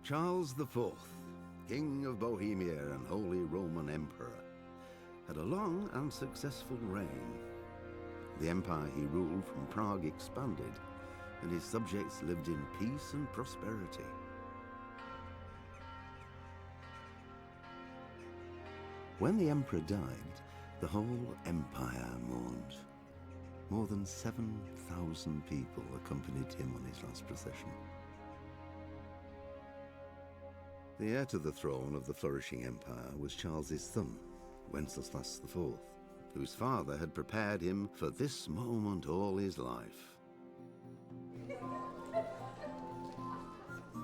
Charles IV, King of Bohemia and Holy Roman Emperor, had a long and successful reign. The empire he ruled from Prague expanded, and his subjects lived in peace and prosperity. When the emperor died, the whole empire mourned. More than 7,000 people accompanied him on his last procession. The heir to the throne of the flourishing empire was Charles's son, Wenceslas IV, whose father had prepared him for this moment all his life.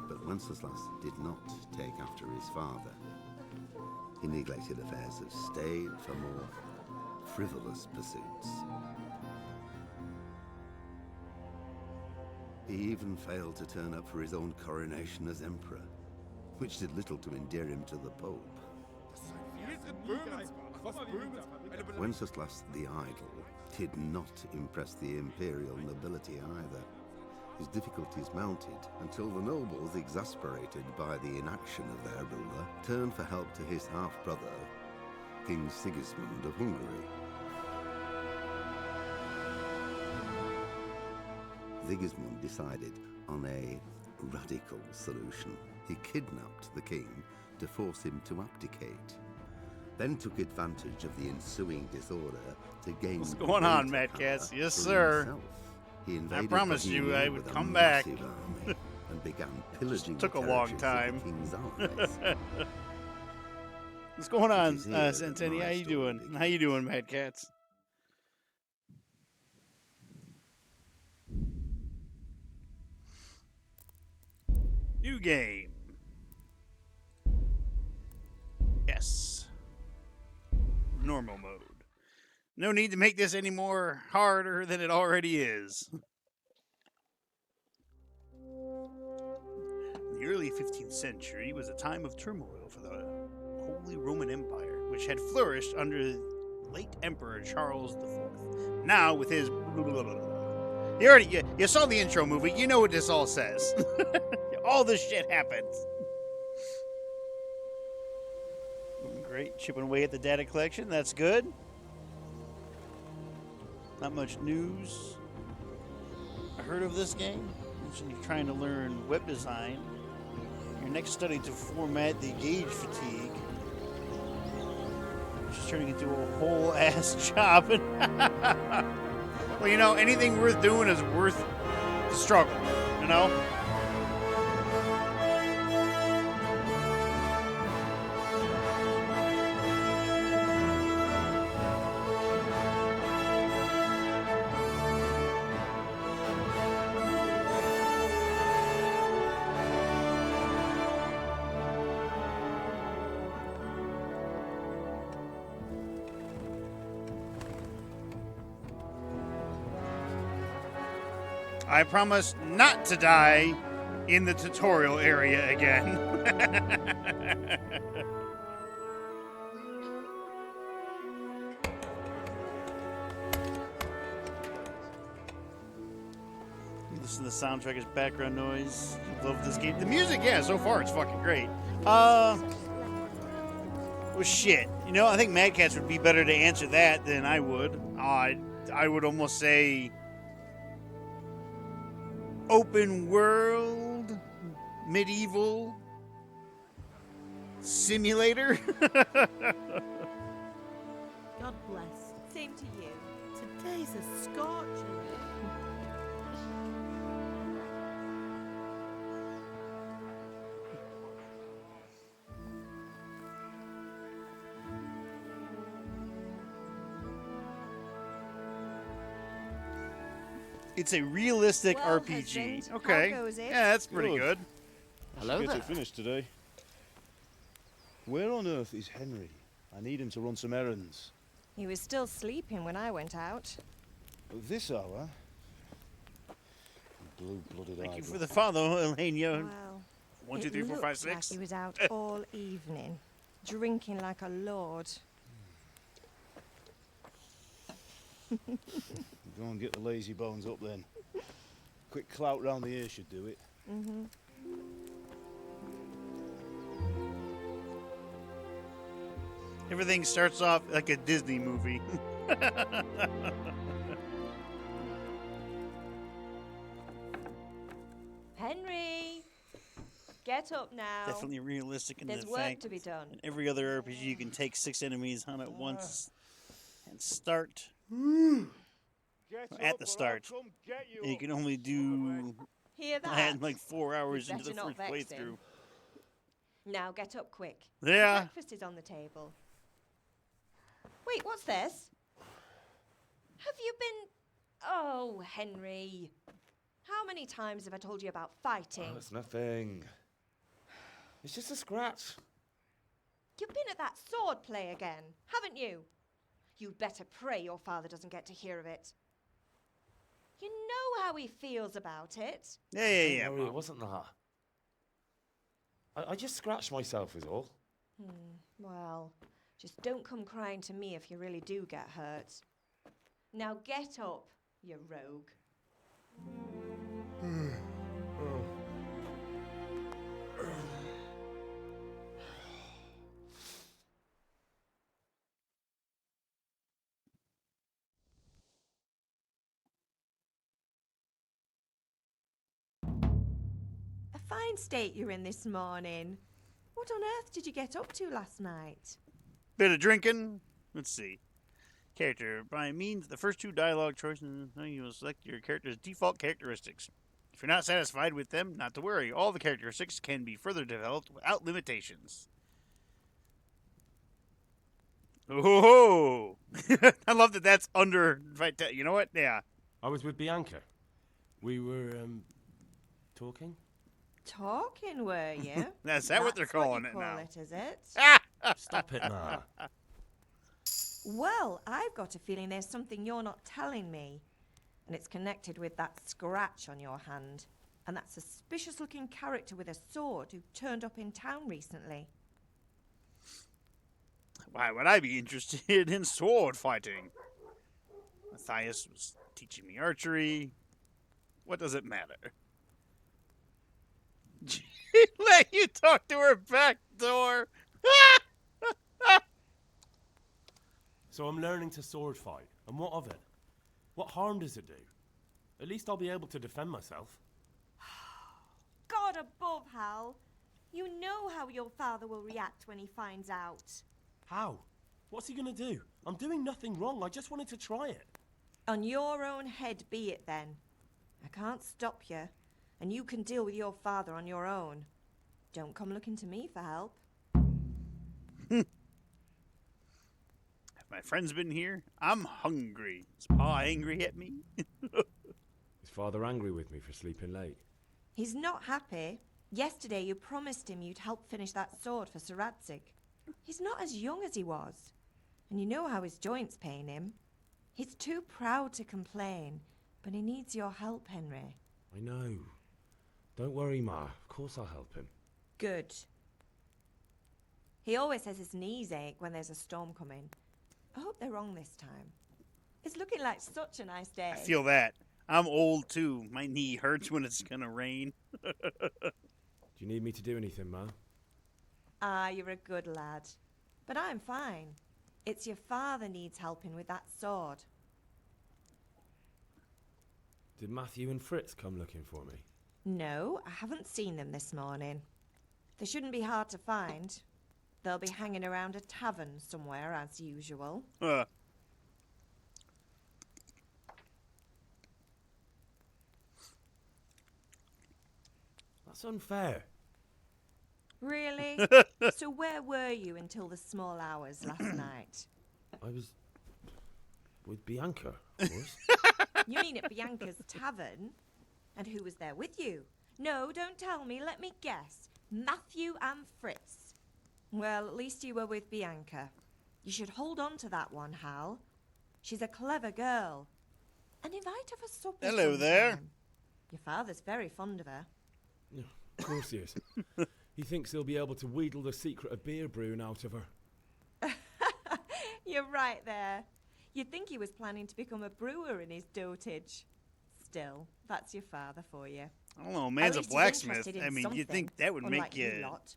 But Wenceslas did not take after his father. He neglected affairs of state for more frivolous pursuits. He even failed to turn up for his own coronation as emperor, which did little to endear him to the Pope. Wenceslas the Idle did not impress the imperial nobility either. His difficulties mounted until the nobles, exasperated by the inaction of their ruler, turned for help to his half-brother, King Sigismund of Hungary. Sigismund decided on a radical solution. He kidnapped the king to force him to abdicate, then took advantage of the ensuing disorder to gain. What's going on, Mad Cats? Yes, sir. I promised you I would come back. And began pillaging. Took a long time. The king's allies. What's going on, Centenny? How you doing? How you doing, Mad Cats? New game. Yes. Normal mode. No need to make this any more harder than it already is. The early 15th century was a time of turmoil for the Holy Roman Empire, which had flourished under the late Emperor Charles IV. Now, with his... You saw the intro movie. You know what this all says. All this shit happens. Great. Chipping away at the data collection. That's good. Not much news. I heard of this game. Mentioned you're trying to learn web design. Your next study to format the gauge fatigue. Which is turning into a whole ass job. Well, you know, anything worth doing is worth the struggle, you know? I promise not to die in the tutorial area again. Listen to the soundtrack as background noise. Love this game. The music, yeah, so far it's fucking great. Well, shit. You know, I think Mad Cats would be better to answer that than I would. I would almost say open world, medieval, simulator. God bless. Same to you. Today's a scorcher. It's a realistic Well, RPG. husband, Okay. how goes it? Yeah, that's pretty good. Hello there. Get it finished today. Where on earth is Henry? I need him to run some errands. He was still sleeping when I went out. At this hour? Blue-blooded Thank you idol. for the follow, Elenia. Well, 1, 2, 3, 4, 5, like 6. he was out all evening, drinking like a lord. Go and get the lazy bones up then. Quick clout round the ear should do it. Mm-hmm. Everything starts off like a Disney movie. Henry, get up now. Definitely realistic in There's the work fact to be done. in every other RPG you can take 6 enemies on at once and start at the start. And you can only do Hear that? I had like 4 hours You'd into the better not first vex him. playthrough. Now get up quick. Yeah. Breakfast is on the table. Wait, what's this? Have you been... Oh, Henry. How many times have I told you about fighting? Oh, it's nothing. It's just a scratch. You've been at that sword play again, haven't you? You'd better pray your father doesn't get to hear of it. You know how he feels about it. Yeah. Don't worry, it Mom. wasn't that. I just scratched myself is all. Well, just don't come crying to me if you really do get hurt. Now get up, you rogue. A fine state you're in this morning. What on earth did you get up to last night? Bit of drinking. Let's see. Character. By means the first 2 dialogue choices, you will select your character's default characteristics. If you're not satisfied with them, not to worry. All the characteristics can be further developed without limitations. Oh, I love that that's under... You know what? Yeah. I was with Bianca. We were, talking? Talking, were you? That's that what they're calling you it call now. It, is it? Stop it now. Well, I've got a feeling there's something you're not telling me. And it's connected with that scratch on your hand. And that suspicious-looking character with a sword who turned up in town recently. Why would I be interested in sword fighting? Matthias was teaching me archery. What does it matter? She let you talk to her back door. So I'm learning to sword fight. And what of it? What harm does it do? At least I'll be able to defend myself. God above, Hal. You know how your father will react when he finds out. How? What's he gonna do? I'm doing nothing wrong. I just wanted to try it. On your own head be it then. I can't stop you. And you can deal with your father on your own. Don't come looking to me for help. Have my friends been here? I'm hungry. Is Pa angry at me? Is Father angry with me for sleeping late? He's not happy. Yesterday you promised him you'd help finish that sword for Sir Radzig. He's not as young as he was. And you know how his joints pain him. He's too proud to complain, but he needs your help, Henry. I know. Don't worry, Ma. Of course I'll help him. Good. He always says his knees ache when there's a storm coming. I hope they're wrong this time. It's looking like such a nice day. I feel that. I'm old too. My knee hurts when it's gonna rain. Do you need me to do anything, Ma? Ah, you're a good lad. But I'm fine. It's your father needs helping with that sword. Did Matthew and Fritz come looking for me? No, I haven't seen them this morning. They shouldn't be hard to find. They'll be hanging around a tavern somewhere, as usual. That's unfair. Really? So where were you until the small hours last night? I was with Bianca, of course. You mean at Bianca's tavern? And who was there with you? No, don't tell me. Let me guess. Matthew and Fritz. Well, at least you were with Bianca. You should hold on to that one, Hal. She's a clever girl. And invite her for supper. Hello there. sometime. Your father's very fond of her. Yeah, of course he is. He thinks he'll be able to wheedle the secret of beer brewing out of her. You're right there. You'd think he was planning to become a brewer in his dotage. Still, that's your father for you. I don't know, man's At a least he's blacksmith. interested in I mean, you'd something, think that would unlike make you lot.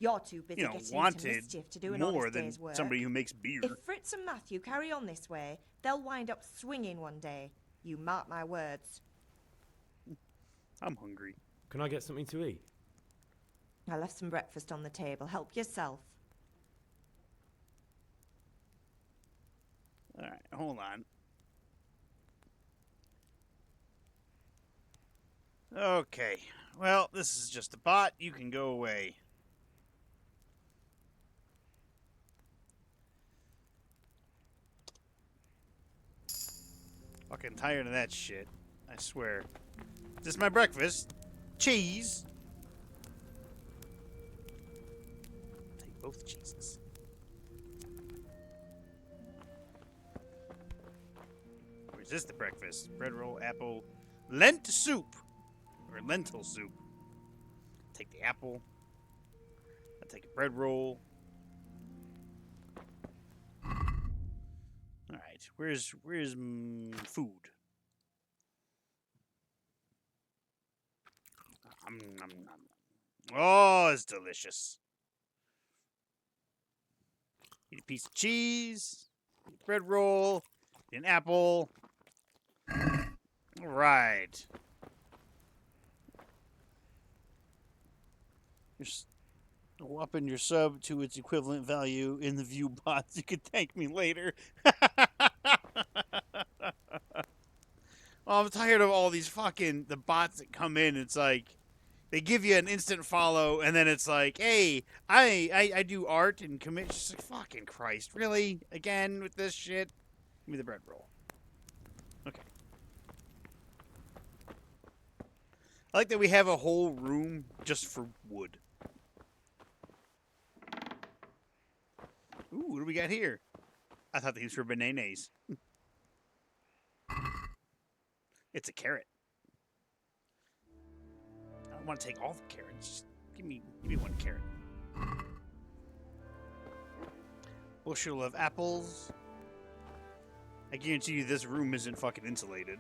You're too busy you know, getting into wanted mischief to do an more honest than day's work. somebody who makes beer. If Fritz and Matthew carry on this way, they'll wind up swinging one day. You mark my words. I'm hungry. Can I get something to eat? I left some breakfast on the table. Help yourself. All right, hold on. Okay. Well, this is just a bot. You can go away. Fucking tired of that shit. I swear. This is my breakfast. Cheese. Take both cheeses. Or is this the breakfast? Bread roll, apple, lent soup. Or lentil soup. Take the apple. I'll take a bread roll. Alright, where's food? Oh, it's delicious. Eat a piece of cheese, eat a bread roll, eat an apple. Alright. Upping your sub to its equivalent value in the view bots. You can thank me later. I'm tired of all these fucking the bots that come in. It's like they give you an instant follow, and then it's like, hey, I do art and commit. Just like, fucking Christ, really? Again with this shit? Give me the bread roll. Okay. I like that we have a whole room just for wood. Ooh, what do we got here? I thought these were bananas. It's a carrot. I don't want to take all the carrots. Just give me one carrot. Bushel of apples. I guarantee you this room isn't fucking insulated.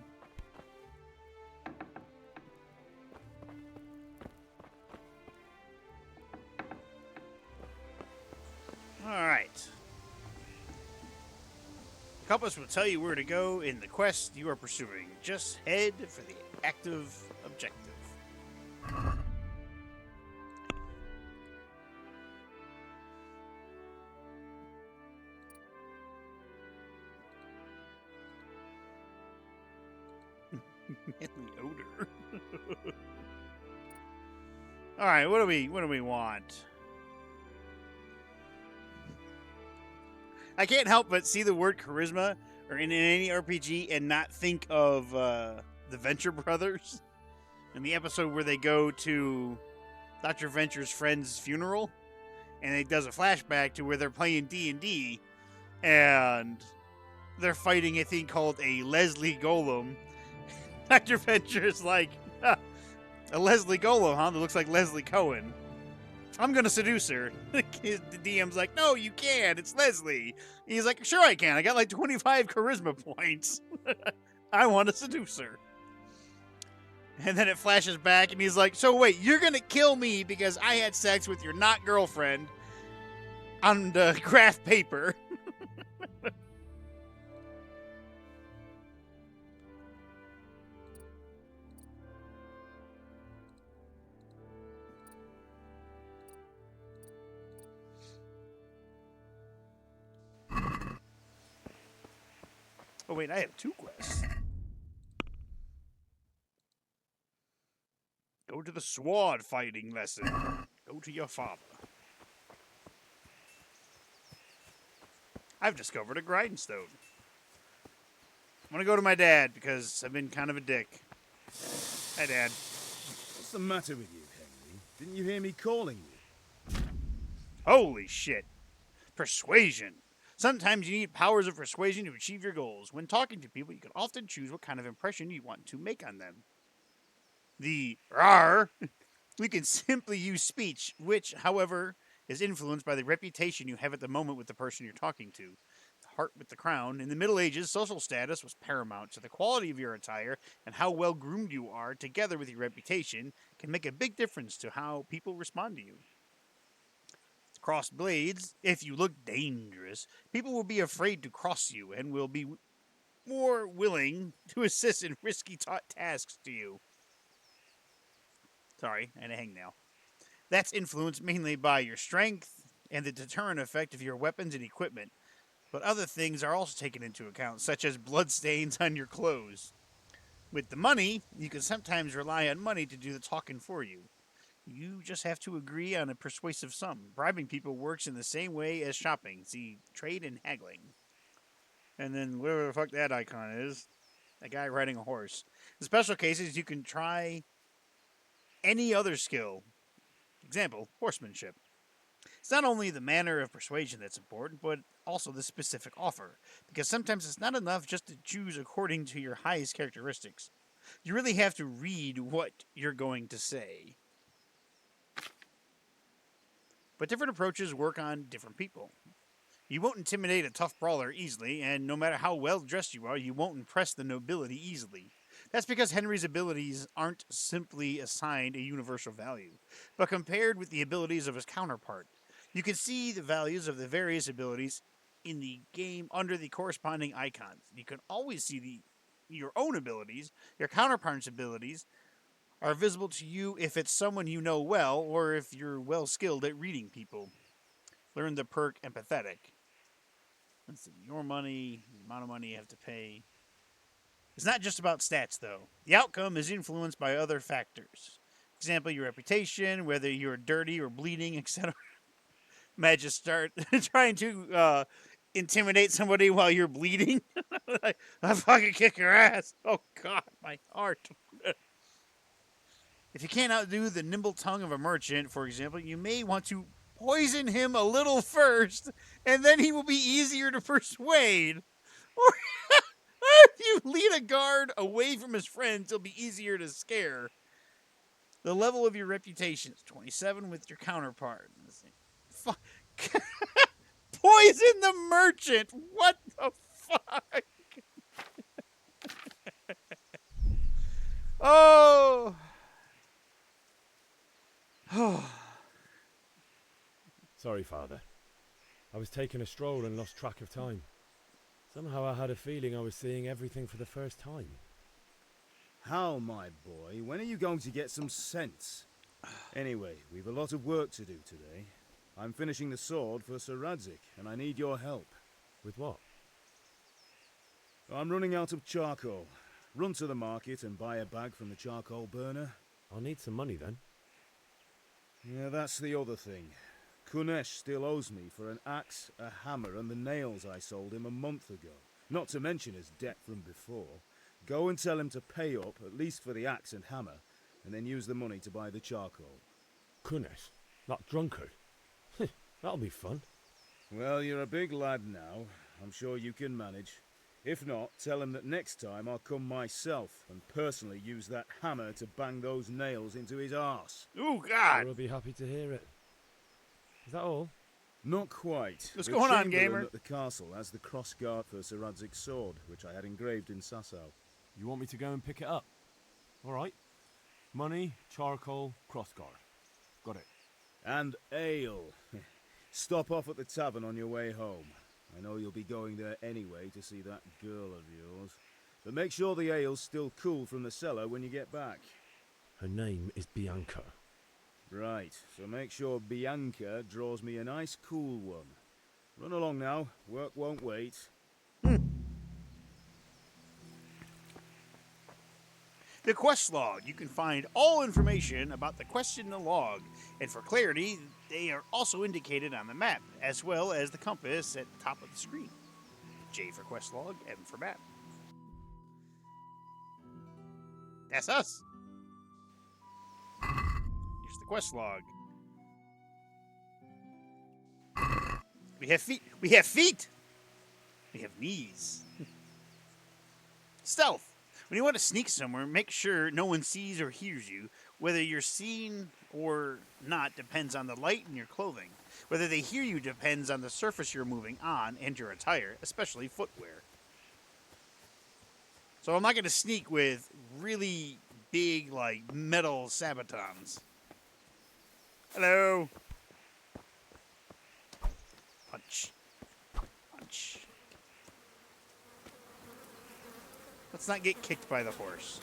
Alright. The compass will tell you where to go in the quest you are pursuing. Just head for the active objective. Manly odor. Alright, what do we want? I can't help but see the word charisma or in any RPG and not think of the Venture Brothers in the episode where they go to Dr. Venture's friend's funeral, and it does a flashback to where they're playing D&D, and they're fighting a thing called a Leslie Golem. Dr. Venture is like, a Leslie Golem, huh? That looks like Leslie Cohen. I'm gonna seduce her. The DM's like, no, you can't. It's Leslie. He's like, sure I can. I got like 25 charisma points. I want to seduce her. And then it flashes back, and he's like, so wait, you're gonna kill me because I had sex with your not girlfriend on the graph paper. Oh, wait, I have 2 quests. Go to the sword fighting lesson. Go to your father. I've discovered a grindstone. I'm gonna go to my dad because I've been kind of a dick. Hi, Dad. What's the matter with you, Henry? Didn't you hear me calling you? Holy shit. Persuasion. Sometimes you need powers of persuasion to achieve your goals. When talking to people, you can often choose what kind of impression you want to make on them. The rar, we can simply use speech, which, however, is influenced by the reputation you have at the moment with the person you're talking to. The heart with the crown. In the Middle Ages, social status was paramount, so the quality of your attire and how well groomed you are, together with your reputation, can make a big difference to how people respond to you. Crossed blades, if you look dangerous, people will be afraid to cross you and will be more willing to assist in risky tasks to you. Sorry, and a hangnail. That's influenced mainly by your strength and the deterrent effect of your weapons and equipment, but other things are also taken into account, such as bloodstains on your clothes. With the money, you can sometimes rely on money to do the talking for you. You just have to agree on a persuasive sum. Bribing people works in the same way as shopping. See, trade and haggling. And then whatever the fuck that icon is, a guy riding a horse. In special cases, you can try any other skill. Example, horsemanship. It's not only the manner of persuasion that's important, but also the specific offer. Because sometimes it's not enough just to choose according to your highest characteristics. You really have to read what you're going to say. But different approaches work on different people. You won't intimidate a tough brawler easily, and no matter how well dressed you are, you won't impress the nobility easily. That's because Henry's abilities aren't simply assigned a universal value, but compared with the abilities of his counterpart. You can see the values of the various abilities in the game under the corresponding icons. You can always see your own abilities, your counterpart's abilities, are visible to you if it's someone you know well or if you're well skilled at reading people. Learn the perk empathetic. Let's see, your money, the amount of money you have to pay. It's not just about stats, though. The outcome is influenced by other factors. Example, your reputation, whether you're dirty or bleeding, etc. Imagine start trying to intimidate somebody while you're bleeding. Like, I'll fucking kick your ass. Oh, God, my heart. If you can't outdo the nimble tongue of a merchant, for example, you may want to poison him a little first, and then he will be easier to persuade. Or if you lead a guard away from his friends, he'll be easier to scare. The level of your reputation is 27 with your counterpart. Fuck. Poison the merchant. What the fuck? Oh. Sorry, Father. I was taking a stroll and lost track of time. Somehow I had a feeling I was seeing everything for the first time. How, my boy? When are you going to get some sense? Anyway, we've a lot of work to do today. I'm finishing the sword for Sir Radzik, and I need your help. With what? I'm running out of charcoal. Run to the market and buy a bag from the charcoal burner. I'll need some money then. Yeah, that's the other thing. Kunesh still owes me for an axe, a hammer, and the nails I sold him a month ago. Not to mention his debt from before. Go and tell him to pay up, at least for the axe and hammer, and then use the money to buy the charcoal. Kunesh? That drunkard? That'll be fun. Well, you're a big lad now. I'm sure you can manage. If not, tell him that next time I'll come myself and personally use that hammer to bang those nails into his arse. Oh, God. I'll be happy to hear it. Is that all? Not quite. What's The going on, chamberlain gamer? at the castle has the crossguard for Sir Radzik's sword, which I had engraved in Sasau. You want me to go and pick it up? All right. Money, charcoal, crossguard. Got it. And ale. Stop off at the tavern on your way home. I know you'll be going there anyway to see that girl of yours. But make sure the ale's still cool from the cellar when you get back. Her name is Bianca. Right, so make sure Bianca draws me a nice cool one. Run along now, work won't wait. The quest log. You can find all information about the quest in the log, and for clarity, they are also indicated on the map, as well as the compass at the top of the screen. J for quest log, M for map. That's us. Here's the quest log. We have feet. We have feet. We have knees. Stealth. When you want to sneak somewhere, make sure no one sees or hears you. Whether you're seen or not depends on the light in your clothing. Whether they hear you depends on the surface you're moving on and your attire, especially footwear. So I'm not going to sneak with really big, like, metal sabatons. Hello. Punch. Punch. Let's not get kicked by the horse.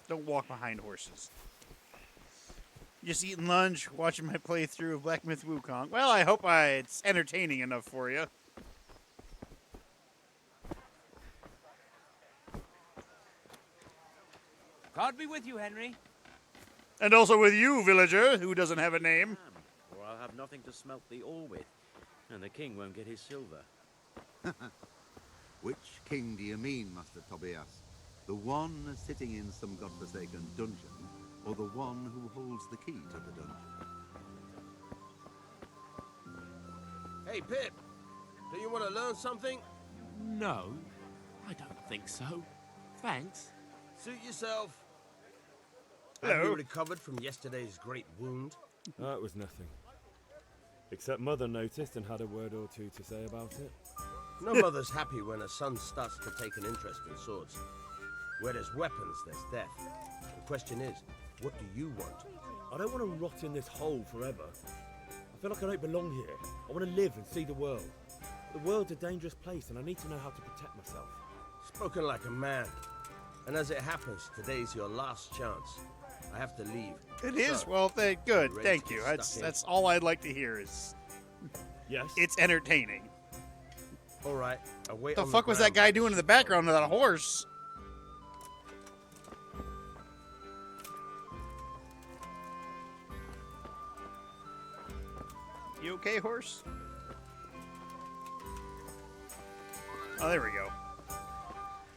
Don't walk behind horses. Just eating lunch, watching my playthrough of Black Myth Wukong. Well, I hope it's entertaining enough for you. God be with you, Henry. And also with you, villager, who doesn't have a name. Or I'll have nothing to smelt the ore with, and the king won't get his silver. Which king do you mean, Master Tobias? The one sitting in some godforsaken dungeon, or the one who holds the key to the dungeon? Hey, Pip. Do you want to learn something? No, I don't think so. Thanks. Suit yourself. Hello. Have you recovered from yesterday's great wound? That was nothing. Except Mother noticed and had a word or two to say about it. No mother's happy when a son starts to take an interest in swords. Where there's weapons, there's death. The question is, what do you want? I don't want to rot in this hole forever. I feel like I don't belong here. I want to live and see the world. The world's a dangerous place and I need to know how to protect myself. Spoken like a man. And as it happens, today's your last chance. I have to leave. It is? So, Well, good. ready Thank to you. get stuck in? That's all I'd like to hear is Yes? it's entertaining. all right, I'll wait What on the fuck was that ground. guy doing in the background with that horse? You okay, horse? Oh, there we go.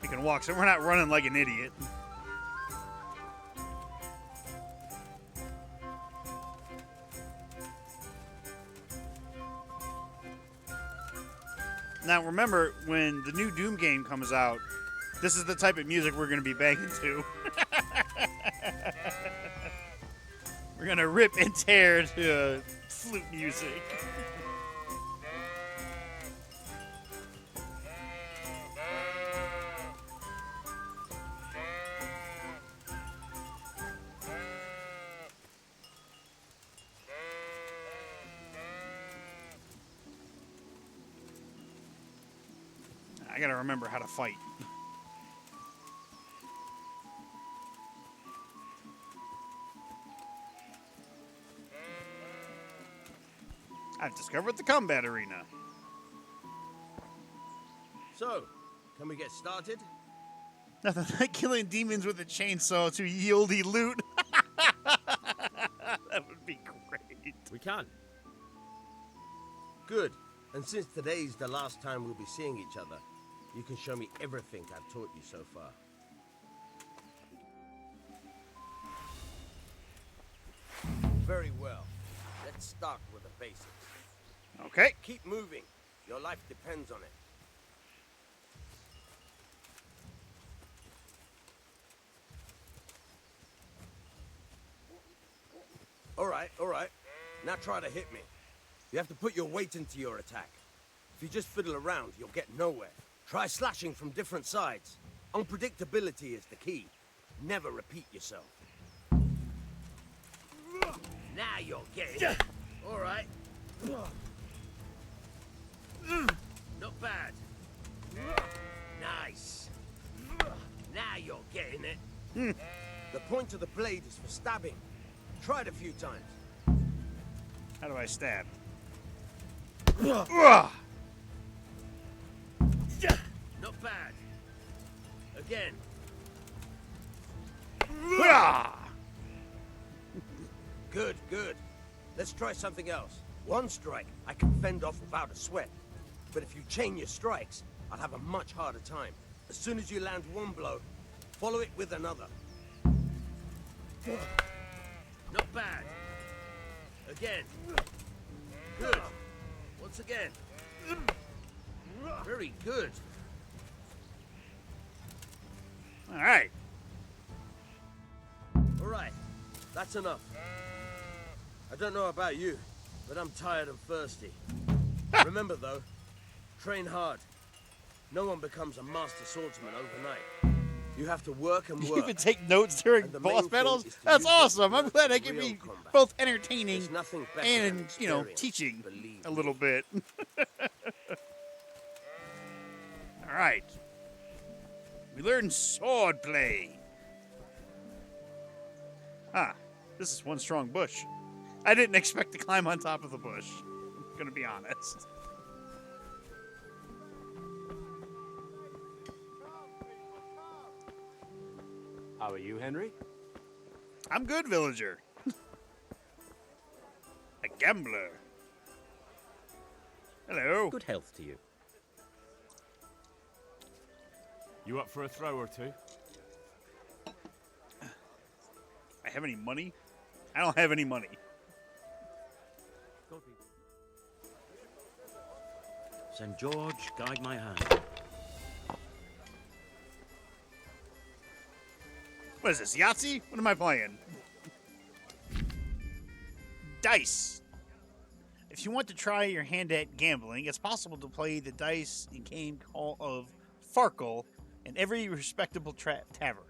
You can walk, so we're not running like an idiot. Now, remember, when the new Doom game comes out, this is the type of music we're going to be banging to. We're going to rip and tear to flute music. I gotta remember how to fight. I've discovered the combat arena. So, can we get started? Nothing like killing demons with a chainsaw to yieldy loot. That would be great. We can. Good. And since today's the last time we'll be seeing each other, you can show me everything I've taught you so far. Very well. Let's start with the basics. Okay. Keep moving. Your life depends on it. All right. Now try to hit me. You have to put your weight into your attack. If you just fiddle around, you'll get nowhere. Try slashing from different sides. Unpredictability is the key. Never repeat yourself. Now you're getting it. All right. Not bad. Nice. Now you're getting it. The point of the blade is for stabbing. Try it a few times. How do I stab? Ugh. Not bad. Again. Ugh. Good. Let's try something else. One strike, I can fend off without a sweat. But if you chain your strikes, I'll have a much harder time. As soon as you land one blow, follow it with another. Not bad. Again. Good. Once again. Very good. All right. All right. That's enough. I don't know about you, but I'm tired and thirsty. Remember, though, train hard. No one becomes a master swordsman overnight. You have to work and You work. even take notes during And the boss main thing battles? is to That's use it awesome. I'm for glad I can real be combat. both entertaining There's nothing better and, than you know, experience, teaching believe a little me. bit. All right. We learned sword play. Ah, this is one strong bush. I didn't expect to climb on top of the bush. I'm gonna be honest. How are you, Henry? I'm good, villager. A gambler. Hello. Good health to you. You up for a throw or two? I have any money? I don't have any money. St. George, guide my hand. What is this, Yahtzee? What am I playing? Dice. If you want to try your hand at gambling, it's possible to play the dice in game of Farkle in every respectable tavern.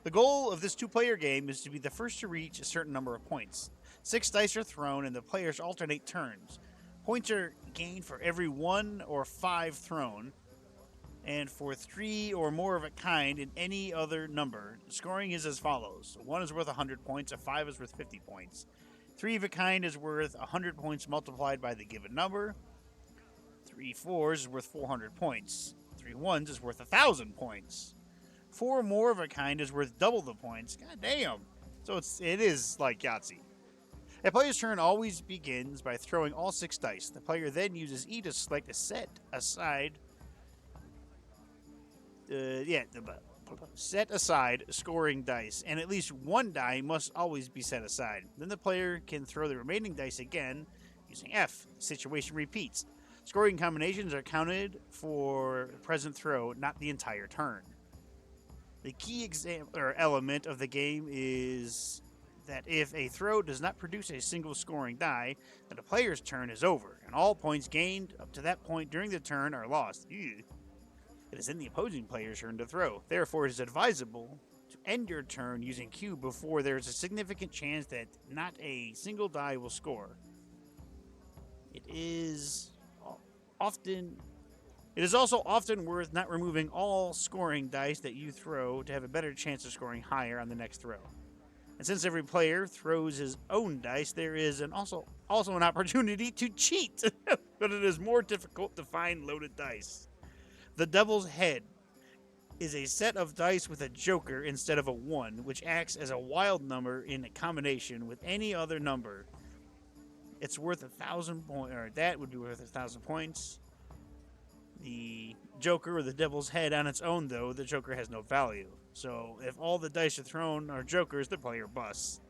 The goal of this two-player game is to be the first to reach a certain number of points. 6 dice are thrown and the players alternate turns. Points are gained for every 1 or 5 thrown, and for 3 or more of a kind in any other number. Scoring is as follows. 1 is worth 100 points, a 5 is worth 50 points. 3 of a kind is worth 100 points multiplied by the given number. 3 fours is worth 400 points. 3 ones is worth 1,000 points. 4 more of a kind is worth double the points. God damn. So it is like Yahtzee. A player's turn always begins by throwing all 6 dice. The player then uses E to select a set aside scoring dice, and at least 1 die must always be set aside. Then the player can throw the remaining dice again using F. The situation repeats. Scoring combinations are counted for present throw, not the entire turn. The key element of the game is that if a throw does not produce a single scoring die, then the player's turn is over, and all points gained up to that point during the turn are lost. Ew. It is then the opposing player's turn to throw. Therefore, it is advisable to end your turn using Q before there is a significant chance that not a single die will score. It is also often worth not removing all scoring dice that you throw to have a better chance of scoring higher on the next throw. And since every player throws his own dice, there is also an opportunity to cheat, but it is more difficult to find loaded dice. The Devil's Head is a set of dice with a joker instead of a 1, which acts as a wild number in a combination with any other number. It's worth 1,000 points, or that would be worth 1,000 points. The Joker or the Devil's Head on its own, though, the Joker has no value. So if all the dice are thrown are jokers, the player busts.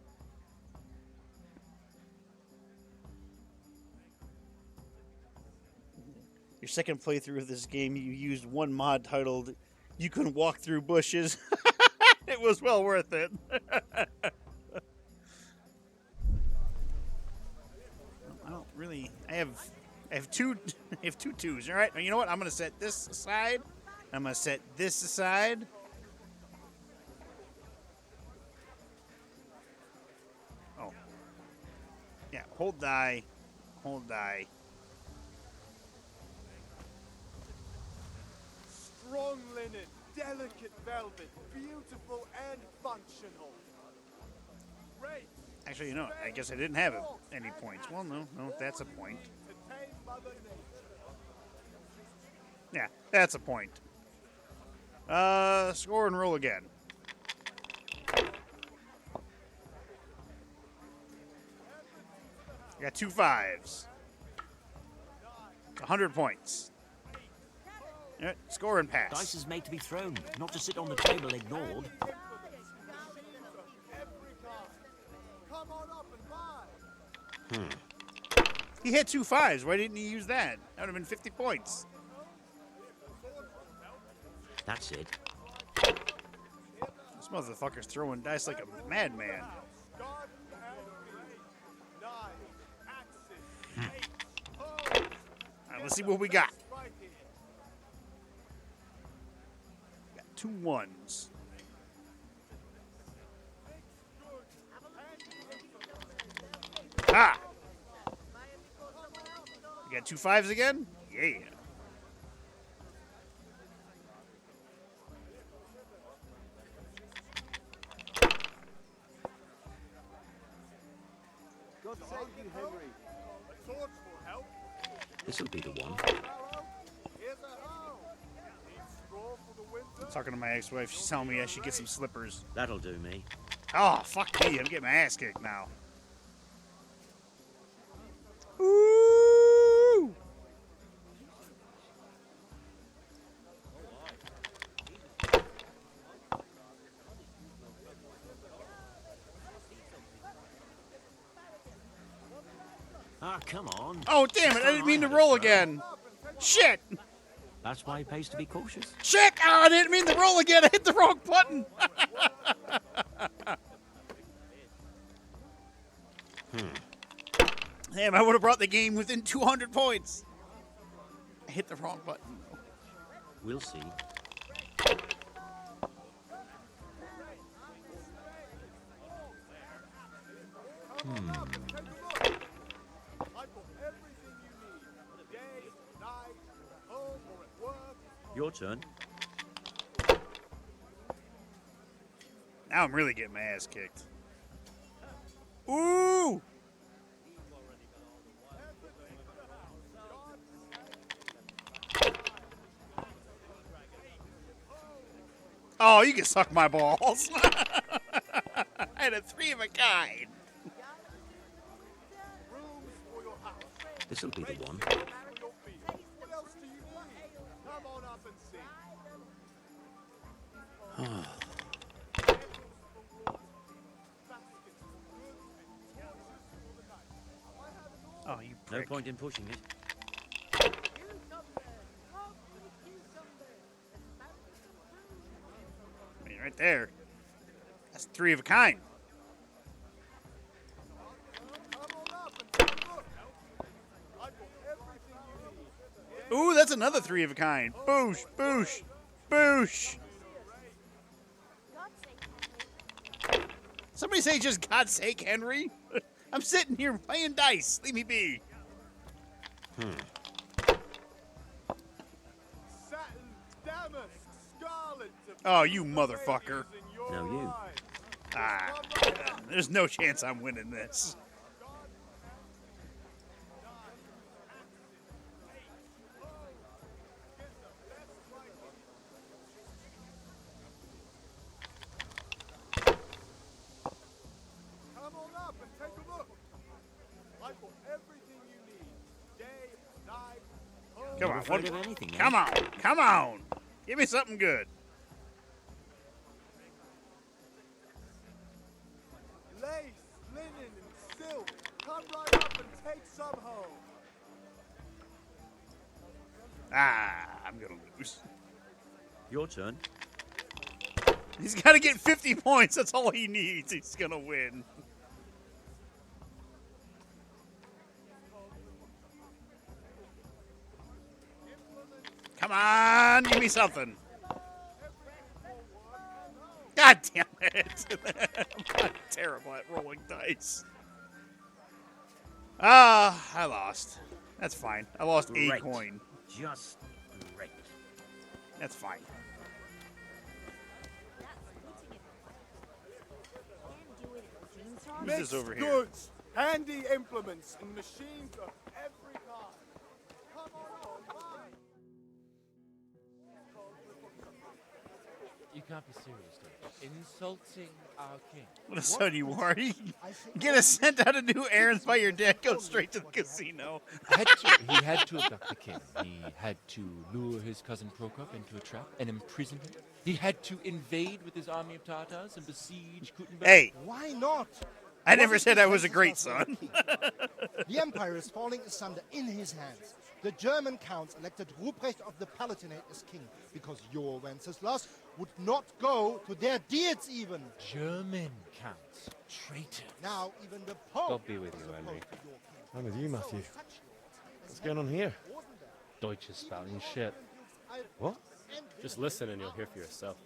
Your second playthrough of this game, you used one mod titled "You Can Walk Through Bushes." It was well worth it. I don't really. I have two twos. All right. You know what? I'm gonna set this aside. I'm gonna set this aside. Oh. Yeah. Hold die. Hold die. Strong linen, delicate velvet, beautiful and functional. Great. Actually, you know, I guess I didn't have any points. Well, no, that's a point. Yeah, that's a point. Score and roll again. I got 2 5s. 100 points. Yeah, score and pass. Dice is made to be thrown, not to sit on the table ignored. He hit 2 5s. Why didn't he use that? That would have been 50 points. That's it. This motherfucker's throwing dice like a madman. Alright, let's see what we got. Got 2 1s. Ha! You got 2 5s again? Yeah. God save you, Henry. A torch will help. This'll be the one. Here's a hoe. Need straw for the winter? Talking to my ex-wife, she's telling me I should get some slippers. That'll do me. Oh, fuck me. I'm getting my ass kicked now. Ooh! Ah, come on. Oh, damn it. I didn't mean to roll again. Shit! That's why it pays to be cautious. Shit! Oh, I didn't mean to roll again. I hit the wrong button. Damn, I would have brought the game within 200 points. I hit the wrong button, though. We'll see. I've got everything you need. Day, night, at home or at work. Your turn. Now I'm really getting my ass kicked. Ooh! Oh, you can suck my balls. I had a 3 of a kind. Rooms for your house. This'll be the one. For your field. What else do you need? Come on up and see. Oh, you No prick. point in pushing it. I mean, right there. That's 3 of a kind. Come on up and take a look. I've got everything you need. Ooh, that's another 3 of a kind. Boosh, boosh, boosh. Somebody say just God's sake, Henry. I'm sitting here playing dice. Leave me be. Satin, damask, scarlet. Oh, you motherfucker. No, you. Ah, there's no chance I'm winning this. Come on up and take a look. I've got everything you need. Day, night, home. Come on, afraid what- of anything, eh? come on, come on. Give me something good. Lace, linen, and silk. Come right up and take some home. Ah, I'm gonna lose. Your turn. He's got to get 50 points. That's all he needs. He's gonna win. Come on, give me something. God damn it. I'm terrible at rolling dice. Ah, I lost. That's fine. I lost a Great. coin. Just great. That's fine. Who's this Mixed over here? goods, handy implements, and machines of every kind. Come on up and buy. You can't be serious, dude. Insulting our king. What a son you are. You get us sent out to do errands by your dad, go straight to the casino. He had to abduct the king. He had to lure his cousin Prokop into a trap and imprison him. He had to invade with his army of Tartars and besiege Gutenberg. Hey, Why not? I never What said if I was a this great is our son. king? The empire is falling asunder in his hands. The German counts elected Ruprecht of the Palatinate as king because your Wenceslas would not go to their deeds even. German counts. Traitor. Now even the Pope God be with is you, Henry. opposed to your king. I'm with you, Matthew. So such lords What's as going on here? Deutsch is spouting shit. What? Just listen and you'll hear for yourself.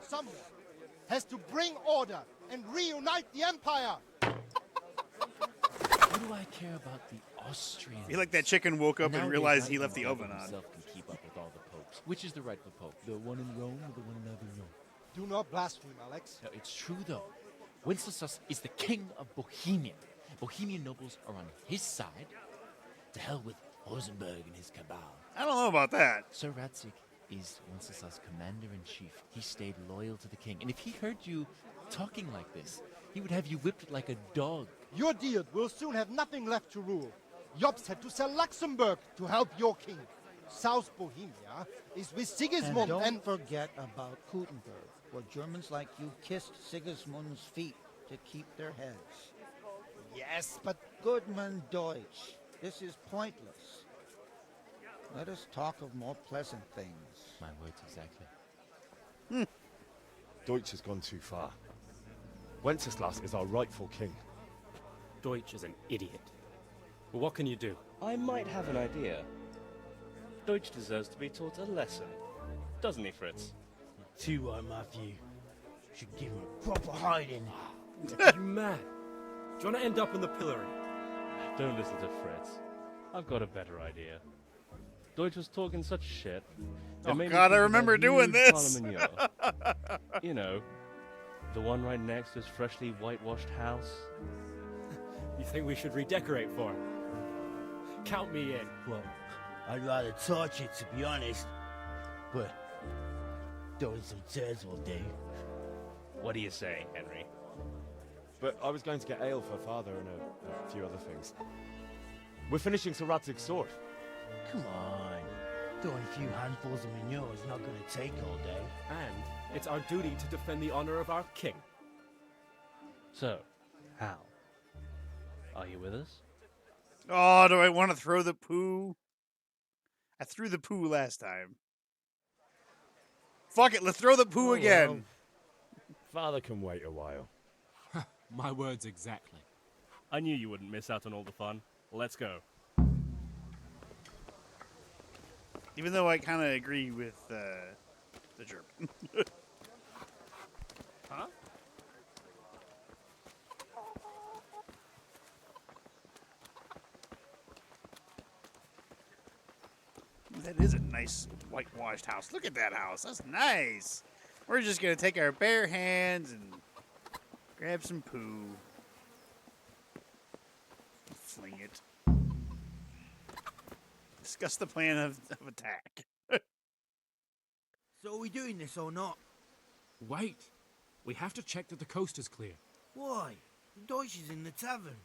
Someone has to bring order and reunite the empire. What do I care about the Austrians? I feel like that chicken woke up and Nowadays, realized not he even left the the oven devil on. himself can keep up with all the popes. Which is the rightful pope? The one in Rome or the one in Avignon? Do not blaspheme, Alex. No, it's true, though. Wenceslas is the king of Bohemia. Bohemian nobles are on his side. To hell with Rosenberg and his cabal. I don't know about that. Sir Radzik is Wenceslas' commander-in-chief. He stayed loyal to the king. And if he heard you talking like this, he would have you whipped like a dog. Your deed will soon have nothing left to rule. Jobst had to sell Luxembourg to help your king. South Bohemia is with Sigismund and don't forget about Gutenberg, where Germans like you kissed Sigismund's feet to keep their heads. Yes, but... Goodman Deutsch, this is pointless. Let us talk of more pleasant things. My words exactly. Deutsch has gone too far. Wenceslas is our rightful king. Deutsch is an idiot. But what can you do? I might have an idea. Deutsch deserves to be taught a lesson. Doesn't he, Fritz? Too right, Matthew. Should give him a proper hiding. Are you mad? Do you want to end up in the pillory? Don't listen to Fritz. I've got a better idea. Deutsch was talking such shit. Oh God, I remember doing this. You know, the one right next to his freshly whitewashed house. You think we should redecorate for him? Count me in. Well, I'd rather torch it, to be honest. But throwing some turds will do. What do you say, Henry? But I was going to get ale for father and a few other things. We're finishing Sir Radzig's sword. Come on. Throwing a few handfuls of manure is not going to take all day. And it's our duty to defend the honor of our king. So, Hal, are you with us? Oh, do I want to throw the poo? I threw the poo last time. Fuck it, let's throw the poo again. Well, father can wait a while. My words exactly. I knew you wouldn't miss out on all the fun. Let's go. Even though I kind of agree with the German. Huh? That is a nice whitewashed house. Look at that house. That's nice. We're just going to take our bare hands and grab some poo. Fling it. Discuss the plan of attack. So are we doing this or not? Wait. We have to check that the coast is clear. Why? Deutsch is in the tavern.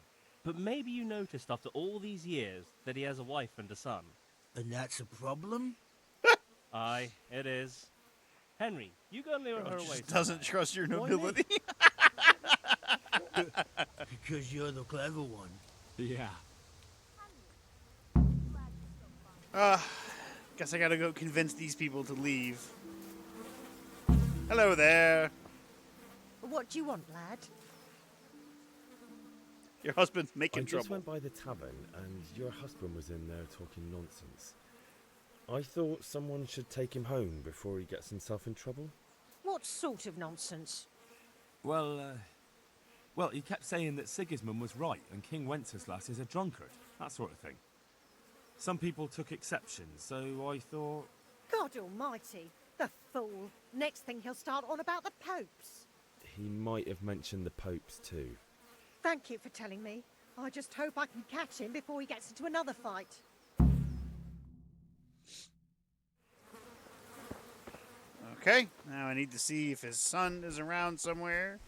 But maybe you noticed after all these years that he has a wife and a son. And that's a problem? Aye, it is. Henry, you go lure her away. Doesn't trust your nobility. Because you're the clever one. Yeah. Guess I gotta go convince these people to leave. Hello there. What do you want, lad? Your husband's making I just trouble. went by the tavern and your husband was in there talking nonsense. I thought someone should take him home before he gets himself in trouble. What sort of nonsense? Well, he kept saying that Sigismund was right and King Wenceslas is a drunkard, that sort of thing. Some people took exception, so I thought... God almighty, the fool. Next thing he'll start on about the popes. He might have mentioned the popes too. Thank you for telling me. I just hope I can catch him before he gets into another fight. Okay, now I need to see if his son is around somewhere.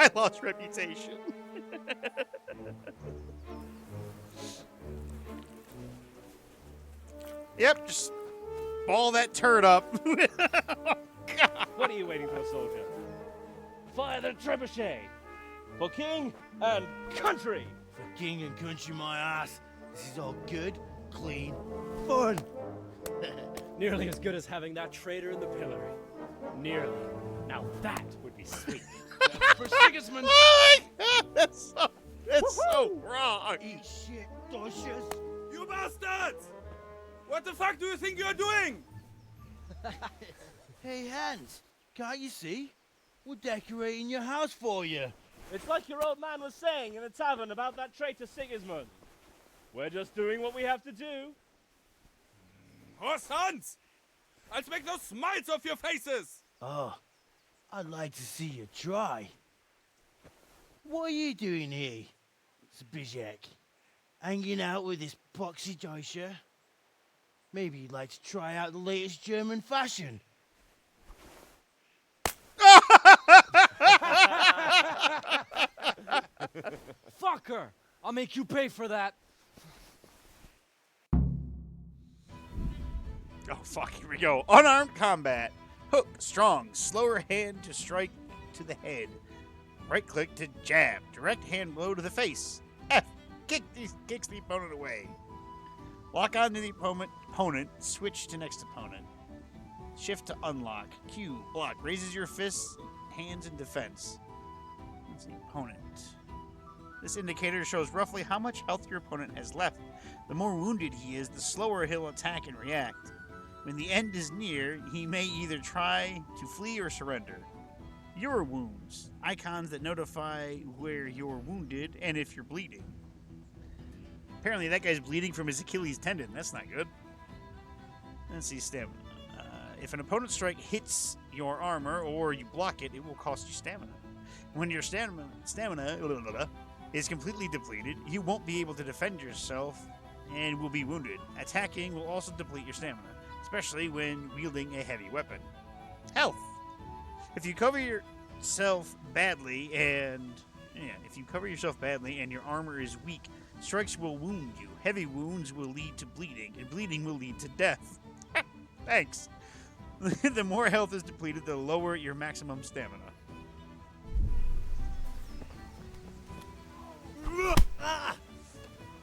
I lost reputation. Yep, just ball that turd up. Oh, God. What are you waiting for, soldier? Fire the trebuchet! For king and country! For king and country, my ass. This is all good, clean, fun. Nearly as good as having that traitor in the pillory. Nearly. Now that would be sweet. For Sigismund! Oh my God, that's so wrong. Eat shit, Deutsches. You bastards! What the fuck do you think you're doing? Hey, Hans, can't you see? We're decorating your house for you. It's like your old man was saying in the tavern about that traitor Sigismund. We're just doing what we have to do. Oh, sons! I'll make those smiles off your faces! Oh, I'd like to see you try. What are you doing here, Zbigniew? Hanging out with this boxy Deutscher? Maybe you'd like to try out the latest German fashion. Fucker! I'll make you pay for that. Oh, fuck, here we go. Unarmed combat. Hook, strong, slower hand to strike to the head. Right click to jab. Direct hand blow to the face. F, kicks the opponent away. Lock on to the opponent, switch to next opponent. Shift to unlock. Q, block. Raises your fists, hands in defense. That's the opponent. This indicator shows roughly how much health your opponent has left. The more wounded he is, the slower he'll attack and react. When the end is near, he may either try to flee or surrender. Your wounds. Icons that notify where you're wounded and if you're bleeding. Apparently that guy's bleeding from his Achilles tendon. That's not good. Let's see, stamina. If an opponent's strike hits your armor or you block it, it will cost you stamina. When your stamina is completely depleted, you won't be able to defend yourself and will be wounded. Attacking will also deplete your stamina, especially when wielding a heavy weapon. Health. If you cover yourself badly and your armor is weak, strikes will wound you. Heavy wounds will lead to bleeding, and bleeding will lead to death. Thanks. The more health is depleted, the lower your maximum stamina.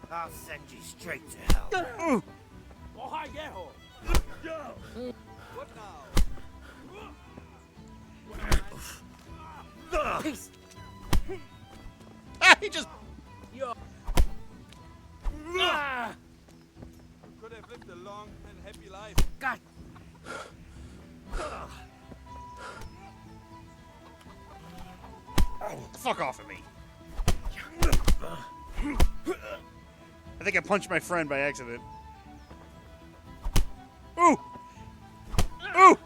I'll send you straight to hell. Oh, hi, Geho. What now? Peace. Ah, he just... Could have lived a long and happy life. God. Fuck off of me. I think I punched my friend by accident. Ooh! Ooh!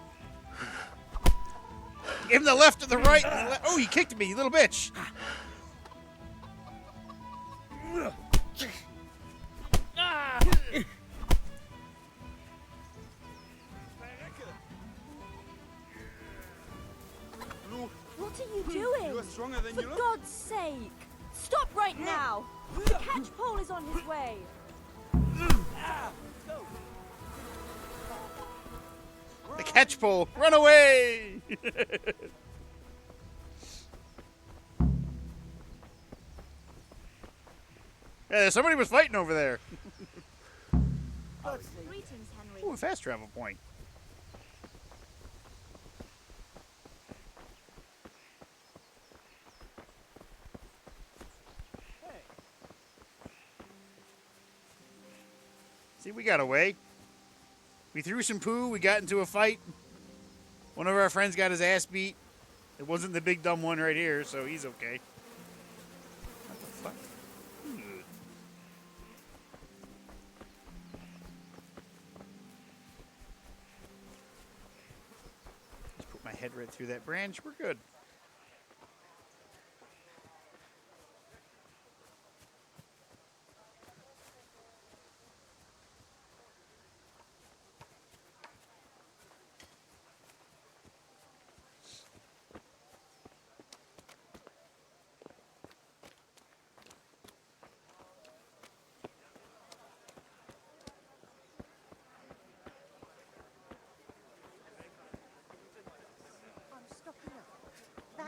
Give him the left or the right. Oh, you kicked me, you little bitch. What are you doing? You are stronger than For you look. God's sake! Stop right now! The catchpole is on his way. The catchpole, run away! Yeah, somebody was fighting over there. Greetings, Henry. Ooh, a fast travel point. See, we got away. We threw some poo, we got into a fight. One of our friends got his ass beat. It wasn't the big dumb one right here, so he's okay. What the fuck? Just put my head right through that branch, we're good.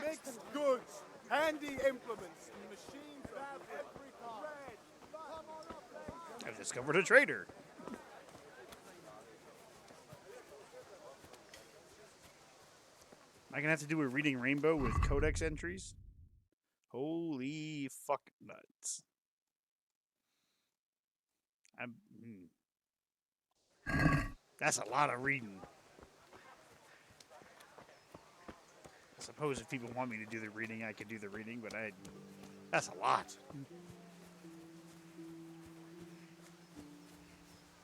Mixed goods, handy implements, machines of every kind. Come on up, ladies. I've discovered a trader. Am I gonna have to do a reading rainbow with codex entries? Holy fuck nuts. That's a lot of reading. I suppose if people want me to do the reading, I could do the reading, but that's a lot.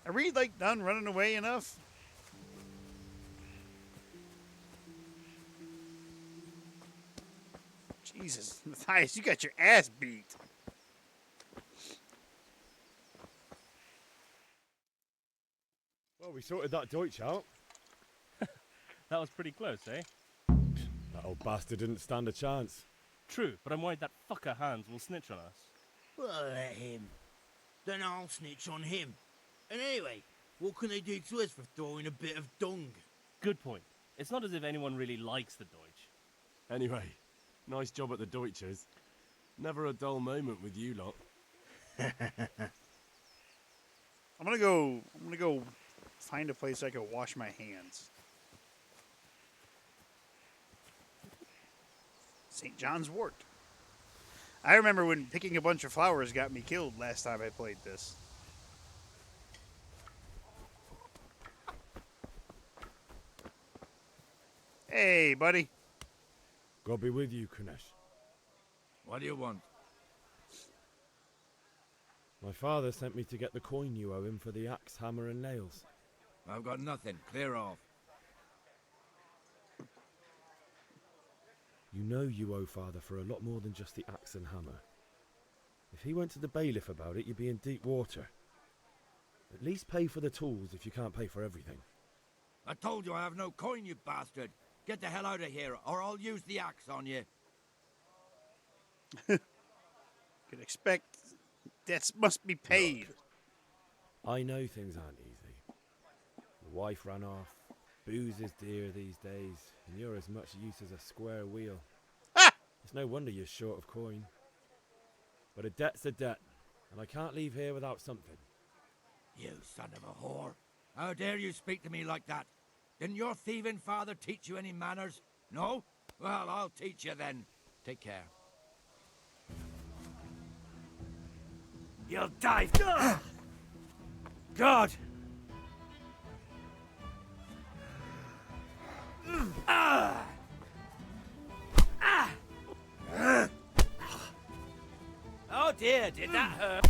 Are we, like, done running away enough? Jesus, Matthias, you got your ass beat. Well, we sorted that Deutsch out. That was pretty close, eh? That old bastard didn't stand a chance. True, but I'm worried that fucker Hans will snitch on us. Well, let him. Then I'll snitch on him. And anyway, what can they do to us for throwing a bit of dung? Good point. It's not as if anyone really likes the Deutsch. Anyway, nice job at the Deutsches. Never a dull moment with you lot. I'm gonna go find a place I can wash my hands. St. John's Wort. I remember when picking a bunch of flowers got me killed last time I played this. Hey, buddy. God be with you, Kunesh. What do you want? My father sent me to get the coin you owe him for the axe, hammer, and nails. I've got nothing. Clear off. You know you owe father for a lot more than just the axe and hammer. If he went to the bailiff about it, you'd be in deep water. At least pay for the tools if you can't pay for everything. I told you I have no coin, you bastard. Get the hell out of here, or I'll use the axe on you. Could expect debts must be paid. Look, I know things aren't easy. The wife ran off. Booze is dear these days, and you're as much use as a square wheel. Ah! It's no wonder you're short of coin. But a debt's a debt, and I can't leave here without something. You son of a whore. How dare you speak to me like that? Didn't your thieving father teach you any manners? No? Well, I'll teach you then. Take care. You'll die. God! Oh dear, did that hurt?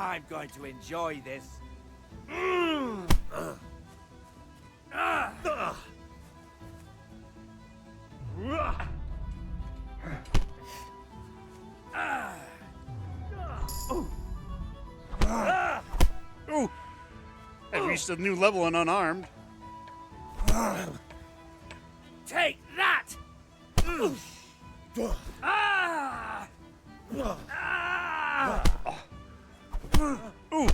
I'm going to enjoy this. Ooh! I reached a new level in unarmed. Take that! Ah! Ooh!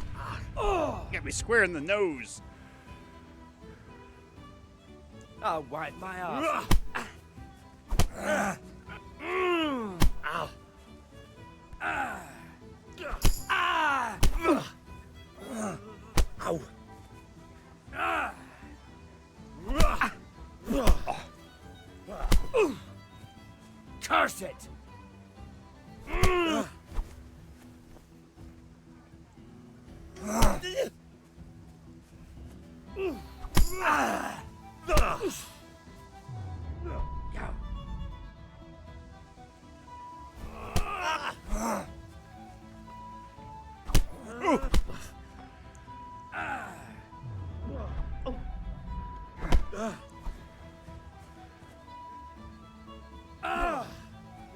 Get me square in the nose. I'll wipe my ass. Ow. Ow. Curse it!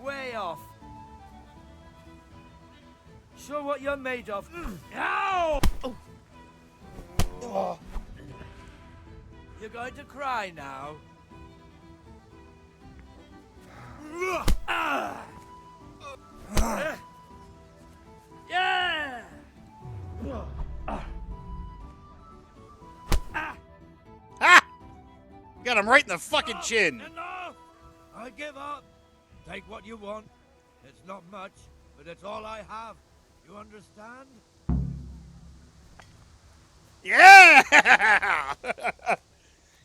Way off. Show what you're made of. Ow! You're going to cry now. Yeah! Got him right in the fucking chin. Enough! I give up. Take what you want. It's not much, but it's all I have. You understand? Yeah!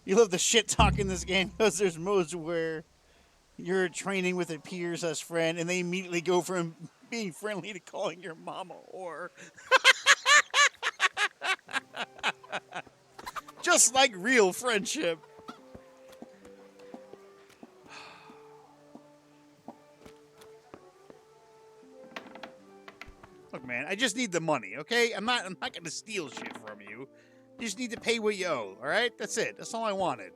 You love the shit talk in this game because there's modes where you're training with a peers as friend and they immediately go from being friendly to calling your mom a whore. Just like real friendship. Look, man, I just need the money, okay? I'm not gonna steal shit from you. You just need to pay what you owe, all right? That's it. That's all I wanted.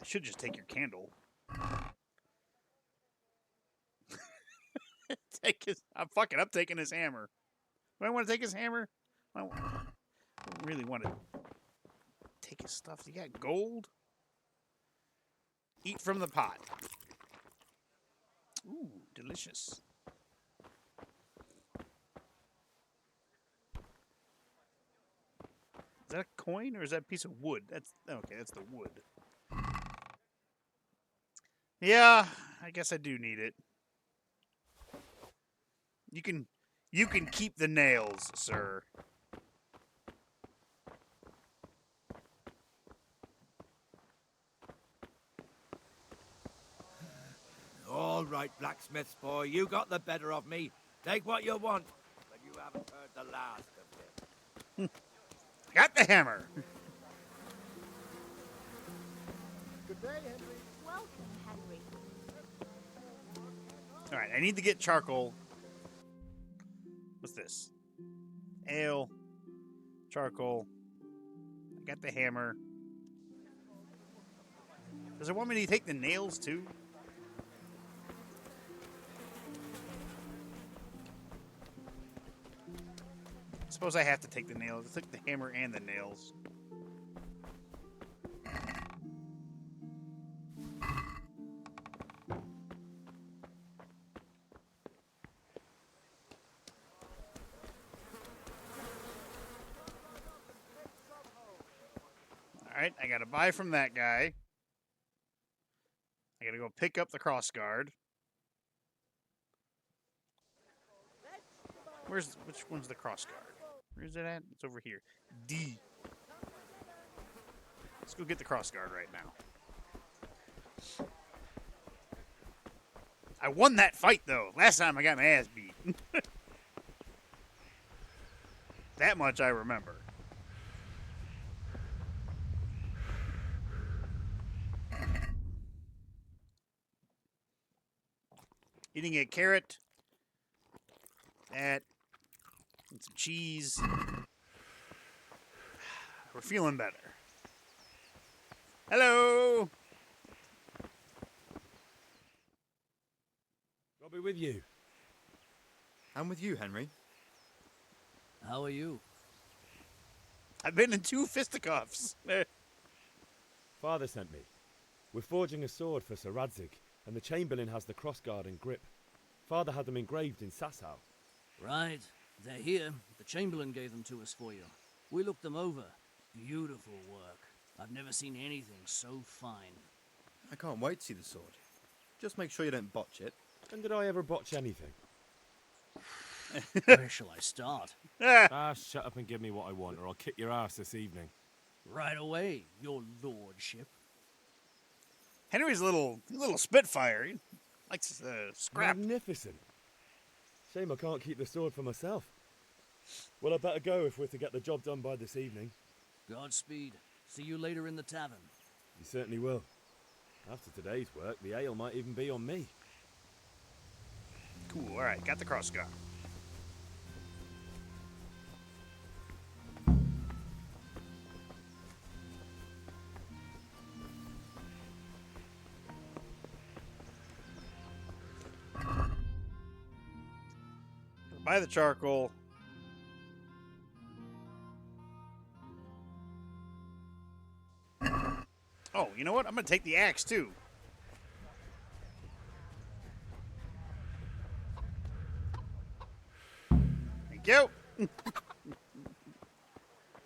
I should just take your candle. I'm taking his hammer. Do I want to take his hammer? I don't really want to take his stuff. You got gold? Eat from the pot. Ooh, delicious. Is that a coin or is that a piece of wood? That's okay, that's the wood. Yeah, I guess I do need it. You can keep the nails, sir. All right, blacksmith's boy, you got the better of me. Take what you want, but you haven't heard the last of it. Got the hammer. Good day, Henry. Welcome, Henry. All right, I need to get charcoal. What's this? Ale, charcoal. I got the hammer. Does it want me to take the nails too? Suppose I have to take the nails. I took the hammer and the nails. Alright, I gotta buy from that guy. I gotta go pick up the crossguard. Which one's the crossguard? Where's it at? It's over here. D. Let's go get the crossguard right now. I won that fight, though. Last time I got my ass beat. That much I remember. Eating a carrot. That. And some cheese. We're feeling better. Hello! I'll be with you. I'm with you, Henry. How are you? I've been in 2 fisticuffs. Father sent me. We're forging a sword for Sir Radzig, and the Chamberlain has the crossguard and grip. Father had them engraved in Sasau. Right. They're here. The Chamberlain gave them to us for you. We looked them over. Beautiful work. I've never seen anything so fine. I can't wait to see the sword. Just make sure you don't botch it. When did I ever botch anything? Where shall I start? Shut up and give me what I want, or I'll kick your ass this evening. Right away, your lordship. Henry's a little spitfire. He likes scrap. Magnificent. Shame I can't keep the sword for myself. Well, I better go if we're to get the job done by this evening. Godspeed. See you later in the tavern. You certainly will. After today's work, the ale might even be on me. Cool, alright, got the crossguard. Buy the charcoal. You know what? I'm going to take the axe, too. Thank you.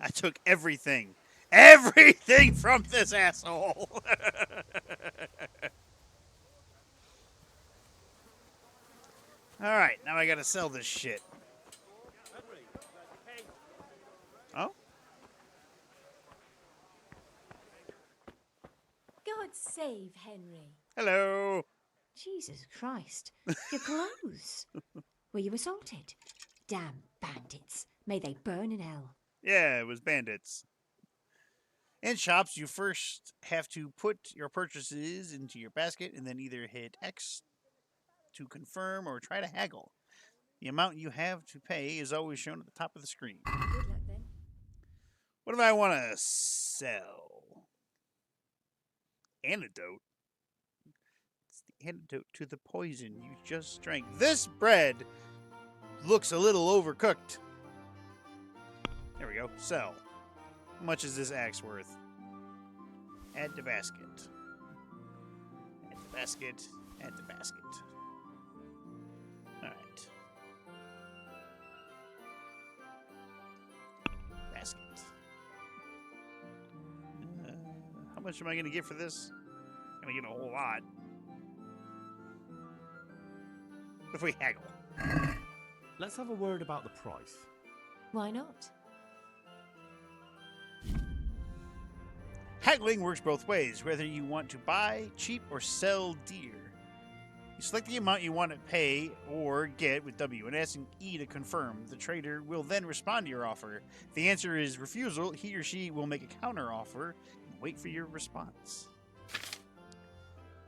I took everything. Everything from this asshole. Alright, now I gotta sell this shit. Oh? God save Henry. Hello. Jesus Christ. Your clothes. Were you assaulted? Damn bandits. May they burn in hell. Yeah, it was bandits. In shops, you first have to put your purchases into your basket and then either hit X to confirm or try to haggle. The amount you have to pay is always shown at the top of the screen. Good luck then. What do I want to sell? Antidote? It's the antidote to the poison you just drank. This bread looks a little overcooked. There we go. Sell. How much is this axe worth? Add to basket. Add to basket. Add to basket. Alright. Basket. How much am I going to get for this? I'm going to get a whole lot. If we haggle. Let's have a word about the price. Why not? Haggling works both ways, whether you want to buy cheap or sell dear. You select the amount you want to pay or get with W and S and E to confirm. The trader will then respond to your offer. If the answer is refusal, he or she will make a counter offer and wait for your response.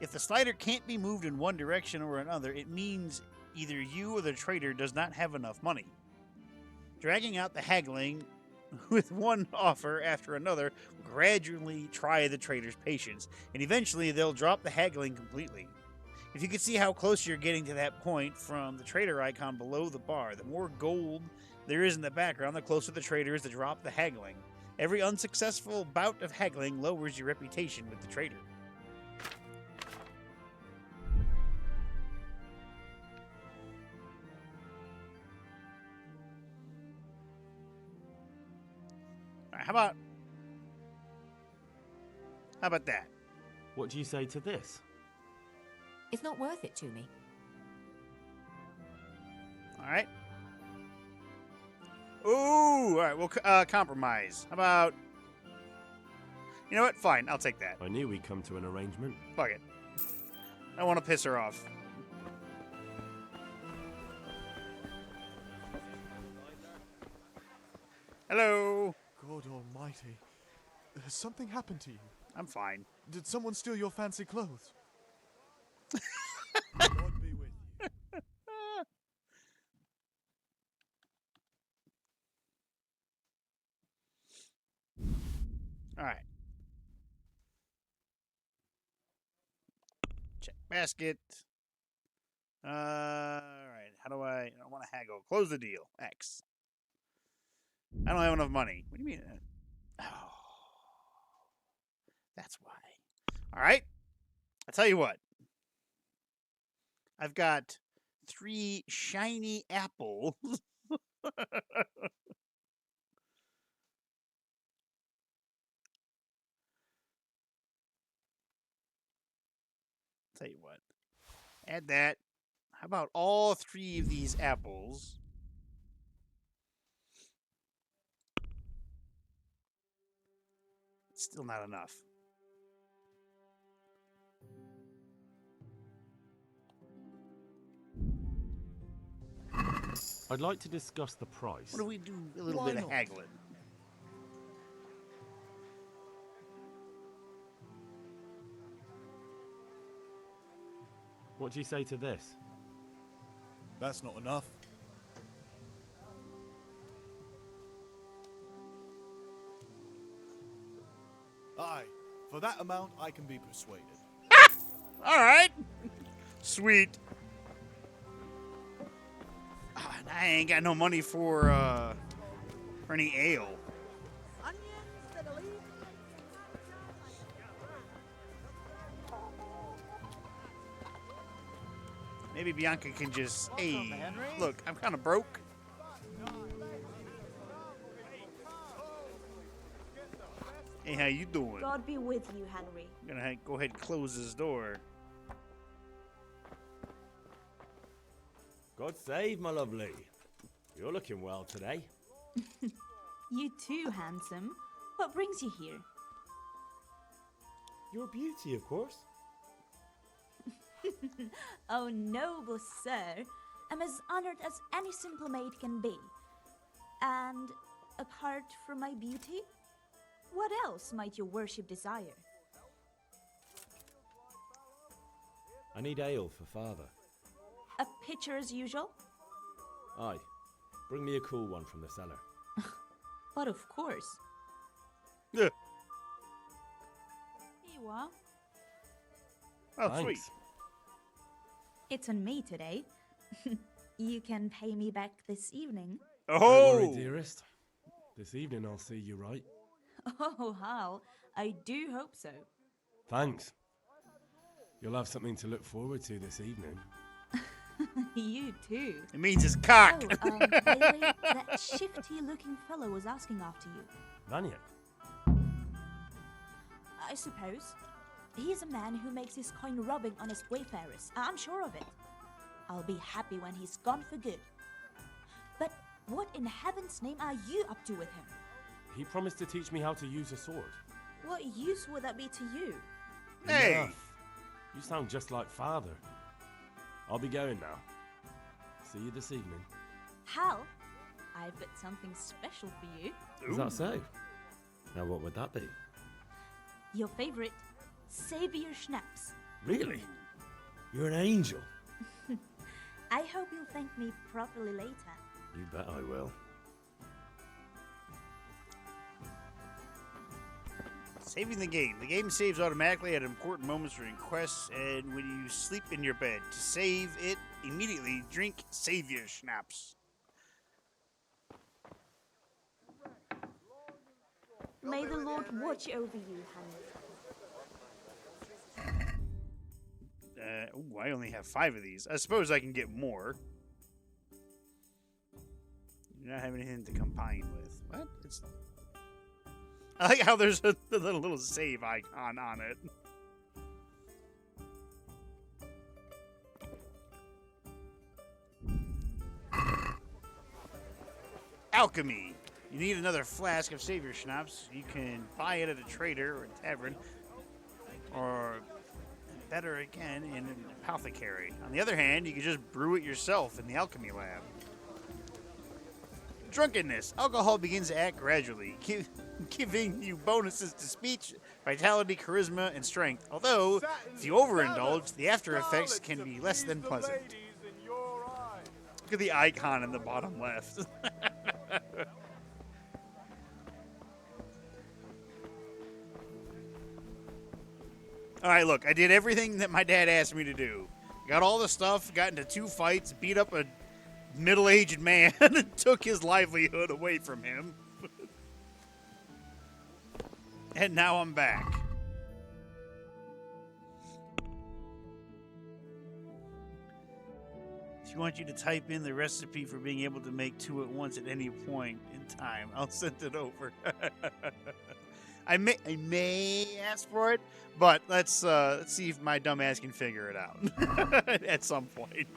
If the slider can't be moved in one direction or another, it means either you or the trader does not have enough money. Dragging out the haggling with one offer after another will gradually try the trader's patience, and eventually they'll drop the haggling completely. If you can see how close you're getting to that point from the trader icon below the bar, the more gold there is in the background, the closer the trader is to drop the haggling. Every unsuccessful bout of haggling lowers your reputation with the trader. Alright, how about that? What do you say to this? It's not worth it to me. Alright. Ooh! Alright, we'll compromise. How about... You know what? Fine, I'll take that. I knew we'd come to an arrangement. Fuck it. I want to piss her off. Hello! God almighty. Has something happened to you? I'm fine. Did someone steal your fancy clothes? God be with you. Alright. Check basket. Alright. How do I want to haggle? Close the deal. X. I don't have enough money. What do you mean? Oh. That's why. Alright. I'll tell you what. I've got 3 shiny apples. Tell you what. Add that. How about all 3 of these apples? It's still not enough. I'd like to discuss the price. What do we do? A little bit of haggling. What do you say to this? That's not enough. Aye, for that amount I can be persuaded. Alright. Sweet. I ain't got no money for any ale. Maybe Bianca can just, hey, look, I'm kind of broke. Hey, how you doing? God be with you, Henry. I'm gonna go ahead and close this door. God save, my lovely. You're looking well today. You too, handsome. What brings you here? Your beauty, of course. Oh, noble sir. I'm as honored as any simple maid can be. And apart from my beauty, what else might your worship desire? I need ale for father. A pitcher as usual? Aye. Bring me a cool one from the cellar. But of course. Yeah. Here you are. Oh, Thanks. sweet. It's on me today. You can pay me back this evening. Oh! Don't worry, dearest. This evening I'll see you right. Oh, Hal, I do hope so. Thanks. You'll have something to look forward to this evening. You too. It means his cock. Oh, by the way, that shifty-looking fellow was asking after you. Vanya? I suppose. He's a man who makes his coin rubbing on his wayfarers. I'm sure of it. I'll be happy when he's gone for good. But what in heaven's name are you up to with him? He promised to teach me how to use a sword. What use would that be to you? Hey! Enough. You sound just like father. I'll be going now. See you this evening. Hal, I've got something special for you. Is that so? Now what would that be? Your favorite Savior Schnapps. Really? You're an angel. I hope you'll thank me properly later. You bet I will. Saving the game. The game saves automatically at important moments during quests and when you sleep in your bed. To save it immediately, drink Savior Schnapps. May the Lord watch over you, Henry. Ooh, I only have 5 of these. I suppose I can get more. Do not have anything to combine with. What? It's... I like how there's a little save icon on it. Alchemy. You need another flask of Savior Schnapps. You can buy it at a trader or a tavern. Or better again, in an apothecary. On the other hand, you can just brew it yourself in the alchemy lab. Drunkenness. Alcohol begins to act gradually, giving you bonuses to speech, vitality, charisma, and strength. Although, if you overindulge, the after effects can be less than pleasant. Look at the icon in the bottom left. Alright, look, I did everything that my dad asked me to do. Got all the stuff, got into 2 fights, beat up a middle-aged man, and took his livelihood away from him. And now I'm back. If you want you to type in the recipe for being able to make 2 at once at any point in time, I'll send it over. I may ask for it, but let's see if my dumb ass can figure it out at some point.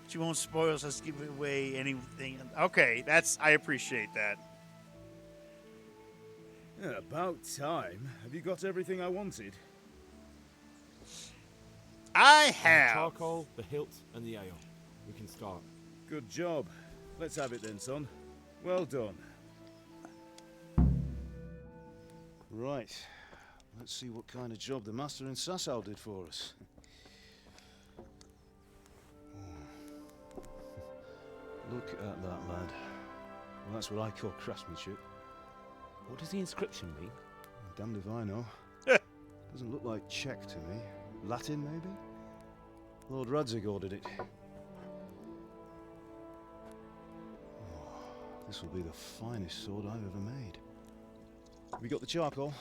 She won't spoil us. Let's give away anything. Okay, I appreciate that. Yeah, about time. Have you got everything I wanted? I The have. charcoal, the hilt, and the ale. We can start. Good job. Let's have it then, son. Well done. Right. Let's see what kind of job the master in Sasau did for us. Look at that, lad. Well, that's what I call craftsmanship. What does the inscription mean? Damned if I know. Doesn't look like Czech to me. Latin, maybe? Lord Radzig ordered it. Oh, this will be the finest sword I've ever made. We got the charcoal?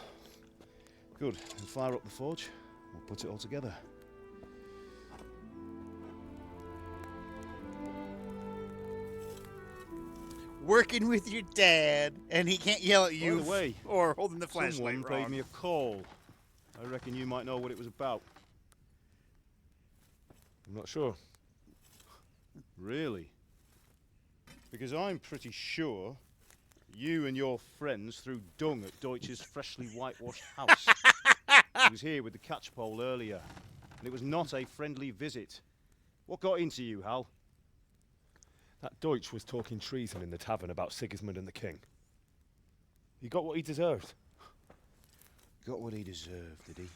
Good. We'll fire up the forge. We'll put it all together. working with your dad, and he can't yell at you By the way, or holding the flashlight someone wrong. paid me a call. I reckon you might know what it was about. I'm not sure. Really? Because I'm pretty sure you and your friends threw dung at Deutsch's freshly whitewashed house. He was here with the catchpole earlier, and it was not a friendly visit. What got into you, Hal? That Deutsch was talking treason in the tavern about Sigismund and the king. He got what he deserved. Got what he deserved, did he?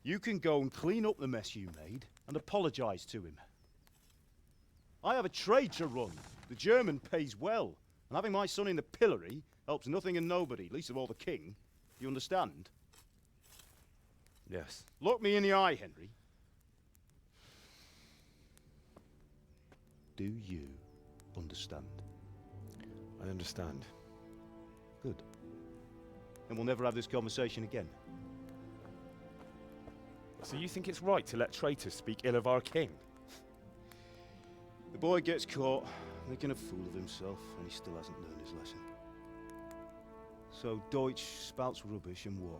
You can go and clean up the mess you made and apologise to him. I have a trade to run. The German pays well, and having my son in the pillory helps nothing and nobody, least of all the king. You understand? Yes. Look me in the eye, Henry. Do you understand? I understand. Good. Then we'll never have this conversation again. So you think it's right to let traitors speak ill of our king? The boy gets caught, making a fool of himself, and he still hasn't learned his lesson. So Deutsch spouts rubbish, and what?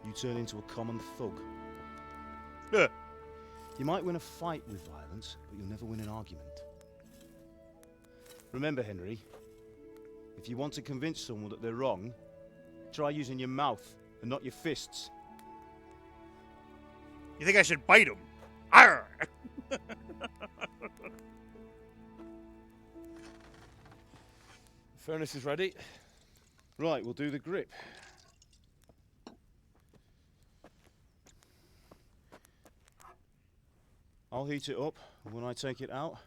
You turn into a common thug. You might win a fight with violence, but you'll never win an argument. Remember, Henry, if you want to convince someone that they're wrong, try using your mouth and not your fists. You think I should bite him? Arr! Furnace is ready. Right, we'll do the grip. I'll heat it up, and when I take it out,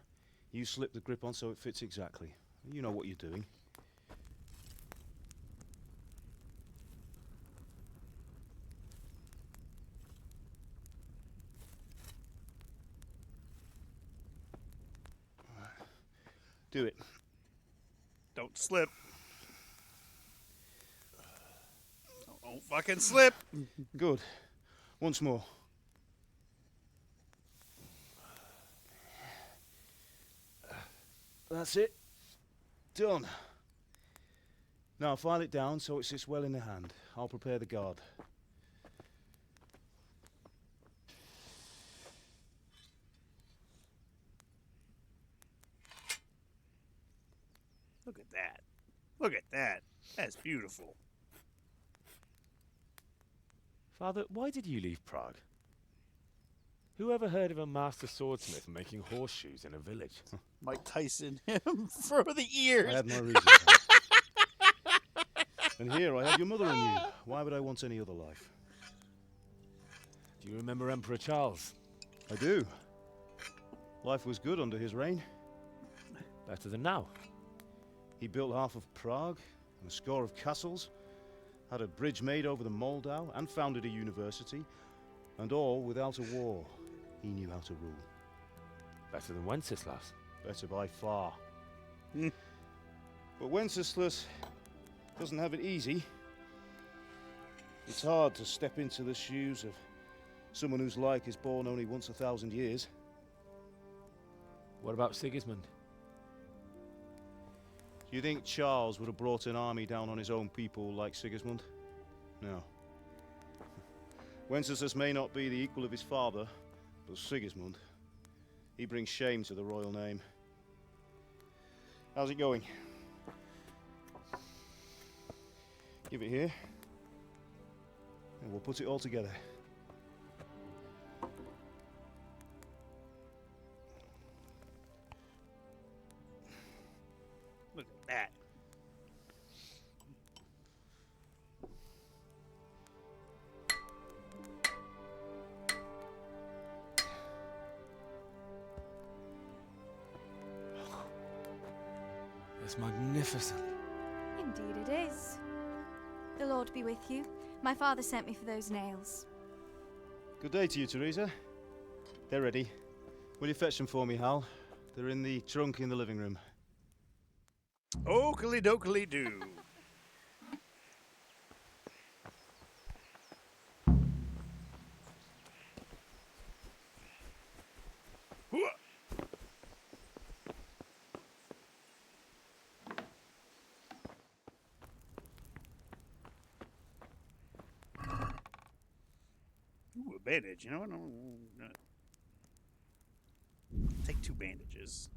you slip the grip on so it fits exactly. You know what you're doing. Do it. Don't slip. Don't fucking slip. Good. Once more. That's it. Done. Now file it down so it sits well in the hand. I'll prepare the guard. Look at that. Look at that. That's beautiful. Father, why did you leave Prague? Who ever heard of a master swordsmith making horseshoes in a village? Mike Tyson him for the ears. I had my reasons. And here I have your mother and you. Why would I want any other life? Do you remember Emperor Charles? I do. Life was good under his reign. Better than now. He built half of Prague and a score of castles, had a bridge made over the Moldau, and founded a university, and all without a war. He knew how to rule. Better than Wenceslas. Better by far. But Wenceslas doesn't have it easy. It's hard to step into the shoes of someone whose like is born only once 1,000 years. What about Sigismund? Do you think Charles would have brought an army down on his own people like Sigismund? No. Wenceslas may not be the equal of his father, but Sigismund, he brings shame to the royal name. How's it going? Give it here, and we'll put it all together. Look at that. It's magnificent. Indeed it is. The Lord be with you. My father sent me for those nails. Good day to you, Teresa. They're ready. Will you fetch them for me, Hal? They're in the trunk in the living room. Oakley dokley doo. bandage. You know what? No. Take 2 bandages.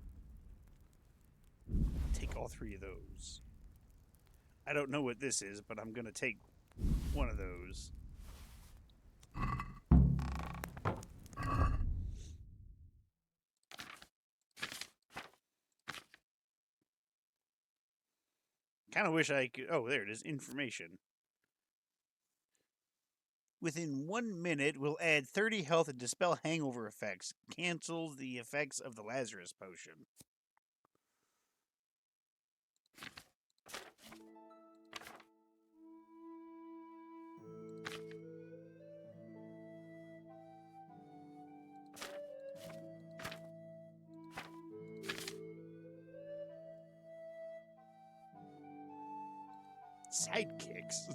Take all 3 of those. I don't know what this is, but I'm going to take one of those. Kind of wish I could... Oh, there it is. Information. Within 1 minute, will add 30 health and dispel hangover effects. Cancels the effects of the Lazarus potion. Sidekicks.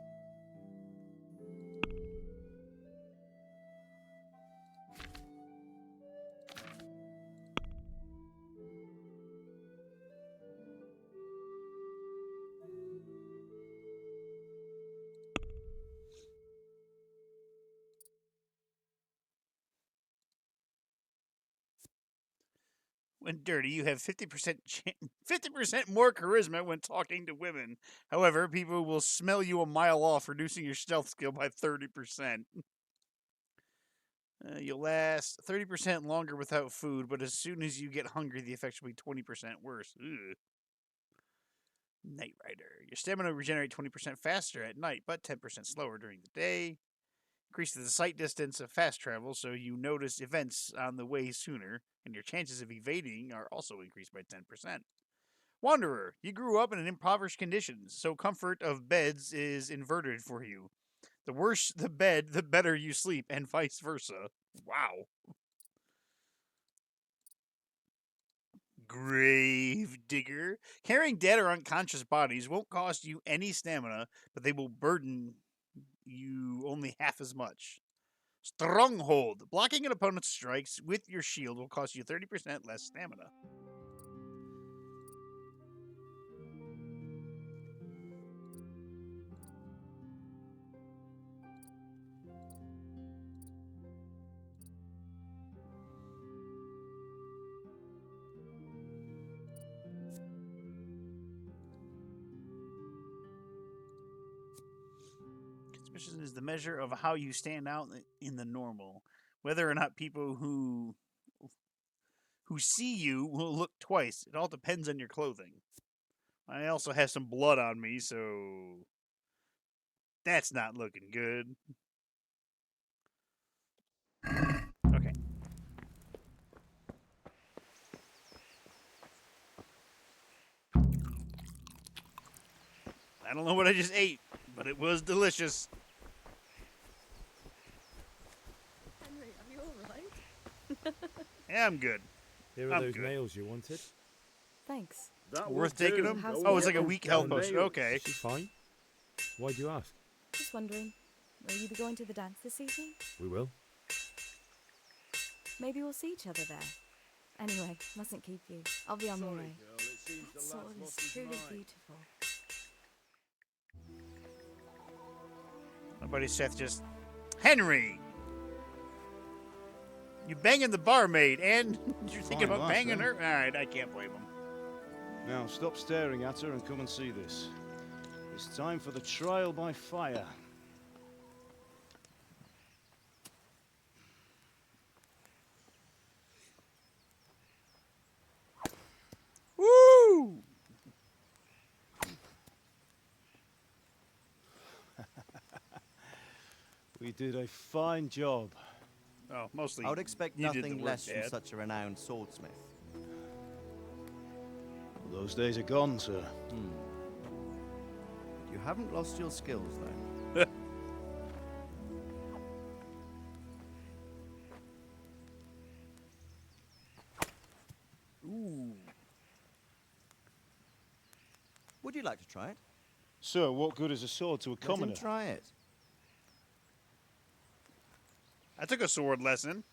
When dirty, you have 50% more charisma when talking to women. However, people will smell you a mile off, reducing your stealth skill by 30%. You'll last 30% longer without food, but as soon as you get hungry, the effects will be 20% worse. Ugh. Night Rider. Your stamina will regenerate 20% faster at night, but 10% slower during the day. Increases the sight distance of fast travel, so you notice events on the way sooner, and your chances of evading are also increased by 10%. Wanderer. You grew up in an impoverished conditions, so comfort of beds is inverted for you. The worse the bed, the better you sleep, and vice versa. Wow. Grave Digger. Carrying dead or unconscious bodies won't cost you any stamina, but they will burden you only half as much. Stronghold. Blocking an opponent's strikes with your shield will cost you 30% less stamina. Conspicuousness is the measure of how you stand out in the normal. Whether or not people who see you will look twice. It all depends on your clothing. I also have some blood on me, so that's not looking good. Okay. I don't know what I just ate, but it was delicious. Henry, are you alright? Yeah, I'm good. Here are I'm those good. nails you wanted. Thanks. Worth taking them? Oh, it's like a weak health potion. Okay. She's fine. Why do you ask? Just wondering, will you be going to the dance this evening? We will. Maybe we'll see each other there. Anyway, mustn't keep you. I'll be on my way. That sword is truly beautiful. My buddy Seth just... Henry! You banging the barmaid, and you're thinking about banging her? Alright, I can't blame him. Now stop staring at her and come and see this. It's time for the trial by fire. Woo! We did a fine job. Oh, mostly. I would expect you did the nothing work, less Dad. from such a renowned swordsmith. Well, those days are gone, sir. You haven't lost your skills, though. Ooh. Would you like to try it? Sir, what good is a sword to a Let him commoner? try it. I took a sword lesson.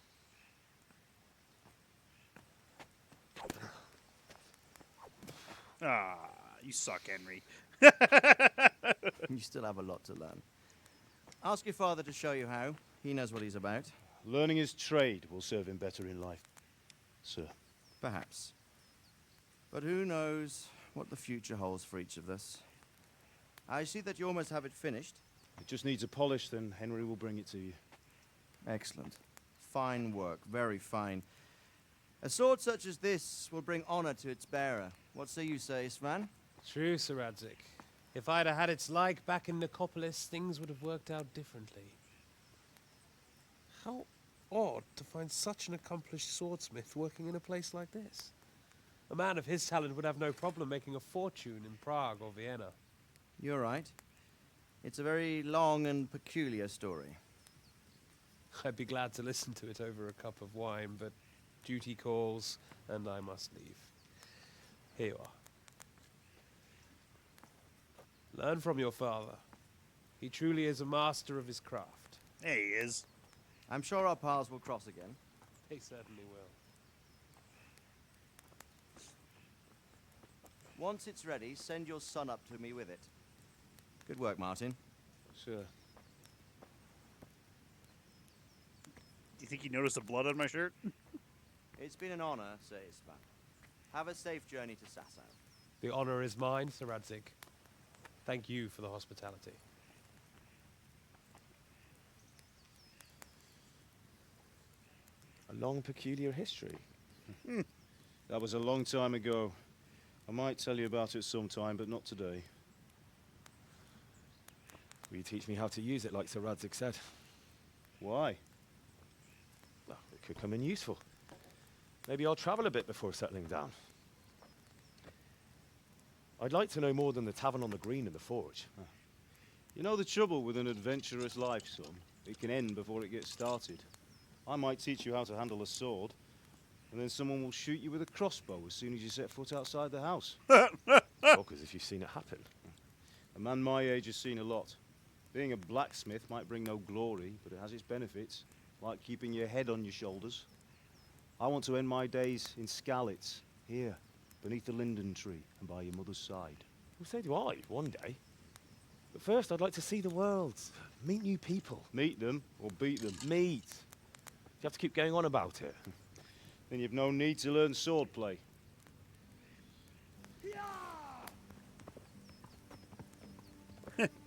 Ah, you suck, Henry. You still have a lot to learn. Ask your father to show you how. He knows what he's about. Learning his trade will serve him better in life, sir. Perhaps. But who knows what the future holds for each of us. I see that you almost have it finished. It just needs a polish, then Henry will bring it to you. Excellent. Fine work, very fine. A sword such as this will bring honor to its bearer. What say you, Svan? True, Sir Radzig. If I'd have had its like back in Nicopolis, things would have worked out differently. How odd to find such an accomplished swordsmith working in a place like this. A man of his talent would have no problem making a fortune in Prague or Vienna. You're right. It's a very long and peculiar story. I'd be glad to listen to it over a cup of wine, but duty calls, and I must leave. Here you are. Learn from your father. He truly is a master of his craft. There he is. I'm sure our paths will cross again. They certainly will. Once it's ready, send your son up to me with it. Good work, Martin. Sure. Do you think you noticed the blood on my shirt? It's been an honor, says Svan. Have a safe journey to Sasau. The honor is mine, Sir Radzig. Thank you for the hospitality. A long, peculiar history. That was a long time ago. I might tell you about it sometime, but not today. Will you teach me how to use it like Sir Radzig said? Why? Well, it could come in useful. Maybe I'll travel a bit before settling down. I'd like to know more than the tavern on the green and the forge. You know the trouble with an adventurous life, son? It can end before it gets started. I might teach you how to handle a sword, and then someone will shoot you with a crossbow as soon as you set foot outside the house. Talk as if you've seen it happen. A man my age has seen a lot. Being a blacksmith might bring no glory, but it has its benefits, like keeping your head on your shoulders. I want to end my days in Skalitz, here, beneath the linden tree and by your mother's side. Well, so do I, one day. But first, I'd like to see the world, meet new people. Meet them or beat them? Meet. You have to keep going on about it. Then you've no need to learn swordplay.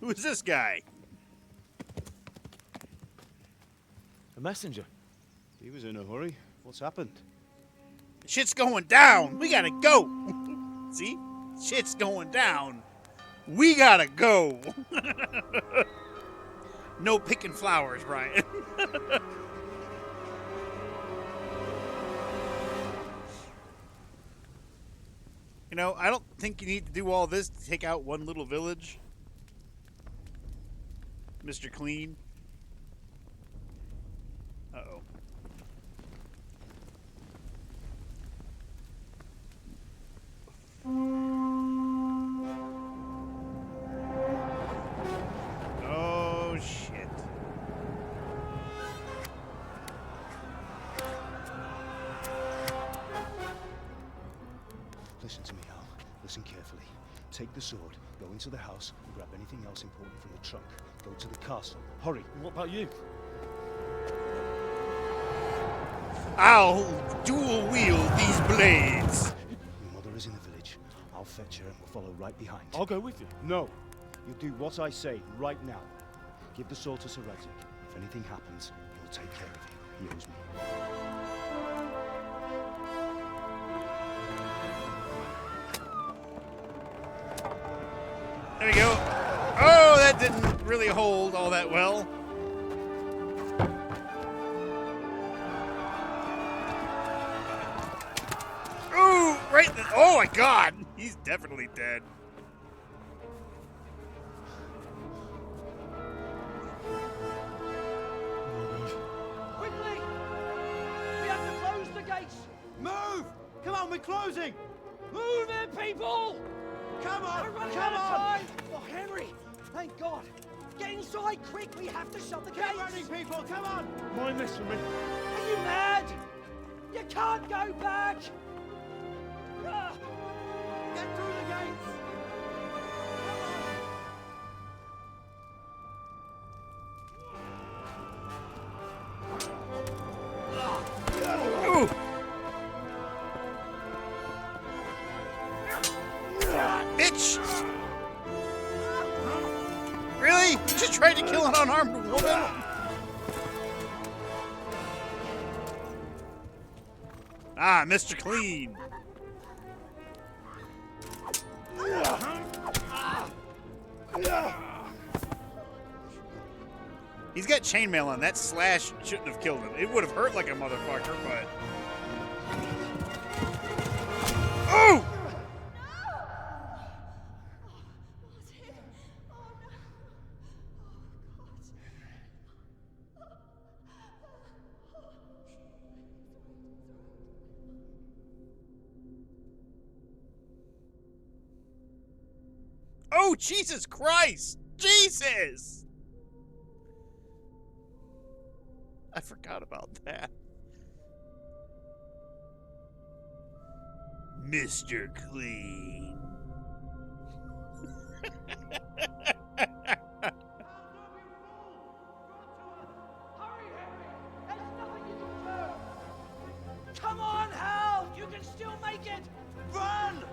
Who's this guy? A messenger. He was in a hurry. What's happened? Shit's going down. We gotta go. See? Shit's going down. We gotta go. No picking flowers, Brian. You know, I don't think you need to do all this to take out one little village. Mr. Clean. Uh-oh. Oh, shit. Listen to me, Al. Listen carefully. Take the sword, go into the house, and grab anything else important from the trunk. Go to the castle. Hurry. What about you? I'll dual wield these blades. Your mother is in the village. I'll fetch her and we'll follow right behind. I'll go with you. No. You'll do what I say right now. Give the sword to Sir Radzig. If anything happens, he'll take care of you. He owes me. There we go. Oh, that didn't really hold all that well. Ooh, right. Oh my God, he's definitely dead. Quickly! We have to close the gates! Move! Come on, we're closing! Move it, people! Come on! We're running Come out of on! time! Oh, Henry! Thank God! Get inside, quick! We have to shut the gates! Get running, people! Come on! Mind this for me. Are you mad? You can't go back! Ah! Get through the gates! Really? You just tried to kill an unarmed woman? Ah, Mr. Clean. He's got chainmail on. That slash shouldn't have killed him. It would have hurt like a motherfucker, but... Oh! Oh, Jesus Christ! Jesus! I forgot about that. Mr. Clean. Come on, Hal! You can still make it! Run!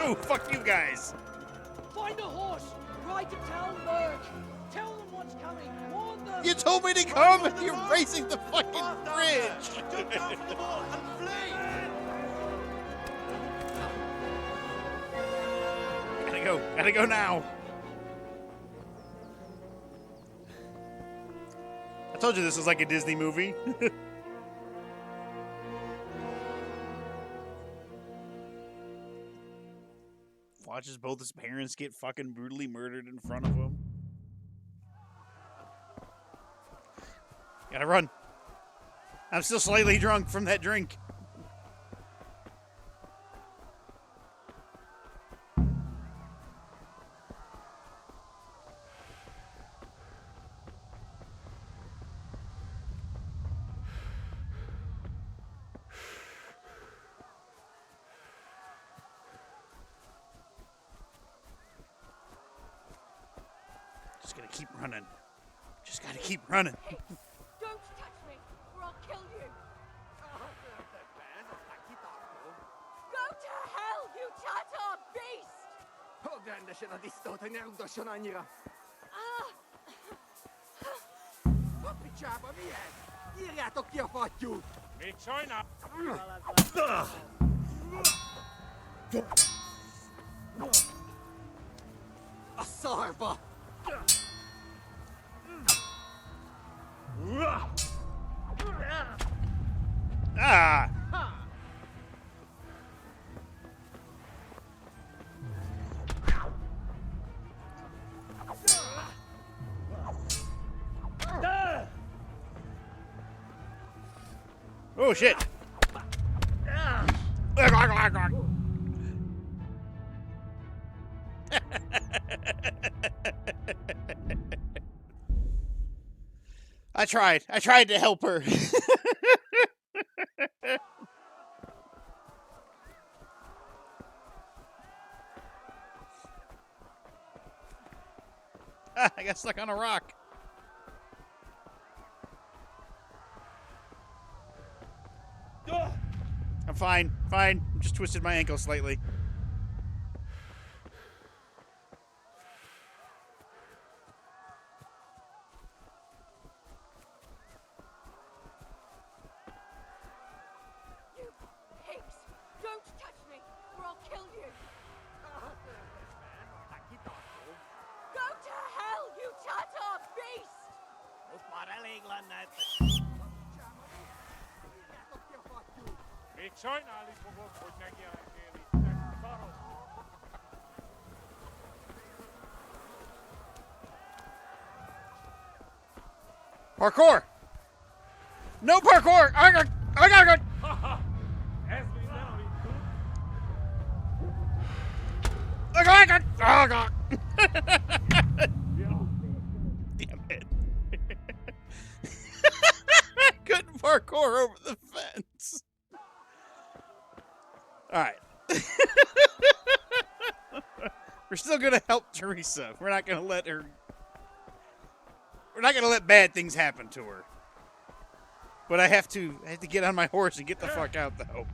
Oh, fuck you guys. Find a horse! Ride to town, Merc! Tell them what's coming! Warn them! You told me to come! You're racing the fucking bridge! Jump down from the wall and flee! Gotta go now. I told you this was like a Disney movie. Watches both his parents get fucking brutally murdered in front of him. Gotta run. I'm still slightly drunk from that drink. Just gotta keep running. Just gotta keep running. Don't touch me, or I'll kill you. Go to hell, you Tatar beast! Írjátok ki a fattyút! Még sajnál! A szarba! Ah! Oh shit! I tried to help her. I got stuck on a rock. I'm fine. Fine. Just twisted my ankle slightly. You pigs! Don't touch me, or I'll kill you! Go to hell, you Tatar beast! Még sajnálni fogod, hogy megjelentél itt, te szarok! Parkour! No parkour! I gotta go! Ez minden, amit tudsz? Oh god! Damn it. I couldn't parkour over the fence. Alright. We're still gonna help Teresa. We're not gonna let her... We're not gonna let bad things happen to her. But I have to get on my horse and get the fuck out, though.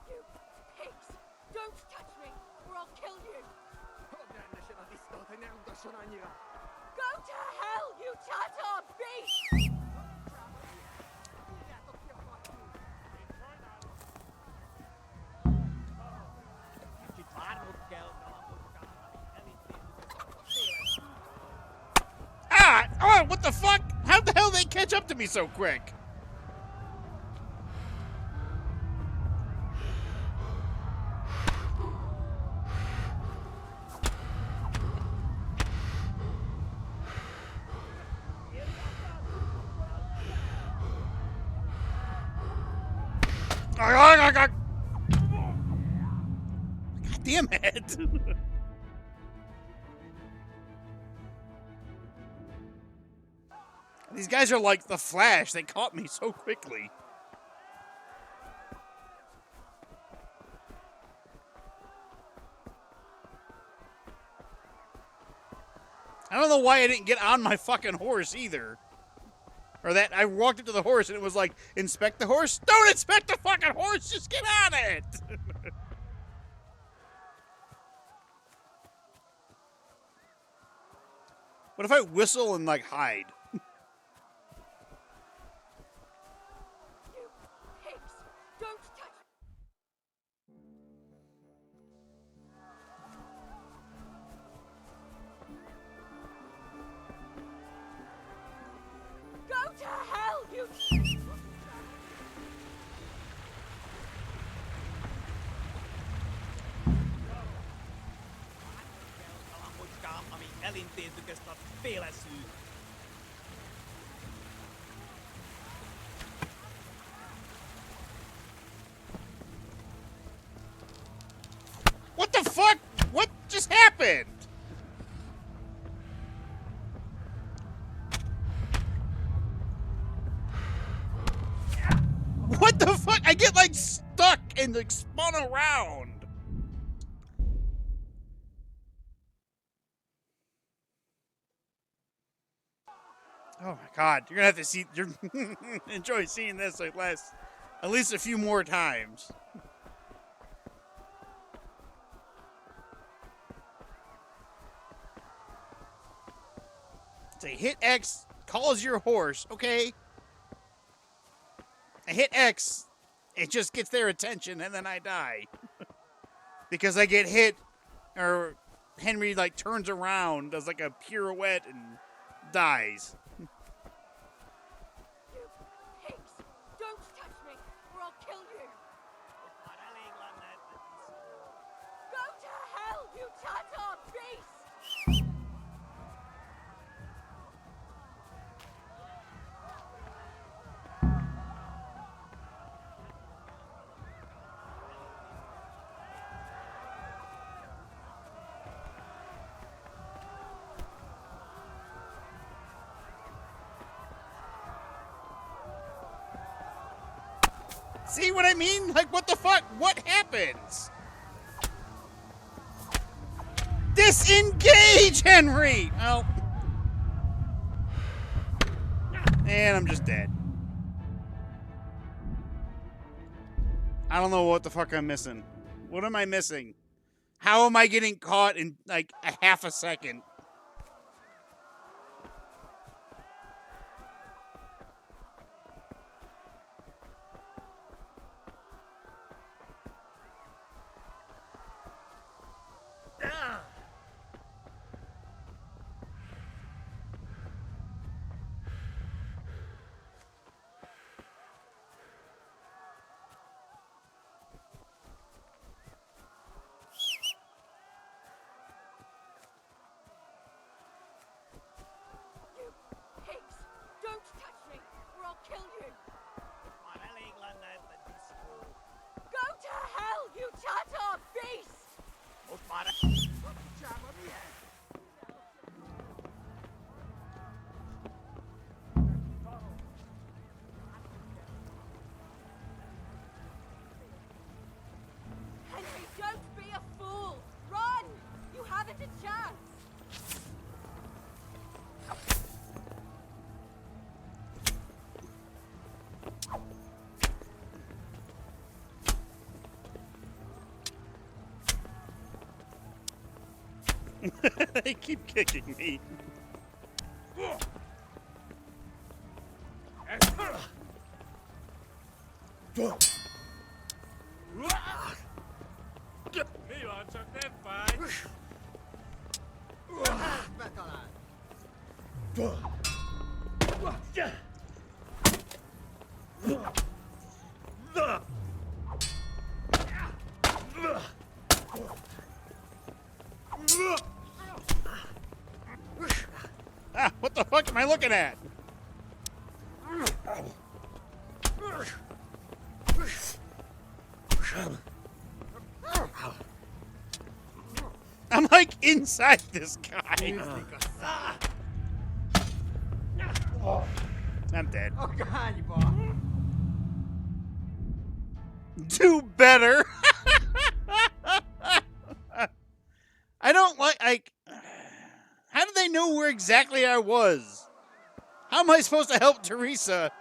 You pigs! Don't touch me, or I'll kill you! Go to hell, you Tatar beast! Ah! Oh, what the fuck? How the hell did they catch up to me so quick? God damn it! These guys are like the Flash. They caught me so quickly. I don't know why I didn't get on my fucking horse either. Or that I walked up to the horse and it was like, inspect the horse? Don't inspect the fucking horse! Just get on it! What if I whistle and like hide? You pigs! Don't touch Go to hell, you... What the fuck? What just happened? What the fuck? I get like stuck and like spun around. Oh my god, you're gonna have to see. You're enjoy seeing this like at least a few more times. Say hit X, calls your horse, okay? I hit X, it just gets their attention, and then I die. Because I get hit, or Henry, like, turns around, does, like, a pirouette, and dies. You pigs! Don't touch me, or I'll kill you! Go to hell, you Tatar beast! See what I mean? Like, what the fuck? What happens? Disengage, Henry! Oh. And I'm just dead. I don't know what the fuck I'm missing. What am I missing? How am I getting caught in, like, a half a second? They keep kicking me. Ah, what the fuck am I looking at? I'm like inside this guy. I'm dead. Oh, God, you boy. Do better. I don't like. How did they know where exactly I was? How am I supposed to help Teresa?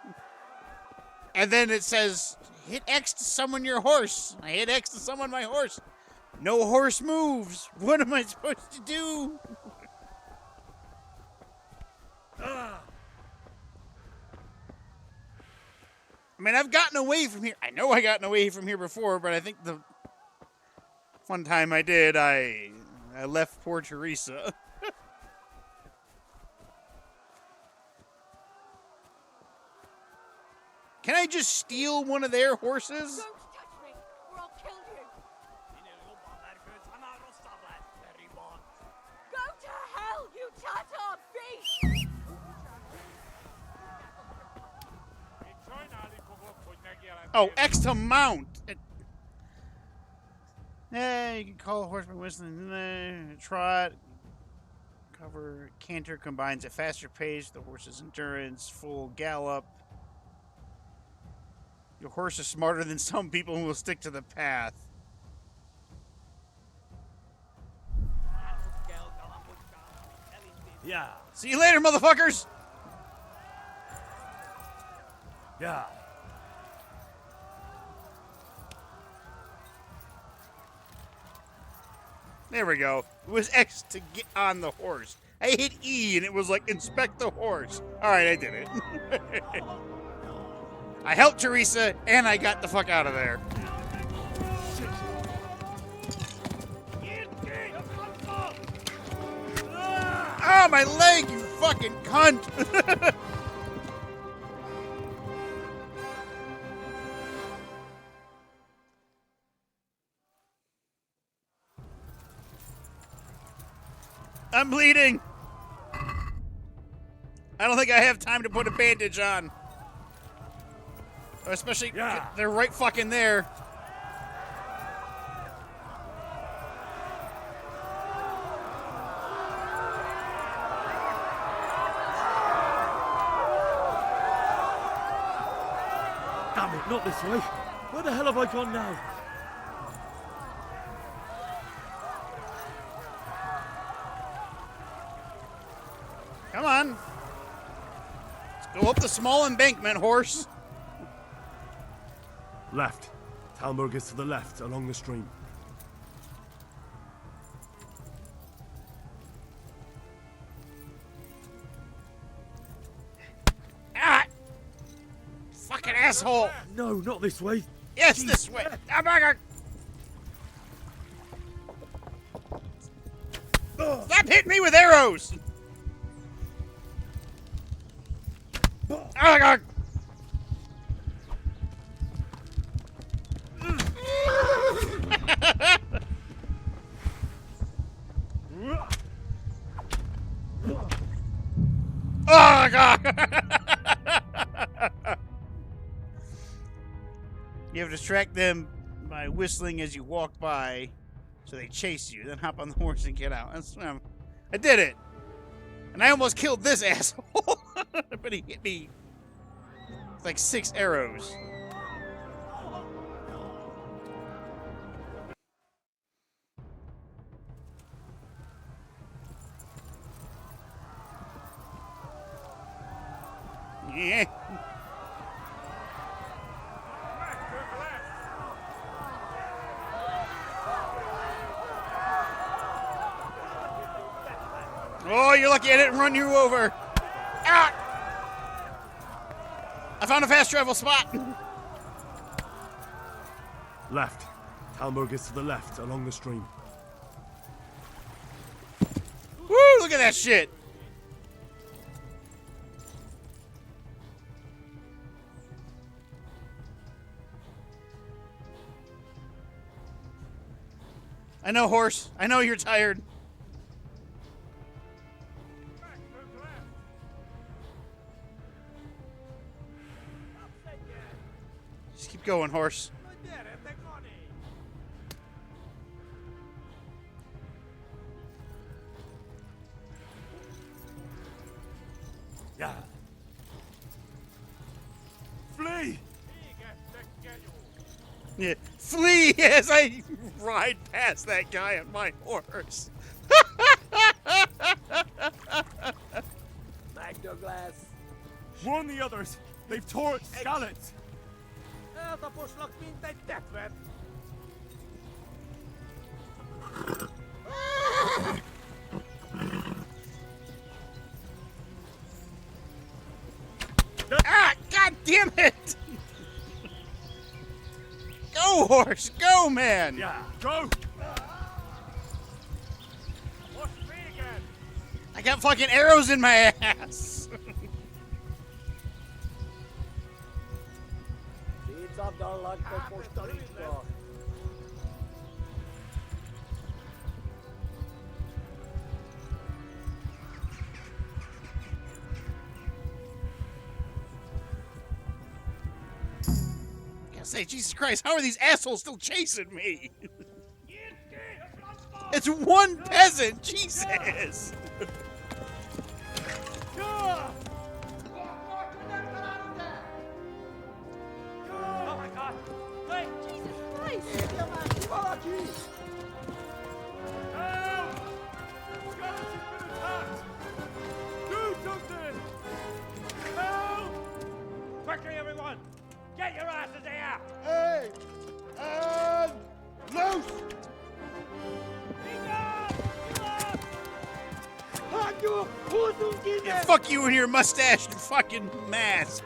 And then it says, hit X to summon your horse. I hit X to summon my horse. No horse moves. What am I supposed to do? I mean, I've gotten away from here. I know I gotten away from here before, but I think the one time I did, I left poor Teresa. Can I just steal one of their horses? Don't touch me, or I'll kill you. Go to hell, you Tatar beast! Oh, X to mount. You can call a horseman whistling. Trot. Cover. Canter combines a faster pace with the horse's endurance. Full gallop. Your horse is smarter than some people who will stick to the path. Yeah. See you later, motherfuckers! Yeah. There we go. It was X to get on the horse. I hit E and it was like, inspect the horse. Alright, I did it. I helped Teresa and I got the fuck out of there. Oh, my leg, you fucking cunt! I'm bleeding. I don't think I have time to put a bandage on. Especially, they're right fucking there. Damn it, not this way. Where the hell have I gone now? Come on. Let's go up the small embankment, horse. Left. Talmberg is to the left, along the stream. Ah! Fucking asshole. No, not this way. Yes, this way. Oh my God. Stop hitting me with arrows. Oh my God. Oh my God. You have to distract them by whistling as you walk by so they chase you, then hop on the horse and get out. I did it. And I almost killed this asshole. But he hit me with like 6 arrows. Yeah. Oh, you're lucky I didn't run you over. Ah! I found a fast travel spot. Left. Talmberg is to the left, along the stream. Woo, look at that shit. I know, horse. I know you're tired. Just keep going, horse. Yeah. Flee! Yeah. Flee as I ride past that guy on my horse. Back, Douglas. Warn the others. They've torn Skalitz. Eltaposlak mintegy tetvet. Ah! God damn it! Go, horse! Go, man! Yeah, go! I got fucking arrows in my ass! I gotta say, Jesus Christ, how are these assholes still chasing me? It's one peasant! Jesus! Oh my God! Hey, Jesus Christ! Help! Skalitz has been attacked! Do something! Help! Quickly, everyone! Get your asses here! Hey! And loose! Yeah, fuck you and your mustache and fucking mask.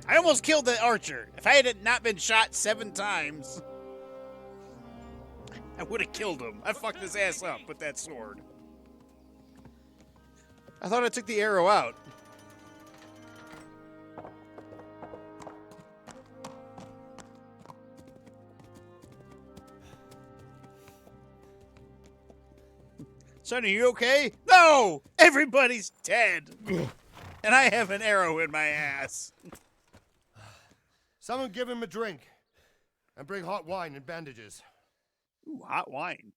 I almost killed the archer. If I had not been shot 7 times, I would have killed him. I fucked his ass up with that sword. I thought I took the arrow out. Son, are you okay? No! Everybody's dead! And I have an arrow in my ass. Someone give him a drink. And bring hot wine and bandages. Ooh, hot wine.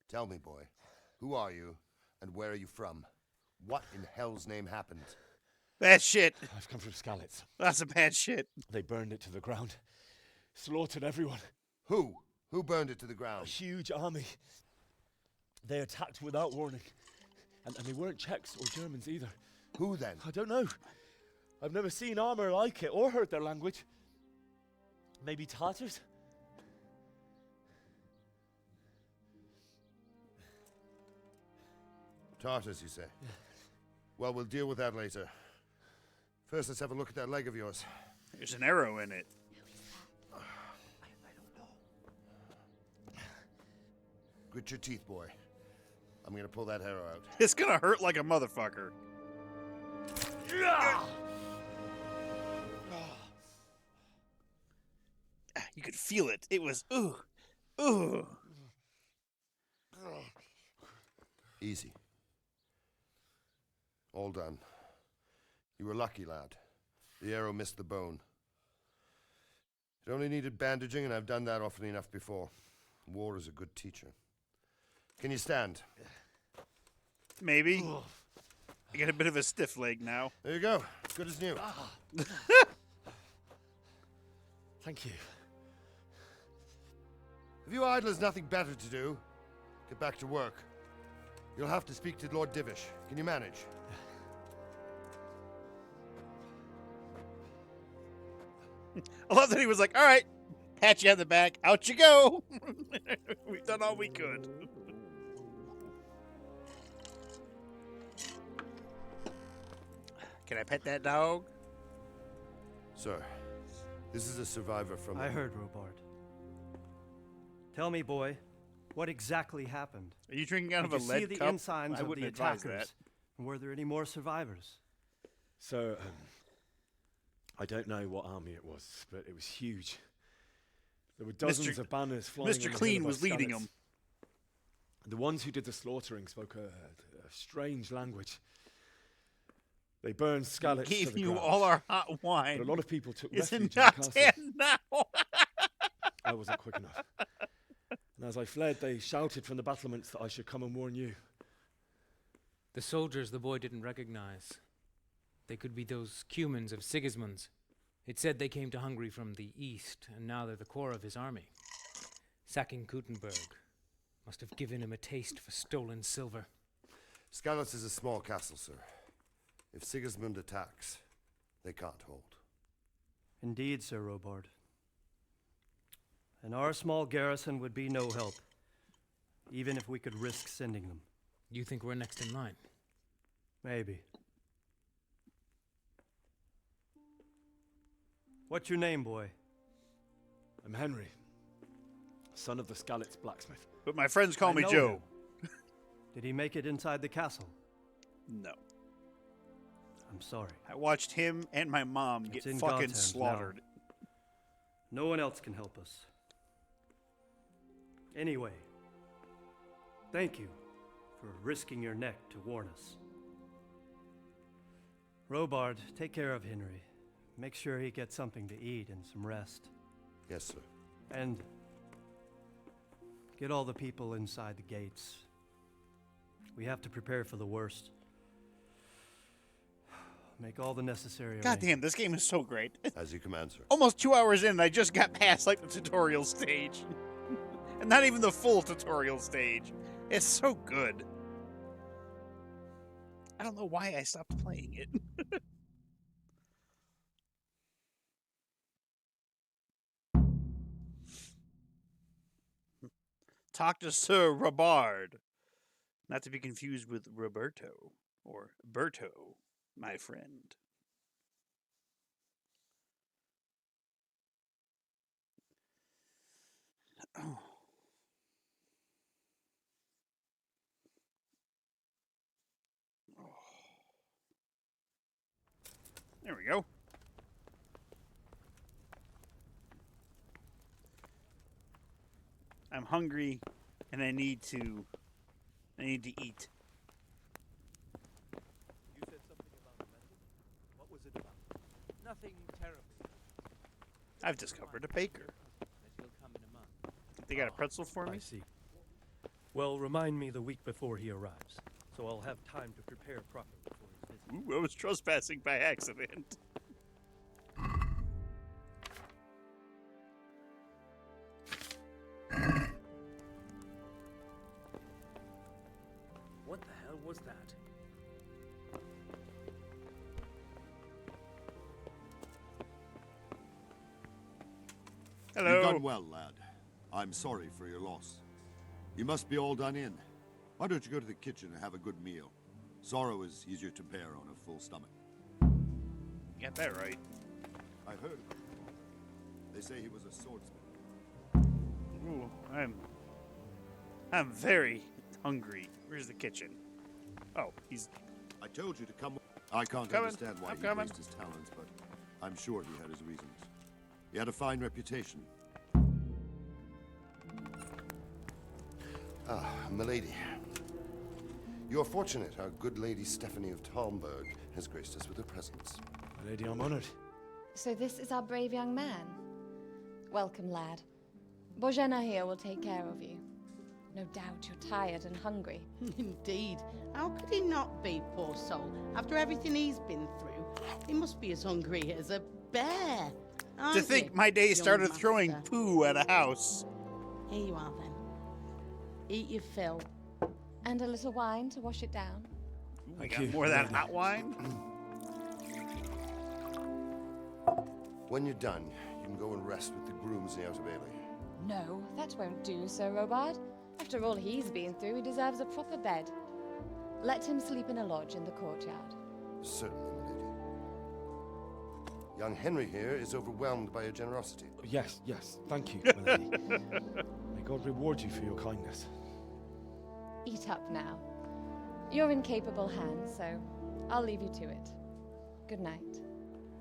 Tell me, boy, who are you and where are you from? What in hell's name happened? Bad shit. I've come from Skalitz. That's some bad shit. They burned it to the ground. Slaughtered everyone. Who? Who burned it to the ground? A huge army. They attacked without warning. And they weren't Czechs or Germans either. Who then? I don't know. I've never seen armor like it or heard their language. Maybe Tatars? Tartars, you say? Yeah. Well, we'll deal with that later. First, let's have a look at that leg of yours. There's an arrow in it. Grit your teeth, boy. I'm gonna pull that arrow out. It's gonna hurt like a motherfucker. You could feel it. It was, ooh, ooh. Easy. All done. You were lucky, lad. The arrow missed the bone. It only needed bandaging, and I've done that often enough before. War is a good teacher. Can you stand? Maybe. I got a bit of a stiff leg now. There you go. Good as new. Thank you. If you idlers nothing better to do, get back to work. You'll have to speak to Lord Divish. Can you manage? I love that he was like, all right, pat you on the back, out you go. We've done all we could. Can I pet that dog? Sir, this is a survivor from... I heard, Robard. Tell me, boy, what exactly happened? Are you drinking out of Did a you lead see the cup? ensigns I of wouldn't the advise attackers? And were there any more survivors? So, I don't know what army it was, but it was huge. There were dozens of banners flying. Mr. Clean was leading them. The ones who did the slaughtering spoke a strange language. They burned Skalitz to Gave the you ground. all our hot wine. But a lot of people took Is refuge it in not the 10 castle. now? I wasn't quick enough. And as I fled, they shouted from the battlements that I should come and warn you. The soldiers the boy didn't recognize. They could be those Cumans of Sigismund's. It said they came to Hungary from the east, and now they're the core of his army. Sacking Gutenberg must have given him a taste for stolen silver. Skalitz is a small castle, sir. If Sigismund attacks, they can't hold. Indeed, Sir Robard. And our small garrison would be no help, even if we could risk sending them. You think we're next in line? Maybe. What's your name, boy? I'm Henry, son of the Skalitz blacksmith. But my friends call I me know Joe. him. Did he make it inside the castle? No. I'm sorry. I watched him and my mom It's get in fucking Gotham slaughtered. now. No one else can help us. Anyway, thank you for risking your neck to warn us. Robard, take care of Henry. Make sure he gets something to eat and some rest. Yes, sir. And get all the people inside the gates. We have to prepare for the worst. Make all the necessary God damn, this game is so great. As you command, sir. Almost 2 hours in, and I just got past like the tutorial stage. And not even the full tutorial stage. It's so good. I don't know why I stopped playing it. Talk to Sir Robard. Not to be confused with Roberto or Berto, my friend. Oh. There we go. I'm hungry and I need to eat. You said something about a message? What was it about? Nothing terrible. I've discovered a baker. That he'll come in a month. They got a pretzel for me? I see. Well, remind me the week before he arrives, so I'll have time to prepare properly for his visit. Ooh, I was trespassing by accident. What the hell was that? Hello. You've done well, lad. I'm sorry for your loss. You must be all done in. Why don't you go to the kitchen and have a good meal? Sorrow is easier to bear on a full stomach. Got that right. I heard of him. They say he was a swordsman. Ooh, I'm very hungry. Where's the kitchen? Oh, he's... I told you to come. I can't Coming. understand why I'm he coming. wasted his talents, but I'm sure he had his reasons. He had a fine reputation. Ah, milady. You are fortunate our good lady Stephanie of Talmberg has graced us with her presence. Lady, I'm honored. So this is our brave young man. Welcome, lad. Bozhena here will take care of you. No doubt you're tired and hungry. Indeed. How could he not be, poor soul? After everything he's been through, he must be as hungry as a bear. To think my day started throwing poo at a house. Here you are, then. Eat your fill. And a little wine to wash it down. I got more of that hot wine. When you're done, can go and rest with the grooms in the Outer Bailey. No, that won't do, Sir Robard. After all he's been through, he deserves a proper bed. Let him sleep in a lodge in the courtyard. Certainly, milady. Young Henry here is overwhelmed by your generosity. Yes, yes, thank you, milady. May God reward you for your kindness. Eat up now. You're in capable hands, so I'll leave you to it. Good night.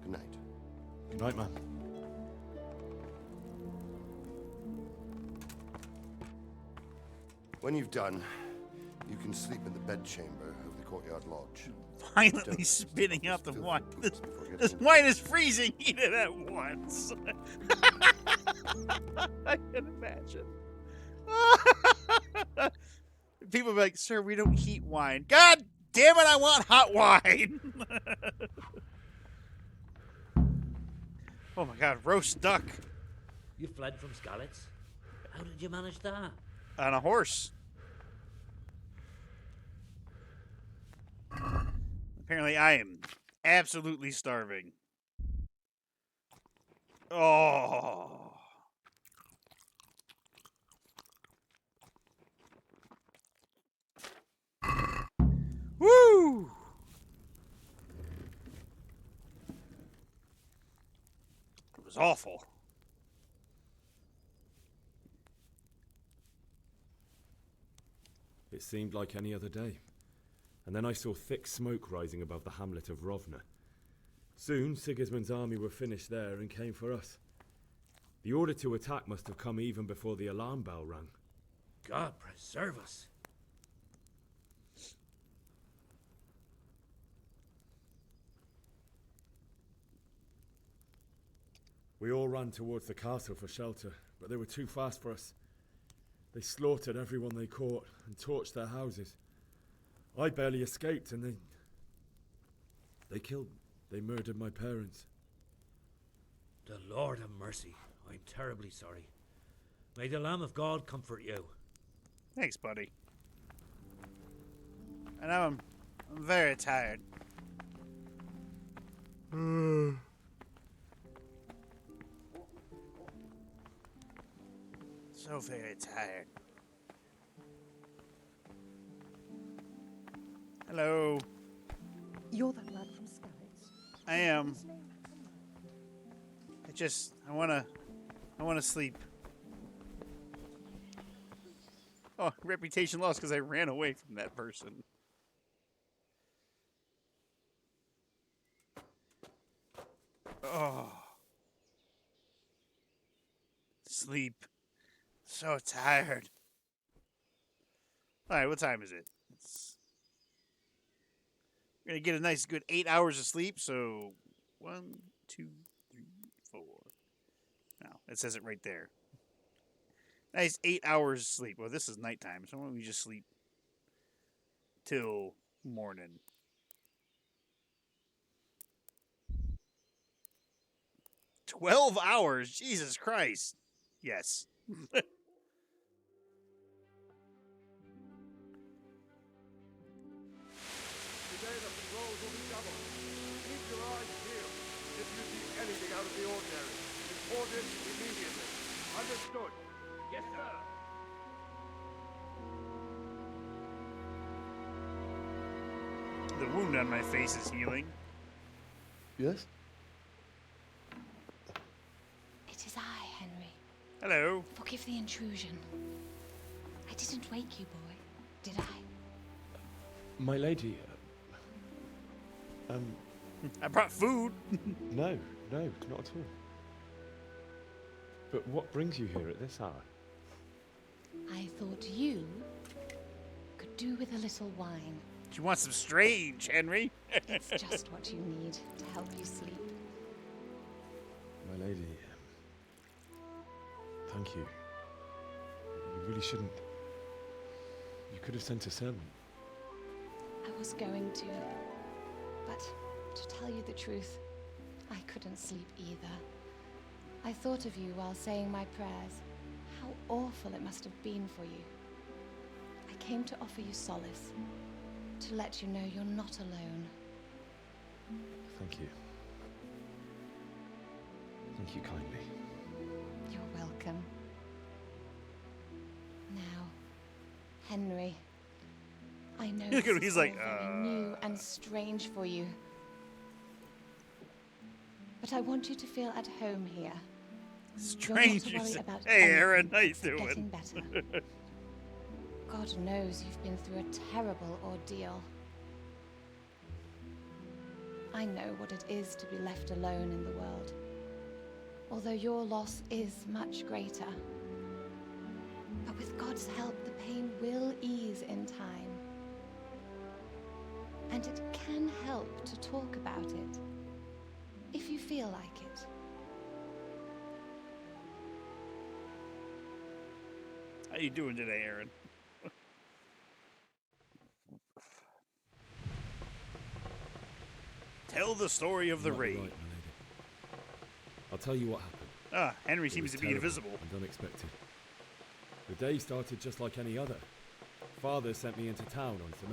Good night. Good night, man. When you've done, you can sleep in the bedchamber of the courtyard lodge. Violently spitting out the wine. This wine is freezing. Eat it at once. I can imagine. People be like, "Sir, we don't heat wine." God damn it! I want hot wine. Oh my God, roast duck. You fled from Skalitz? How did you manage that? On a horse. Apparently, I am absolutely starving. Oh. Woo! It was awful. It seemed like any other day. And then I saw thick smoke rising above the hamlet of Rovna. Soon, Sigismund's army were finished there and came for us. The order to attack must have come even before the alarm bell rang. God preserve us. We all ran towards the castle for shelter, but they were too fast for us. They slaughtered everyone they caught and torched their houses. I barely escaped, and they murdered my parents. The Lord have mercy. I'm terribly sorry. May the Lamb of God comfort you. Thanks, buddy. I know I'm very tired. So very tired. Hello. You're that lad from Skalitz? I am. I wanna sleep. Oh, reputation lost because I ran away from that person. Oh. Sleep. So tired. Alright, what time is it? We're gonna get a nice good 8 hours of sleep, so 1, 2, 3, 4. No, it says it right there. Nice 8 hours sleep. Well, this is nighttime, so why don't we just sleep till morning? "12 hours? Jesus Christ. Yes. Today the patrols will be doubled. Keep your eyes peeled. If you see anything out of the ordinary, report it immediately. Understood? Yes, sir. The wound on my face is healing. Yes? It is I, Henry. Hello. Forgive the intrusion. I didn't wake you, boy, did I? My lady, I brought food. No, not at all. But what brings you here at this hour? I thought you could do with a little wine. She wants some strange, Henry. It's just what you need to help you sleep. My lady, thank you. You really shouldn't. You could have sent a servant. I was going to, but to tell you the truth, I couldn't sleep either. I thought of you while saying my prayers. How awful it must have been for you. I came to offer you solace, to let you know you're not alone. Thank you. Thank you kindly. Henry, I know Look at this him, he's is like, all very new and strange for you. But I want you to feel at home here. Strange. You're not to worry about Hey, Aaron, anything. how you It's doing? getting better. God knows you've been through a terrible ordeal. I know what it is to be left alone in the world, although your loss is much greater. But with God's help, the pain will ease in time. And it can help to talk about it, if you feel like it. How you doing today, Aaron? Tell the story of the You might be raid. right, my lady. I'll tell you what happened. Ah, Henry It seems was to be terrible invisible. and unexpected. The day started just like any other. Father sent me into town on some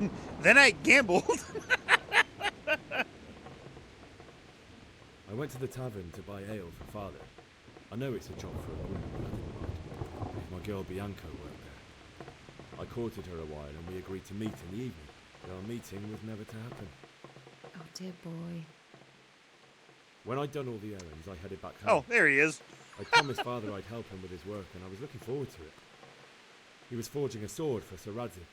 errands. Then I gambled. I went to the tavern to buy ale for Father. I know it's a job for a woman, but I didn't mind. Because my girl Bianca worked there. I courted her a while and we agreed to meet in the evening. But our meeting was never to happen. Oh, dear boy. When I'd done all the errands, I headed back home. Oh, there he is. I promised Father I'd help him with his work, and I was looking forward to it. He was forging a sword for Sir Radzik.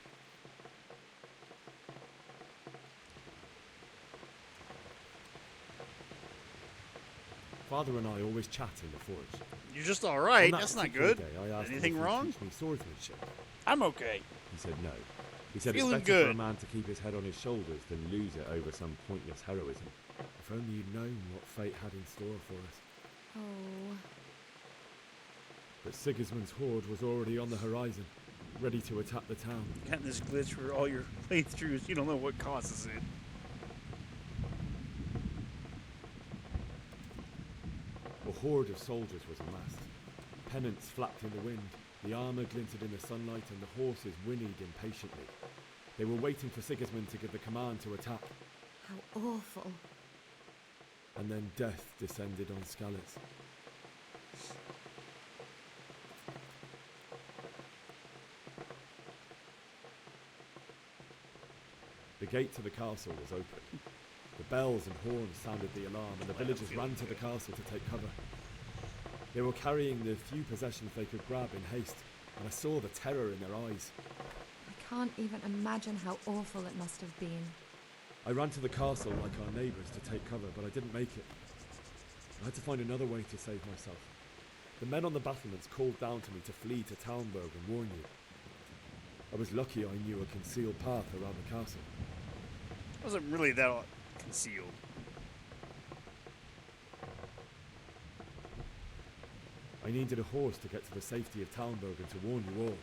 Father and I always chat in the forge. You're just all right. On that That's not particular good. day, I asked him Anything if he'd wrong? teach me swordsmanship. I'm okay. He said no. He said Feeling it's better for a good. man to keep his head on his shoulders than lose it over some pointless heroism. If only you'd known what fate had in store for us. Oh. But Sigismund's horde was already on the horizon, ready to attack the town. Got this glitch where all your playthroughs, you don't know what causes it. A horde of soldiers was amassed. Pennants flapped in the wind, the armour glinted in the sunlight, and the horses whinnied impatiently. They were waiting for Sigismund to give the command to attack. How awful. And then death descended on Skalitz. The gate to the castle was open. The bells and horns sounded the alarm, and the villagers ran to the castle to take cover. They were carrying the few possessions they could grab in haste, and I saw the terror in their eyes. I can't even imagine how awful it must have been. I ran to the castle like our neighbours to take cover, but I didn't make it. I had to find another way to save myself. The men on the battlements called down to me to flee to Talmberg and warn you. I was lucky I knew a concealed path around the castle. It wasn't really that concealed. I needed a horse to get to the safety of Talmberg and to warn you all.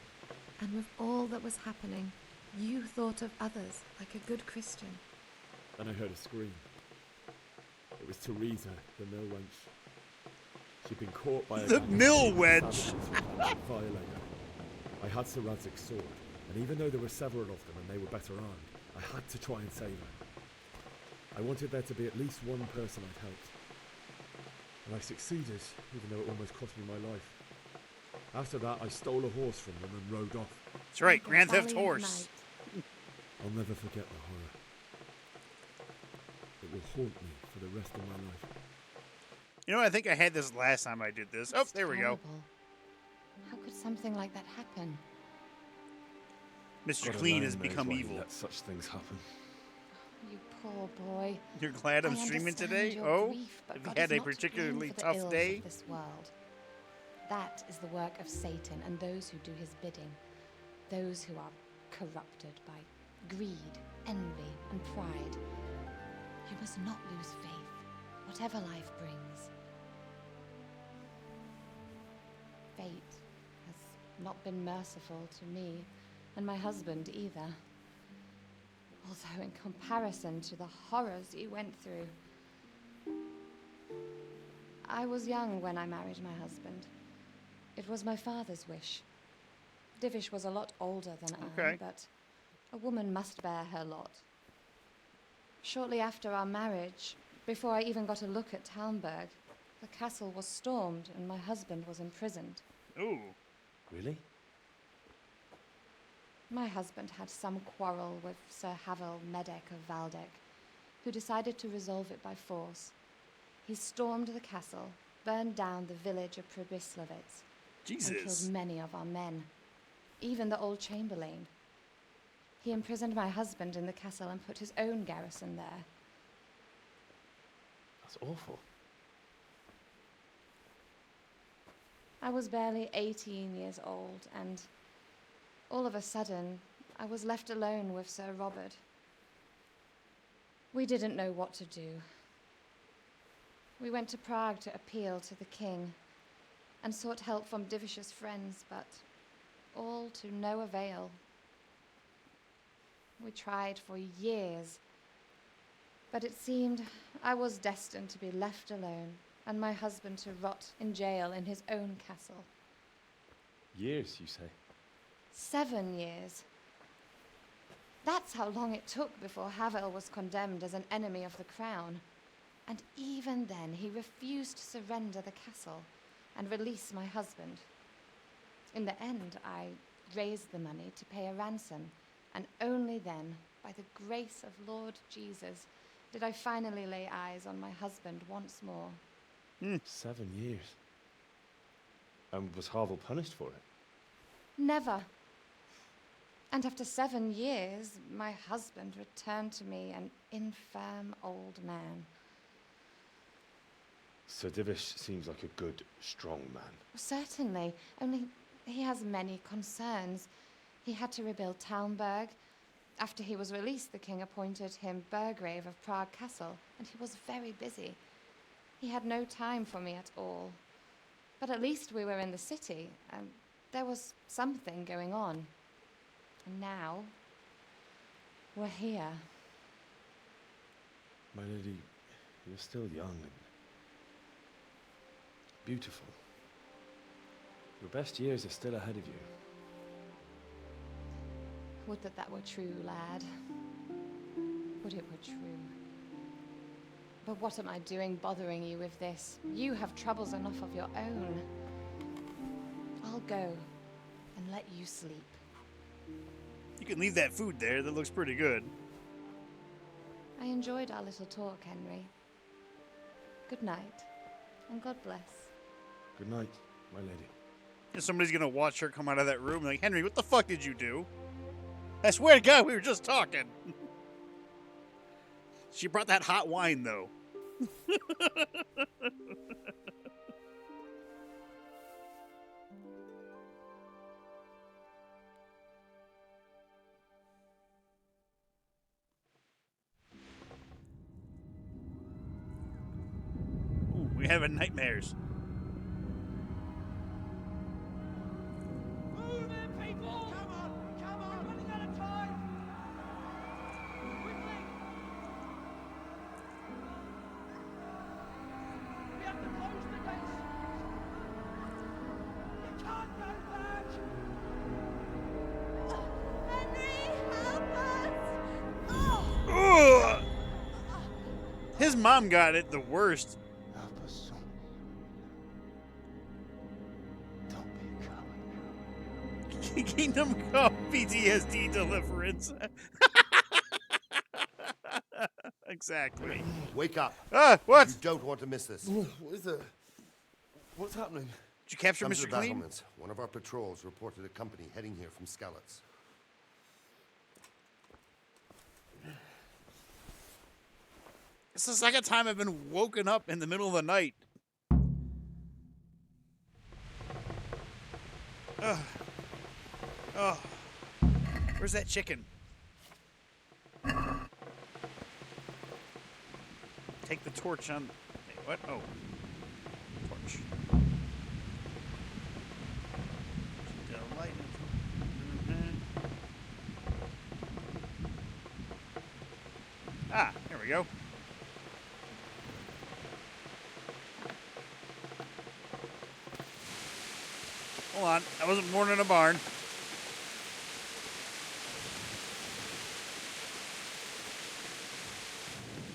And with all that was happening, you thought of others like a good Christian. Then I heard a scream. It was Teresa, the mill wench. She'd been caught by a The gang of mill Sigismund's wench! savages who planned to violate her. I had Sir Radzig's sword, and even though there were several of them and they were better armed, I had to try and save her. I wanted there to be at least one person I'd helped. And I succeeded, even though it almost cost me my life. After that, I stole a horse from them and rode off. That's right, Grand Theft Horse. I'll never forget the horror. It will haunt me for the rest of my life. You know, I think I had this last time I did this. Oh, there we go. Terrible. How could something like that happen? Mr. God Clean alone has knows become why he evil. let such things happen. You poor boy. You're glad I'm I streaming understand today? your Oh, grief, but have you God had is a not to blame particularly for the tough ills day? of this world. That is the work of Satan and those who do his bidding. Those who are corrupted by greed, envy, and pride. You must not lose faith, whatever life brings. Fate has not been merciful to me, and my husband either. Although in comparison to the horrors you went through. I was young when I married my husband. It was my father's wish. Divish was a lot older than I, but a woman must bear her lot. Shortly after our marriage, before I even got a look at Talmberg, the castle was stormed and my husband was imprisoned. Ooh. Really? My husband had some quarrel with Sir Havel Medek of Valdek, who decided to resolve it by force. He stormed the castle, burned down the village of Pribyslavitz, and Jesus. killed many of our men, even the old chamberlain. He imprisoned my husband in the castle and put his own garrison there. That's awful. I was barely 18 years old, and all of a sudden, I was left alone with Sir Robert. We didn't know what to do. We went to Prague to appeal to the king and sought help from Divish's friends, but all to no avail. We tried for years, but it seemed I was destined to be left alone and my husband to rot in jail in his own castle. Years, you say? 7 years. That's how long it took before Havel was condemned as an enemy of the crown. And even then, he refused to surrender the castle and release my husband. In the end, I raised the money to pay a ransom, and only then, by the grace of Lord Jesus, did I finally lay eyes on my husband once more. 7 years. And was Havel punished for it? Never. And after 7 years, my husband returned to me an infirm old man. Sir Divish seems like a good, strong man. Certainly, only he has many concerns. He had to rebuild Talmberg. After he was released, the king appointed him Burgrave of Prague Castle, and he was very busy. He had no time for me at all. But at least we were in the city, and there was something going on. And now, we're here. My lady, you're still young and beautiful. Your best years are still ahead of you. Would that that were true, lad. Would it were true. But what am I doing bothering you with this? You have troubles enough of your own. I'll go and let you sleep. You can leave that food there. That looks pretty good. I enjoyed our little talk, Henry. Good night, and God bless. Good night, my lady. And somebody's gonna watch her come out of that room like, Henry, what the fuck did you do? I swear to God, we were just talking. She brought that hot wine, though. Ooh, we having nightmares. Move it, people! Come on! Come on! We're running out of time! Quickly! We have to close the gates! You can't go back! Henry, help us! Oh! Ugh! His mom got it the worst. Help us, son. Don't be a coward. Kingdom Come PTSD Deliverance. Exactly. Wake up. Ah, what? You don't want to miss this. What is it? What's happening? Did you capture Comes Mr. the Clean? battlements. One of our patrols reported a company heading here from Skalitz. It's the second time I've been woken up in the middle of the night. Ugh. Oh. Where's that chicken? Take the torch on... Wait, what? Oh. Torch. The light. Ah, there we go. Hold on, I wasn't born in a barn.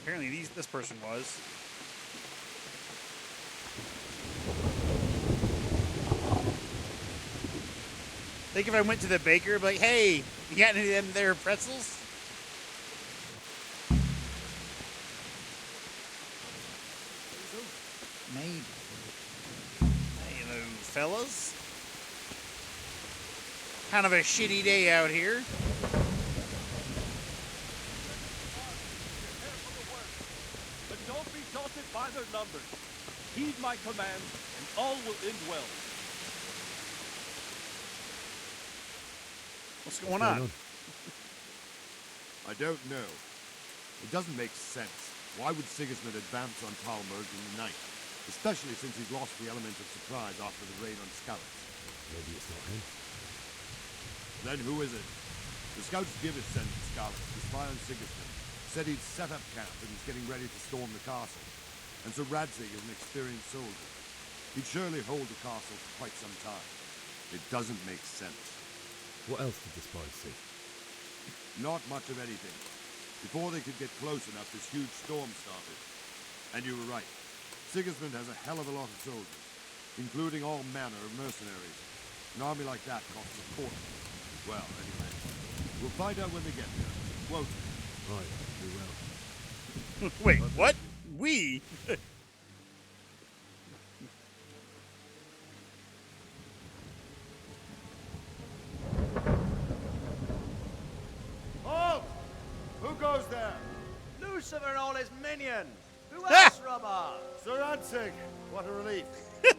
Apparently this person was. Think if I went to the baker, I'd be like, hey, you got any of them there pretzels? Maybe. Hello, fellas. Kind of a shitty day out here. But don't be daunted by their numbers. Heed my command, and all will end well. What's going on? I don't know. It doesn't make sense. Why would Sigismund advance on Talmberg in the night? Especially since he's lost the element of surprise after the raid on Skalitz. Maybe it's not him. Then who is it? The scouts Gibbous sent to Skalitz to spy on Sigismund said he'd set up camp and was getting ready to storm the castle. And Sir Radzig is an experienced soldier. He'd surely hold the castle for quite some time. It doesn't make sense. What else did the spies see? Not much of anything. Before they could get close enough, this huge storm started. And you were right. Sigismund has a hell of a lot of soldiers, including all manner of mercenaries. An army like that costs a fortune. Well, anyway, we'll find out when we get there, won't we? Right, we will. Wait, what? We? Halt! Who goes there? Lucifer and all his minions. Who Ah! else, Robber? Sir Radzig. What a relief.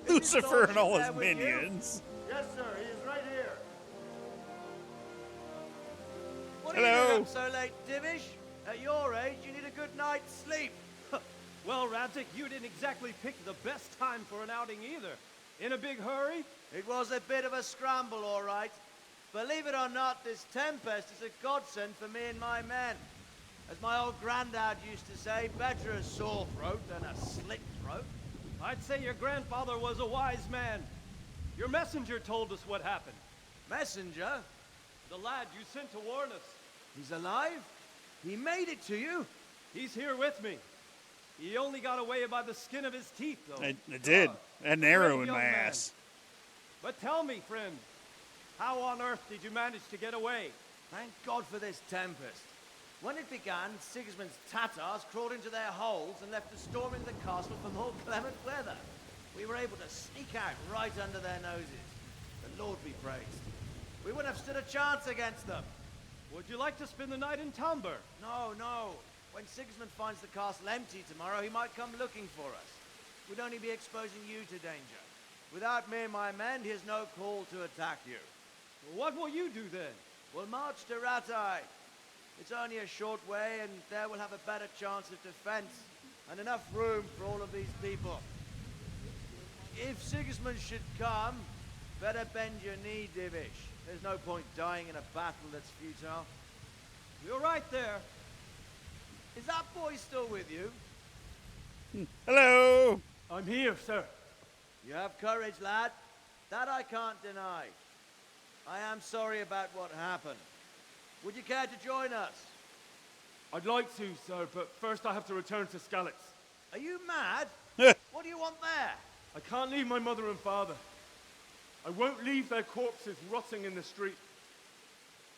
Lucifer and all his there with you? minions. Yes, sir. He is right here. What Hello. are you doing up so late, Divish? At your age, you need a good night's sleep. Well, Radzig, you didn't exactly pick the best time for an outing either. In a big hurry? It was a bit of a scramble, all right. Believe it or not, this tempest is a godsend for me and my men. As my old granddad used to say, better a sore throat than a slit throat. I'd say your grandfather was a wise man. Your messenger told us what happened. Messenger? The lad you sent to warn us. He's alive? He made it to you? He's here with me. He only got away by the skin of his teeth, though. I did. An arrow brave in young my man. ass. But tell me, friend, how on earth did you manage to get away? Thank God for this tempest. When it began, Sigismund's Tatars crawled into their holes and left us storming the castle for more clement weather. We were able to sneak out right under their noses. The Lord be praised. We wouldn't have stood a chance against them. Would you like to spend the night in Talmberg? No, no. When Sigismund finds the castle empty tomorrow, he might come looking for us. We'd only be exposing you to danger. Without me and my men, he has no call to attack you. Well, what will you do then? We'll march to Ratai. It's only a short way, and there we'll have a better chance of defense and enough room for all of these people. If Sigismund should come, better bend your knee, Divish. There's no point dying in a battle that's futile. You're right there. Is that boy still with you? Hello. I'm here, sir. You have courage, lad. That I can't deny. I am sorry about what happened. Would you care to join us? I'd like to, sir, but first I have to return to Skalitz. Are you mad? What do you want there? I can't leave my mother and father. I won't leave their corpses rotting in the street.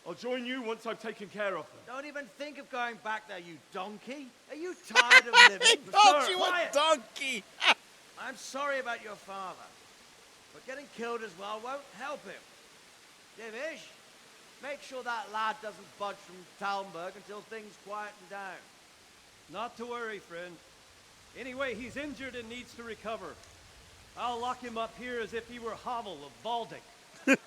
I'll join you once I've taken care of them. Don't even think of going back there, you donkey. Are you tired of living? He called you a quiet. donkey. I'm sorry about your father, but getting killed as well won't help him. Divish, make sure that lad doesn't budge from Talmberg until things quieten down. Not to worry, friend. Anyway, he's injured and needs to recover. I'll lock him up here as if he were Havel of Baldic.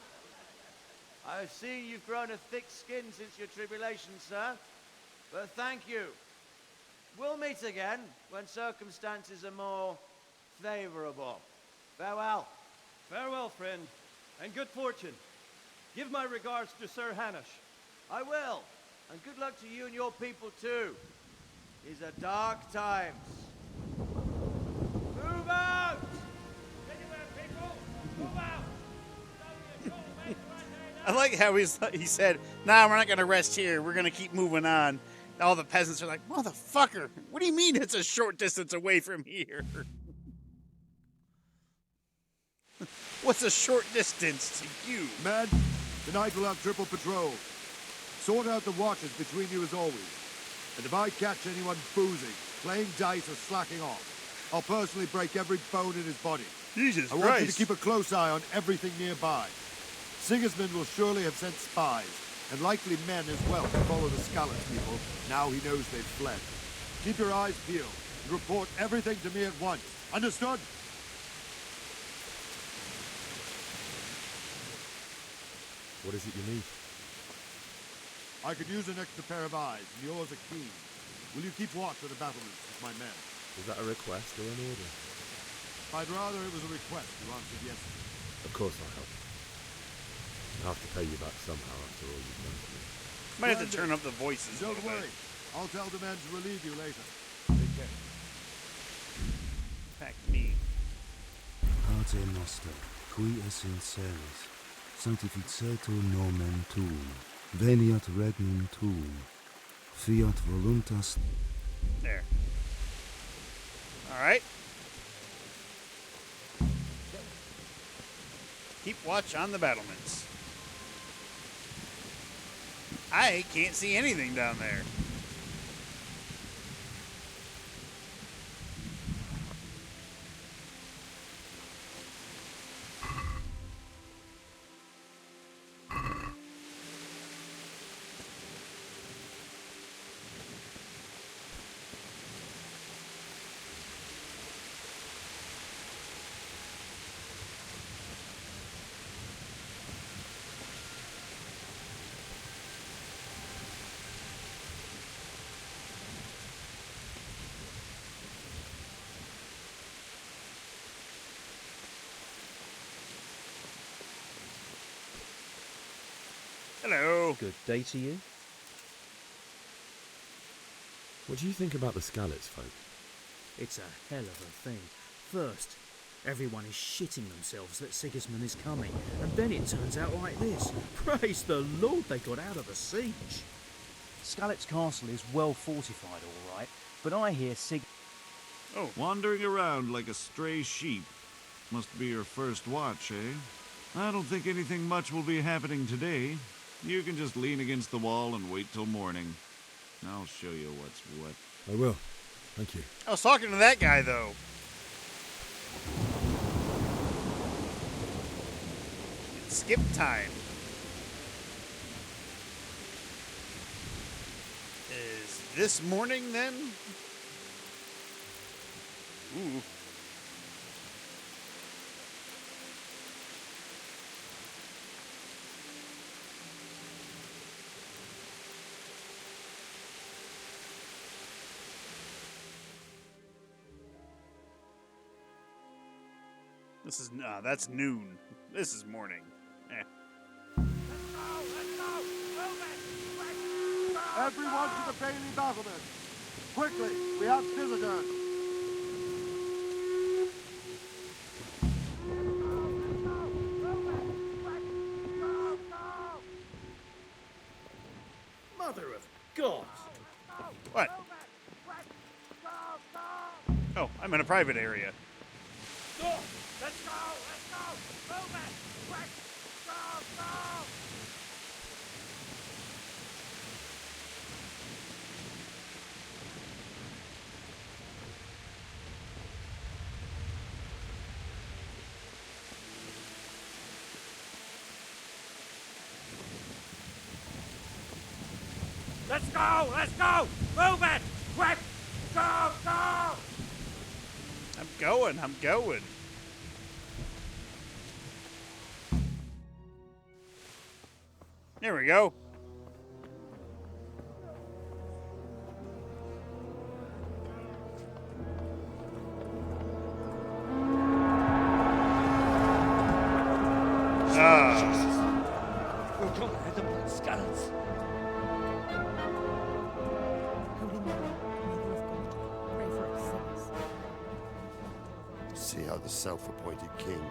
I've seen you've grown a thick skin since your tribulation, sir. But thank you. We'll meet again when circumstances are more favorable. Farewell. Farewell, friend, and good fortune. Give my regards to Sir Hanush. I will. And good luck to you and your people, too. These are dark times. Move out! Anywhere, people! Move out! I like how he said, nah, we're not going to rest here. We're going to keep moving on. All the peasants are like, motherfucker, what do you mean it's a short distance away from here? What's a short distance to you? Mad? Tonight we'll have triple patrol. Sort out the watches between you as always. And if I catch anyone boozing, playing dice, or slacking off, I'll personally break every bone in his body. Jesus I want you to keep a close eye on everything nearby. Sigismund will surely have sent spies, and likely men as well, to follow the Skalitz people, now he knows they've fled. Keep your eyes peeled, and report everything to me at once. Understood? What is it you need? I could use an extra pair of eyes, and yours are keen. Will you keep watch of the battlements with my men? Is that a request or an order? I'd rather it was a request you answered yes to. Of course I'll help. I'll have to pay you back somehow after all you've done for me. Might have to turn up the voices a Don't little worry. bit. I'll tell the men to relieve you later. Take care. Pack me. Pater noster, qui es in celis, sanctificetur nomen tuum, veniat regnum tuum, fiat voluntas. There. Alright. Keep watch on the battlements. I can't see anything down there. Hello. Good day to you. What do you think about the Skalitz folk? It's a hell of a thing. First, everyone is shitting themselves that Sigismund is coming, and then it turns out like this. Praise the Lord they got out of the siege. Skalitz Castle is well fortified, all right, but I hear Oh. Wandering around like a stray sheep. Must be your first watch, eh? I don't think anything much will be happening today. You can just lean against the wall and wait till morning. I'll show you what's what. I will. Thank you. I was talking to that guy, though. It's skip time. Is this morning, then? Ooh. This is that's noon. This is morning. Everyone to the Bailey battlement! Quickly, we have visitors! Mother of God! What? Oh, I'm in a private area. Go! Let's go! Let's go! Move it! Quick! Go! Go! Let's go! Let's go! Move it! Quick! Go! Go! I'm going. There we go. We're going to hit them like Skalitz. Holy Mary, Mother of God, pray for us sinners. See how the self-appointed king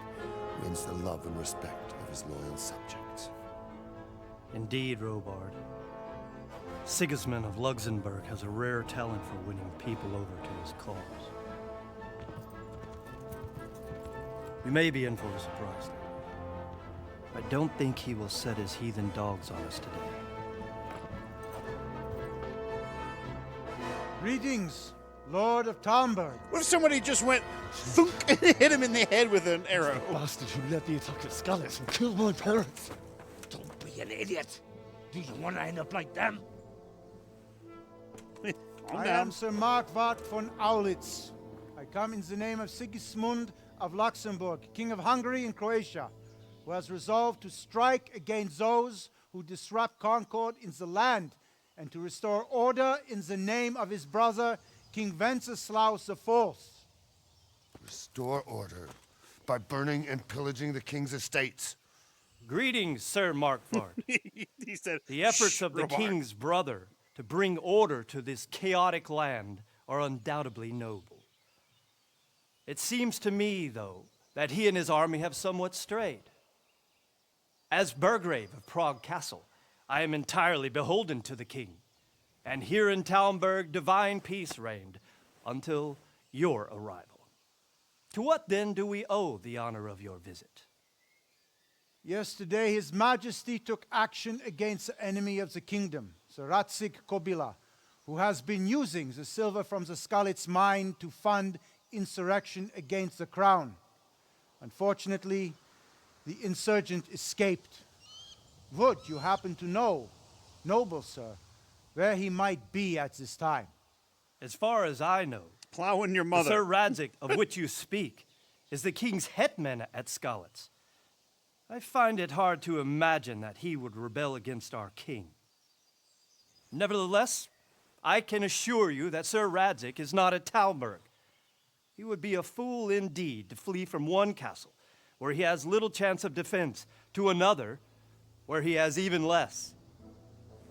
wins the love and respect of his loyal subjects. Indeed, Robard. Sigismund of Luxembourg has a rare talent for winning people over to his cause. We may be in for a surprise. I don't think he will set his heathen dogs on us today. Greetings, Lord of Talmberg. What if somebody just went thunk and hit him in the head with an arrow? Bastard who led the attack at Scarlet and killed my parents. Don't be an idiot. Do you want to end up like them? I am Sir Markwart von Aulitz. I come in the name of Sigismund of Luxembourg, King of Hungary and Croatia, who has resolved to strike against those who disrupt concord in the land and to restore order in the name of his brother, King Wenceslaus IV. Restore order by burning and pillaging the king's estates. Greetings, Sir Markwart. He said, the efforts of the remark. king's brother to bring order to this chaotic land are undoubtedly noble. It seems to me, though, that he and his army have somewhat strayed. As Burgrave of Prague Castle, I am entirely beholden to the king, and here in Talmberg divine peace reigned until your arrival. To what then do we owe the honor of your visit? Yesterday, His Majesty took action against the enemy of the kingdom, Sir Ratzik Kobila, who has been using the silver from the Skalitz mine to fund insurrection against the crown. Unfortunately, the insurgent escaped. Would you happen to know, noble sir, where he might be at this time? As far as I know, plowing your mother. Sir Radzik, of which you speak, is the king's hetman at Skalitz. I find it hard to imagine that he would rebel against our king. Nevertheless, I can assure you that Sir Radzik is not at Talmberg. He would be a fool indeed to flee from one castle, where he has little chance of defense, to another, where he has even less.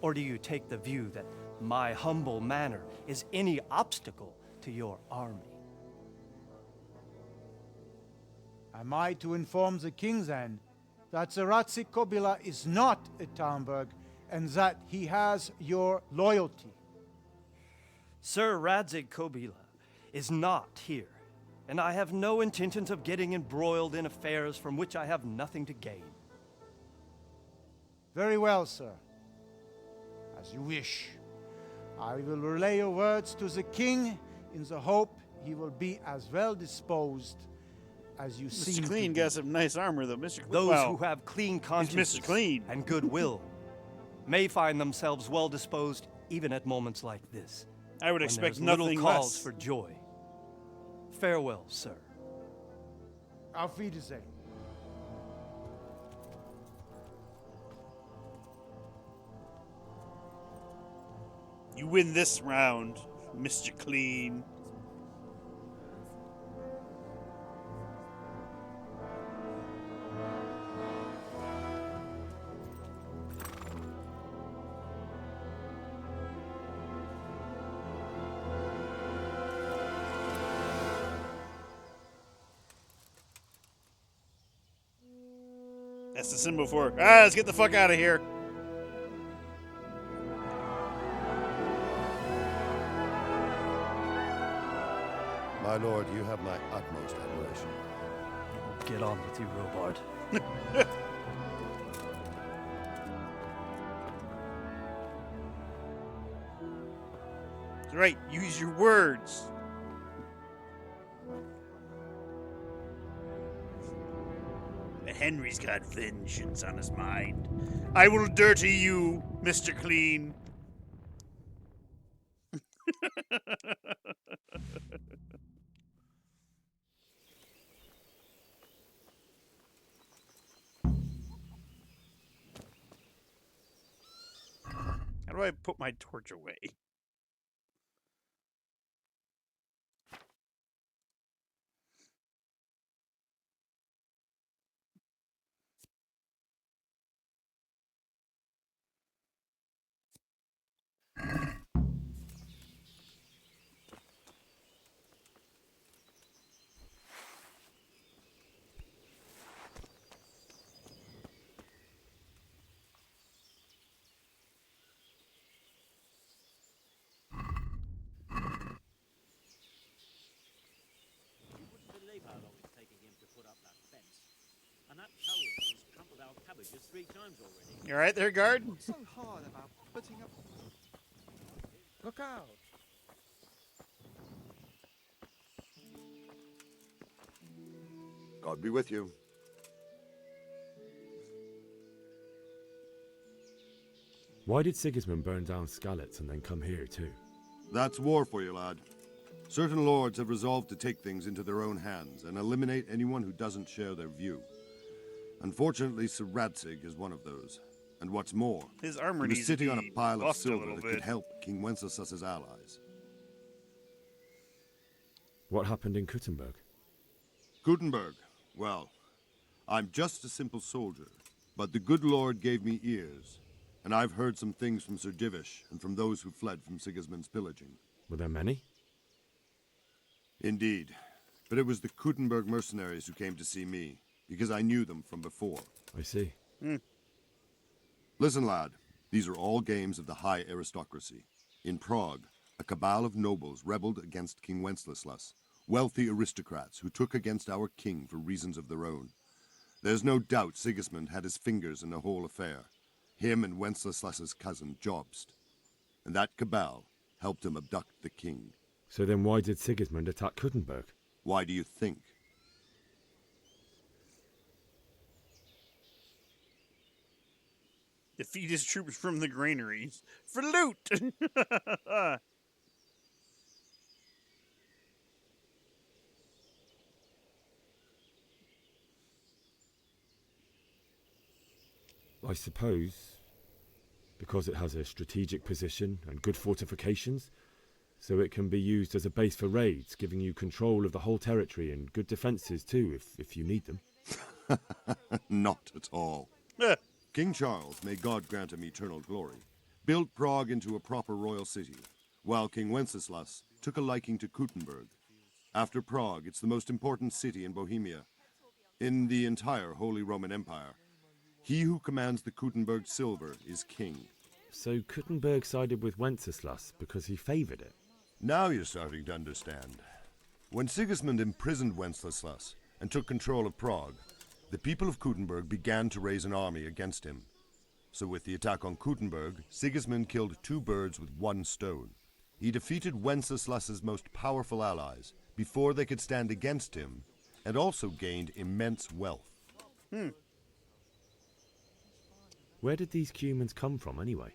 Or do you take the view that my humble manner is any obstacle to your army? Am I to inform the king then that Sir Ratzik Kobila is not at Talmberg and that he has your loyalty? Sir Radzik Kobila is not here, and I have no intentions of getting embroiled in affairs from which I have nothing to gain. Very well, sir. As you wish. I will relay your words to the king in the hope he will be as well disposed as you seem Mr. Clean to be. got some nice armor, though. Mr. Clean. Those who have clean Mr. consciences Clean. and goodwill may find themselves well disposed even at moments like this. I would when expect there's little nothing cause less. for joy. Farewell, sir. Auf Wiedersehen. You win this round, Mr. Clean. That's the symbol for, let's get the fuck out of here. My lord, you have my utmost admiration. Get on with you, Robard. That's right, use your words. But Henry's got vengeance on his mind. I will dirty you, Mr. Clean. How do I put my torch away? just 3 times already. You alright there, guard? What's so hard about putting up... Look out! God be with you. Why did Sigismund burn down Skalitz and then come here too? That's war for you, lad. Certain lords have resolved to take things into their own hands and eliminate anyone who doesn't share their view. Unfortunately, Sir Radzig is one of those. And what's more, his armor he was needs sitting to on be a pile of buffed a silver little that bit. could help King Wenceslas's allies. What happened in Kuttenberg? Gutenberg, well, I'm just a simple soldier, but the good Lord gave me ears, and I've heard some things from Sir Divish and from those who fled from Sigismund's pillaging. Were there many? Indeed, but it was the Kuttenberg mercenaries who came to see me, because I knew them from before. I see. Listen, lad, these are all games of the high aristocracy. In Prague, a cabal of nobles rebelled against King Wenceslas, wealthy aristocrats who took against our king for reasons of their own. There's no doubt Sigismund had his fingers in the whole affair, him and Wenceslas's cousin Jobst. And that cabal helped him abduct the king. So then why did Sigismund attack Kuttenberg? Why do you think? Defeat his troops from the granaries. For loot! I suppose because it has a strategic position and good fortifications, so it can be used as a base for raids, giving you control of the whole territory and good defences too, if you need them. Not at all. King Charles, may God grant him eternal glory, built Prague into a proper royal city, while King Wenceslas took a liking to Kuttenberg. After Prague, it's the most important city in Bohemia, in the entire Holy Roman Empire. He who commands the Kuttenberg silver is king. So Kuttenberg sided with Wenceslas because he favoured it? Now you're starting to understand. When Sigismund imprisoned Wenceslas and took control of Prague, the people of Kuttenberg began to raise an army against him. So with the attack on Kuttenberg, Sigismund killed 2 birds with 1 stone. He defeated Wenceslas's most powerful allies before they could stand against him, and also gained immense wealth. Where did these Cumans come from anyway?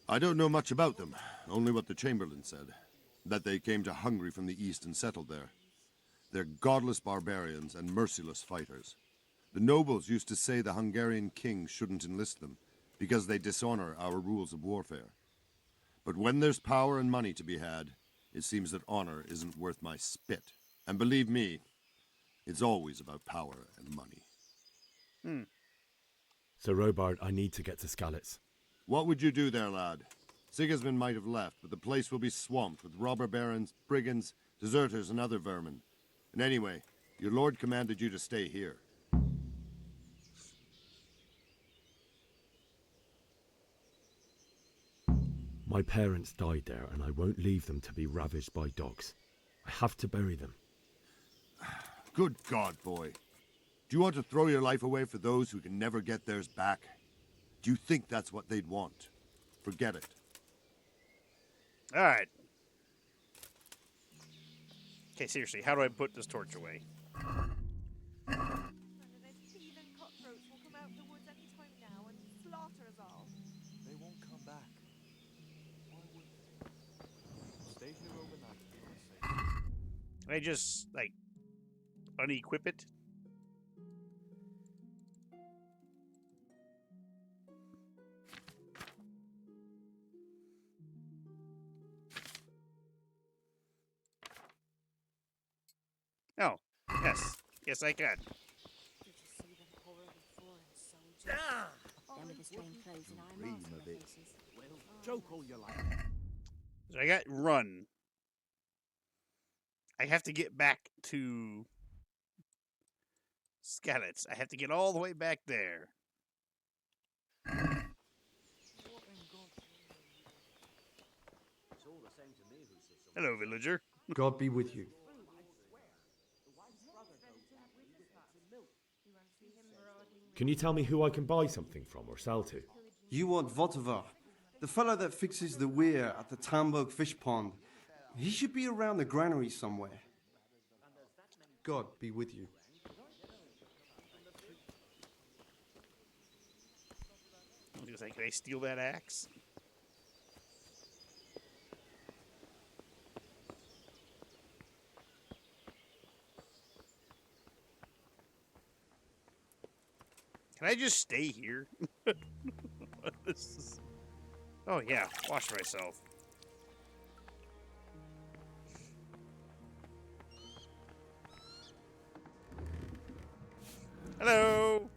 I don't know much about them, only what the Chamberlain said, that they came to Hungary from the east and settled there. They're godless barbarians and merciless fighters. The nobles used to say the Hungarian king shouldn't enlist them, because they dishonor our rules of warfare. But when there's power and money to be had, it seems that honor isn't worth my spit. And believe me, it's always about power and money. So Robard, I need to get to Skalitz. What would you do there, lad? Sigismund might have left, but the place will be swamped with robber barons, brigands, deserters, and other vermin. And anyway, your lord commanded you to stay here. My parents died there, and I won't leave them to be ravaged by dogs. I have to bury them. Good God, boy. Do you want to throw your life away for those who can never get theirs back? Do you think that's what they'd want? Forget it. Alright. Okay, seriously, how do I put this torch away? They won't come back. Why would they? Stay here overnight, for God's sake. Can I just, like, unequip it? Oh, yes. Yes, I can. Did you see them horrible foreign soldiers? Them with the strange clothes and eye masks on their faces. Well, joke all you like. So I got run. I have to get back to Skalitz. I have to get all the way back there. Hello, villager. God be with you. Can you tell me who I can buy something from or sell to? You want Votovar, the fellow that fixes the weir at the Tamburg fish pond. He should be around the granary somewhere. God be with you. I was like, can I steal that axe? Can I just stay here? This is... Oh yeah, wash myself. Hello.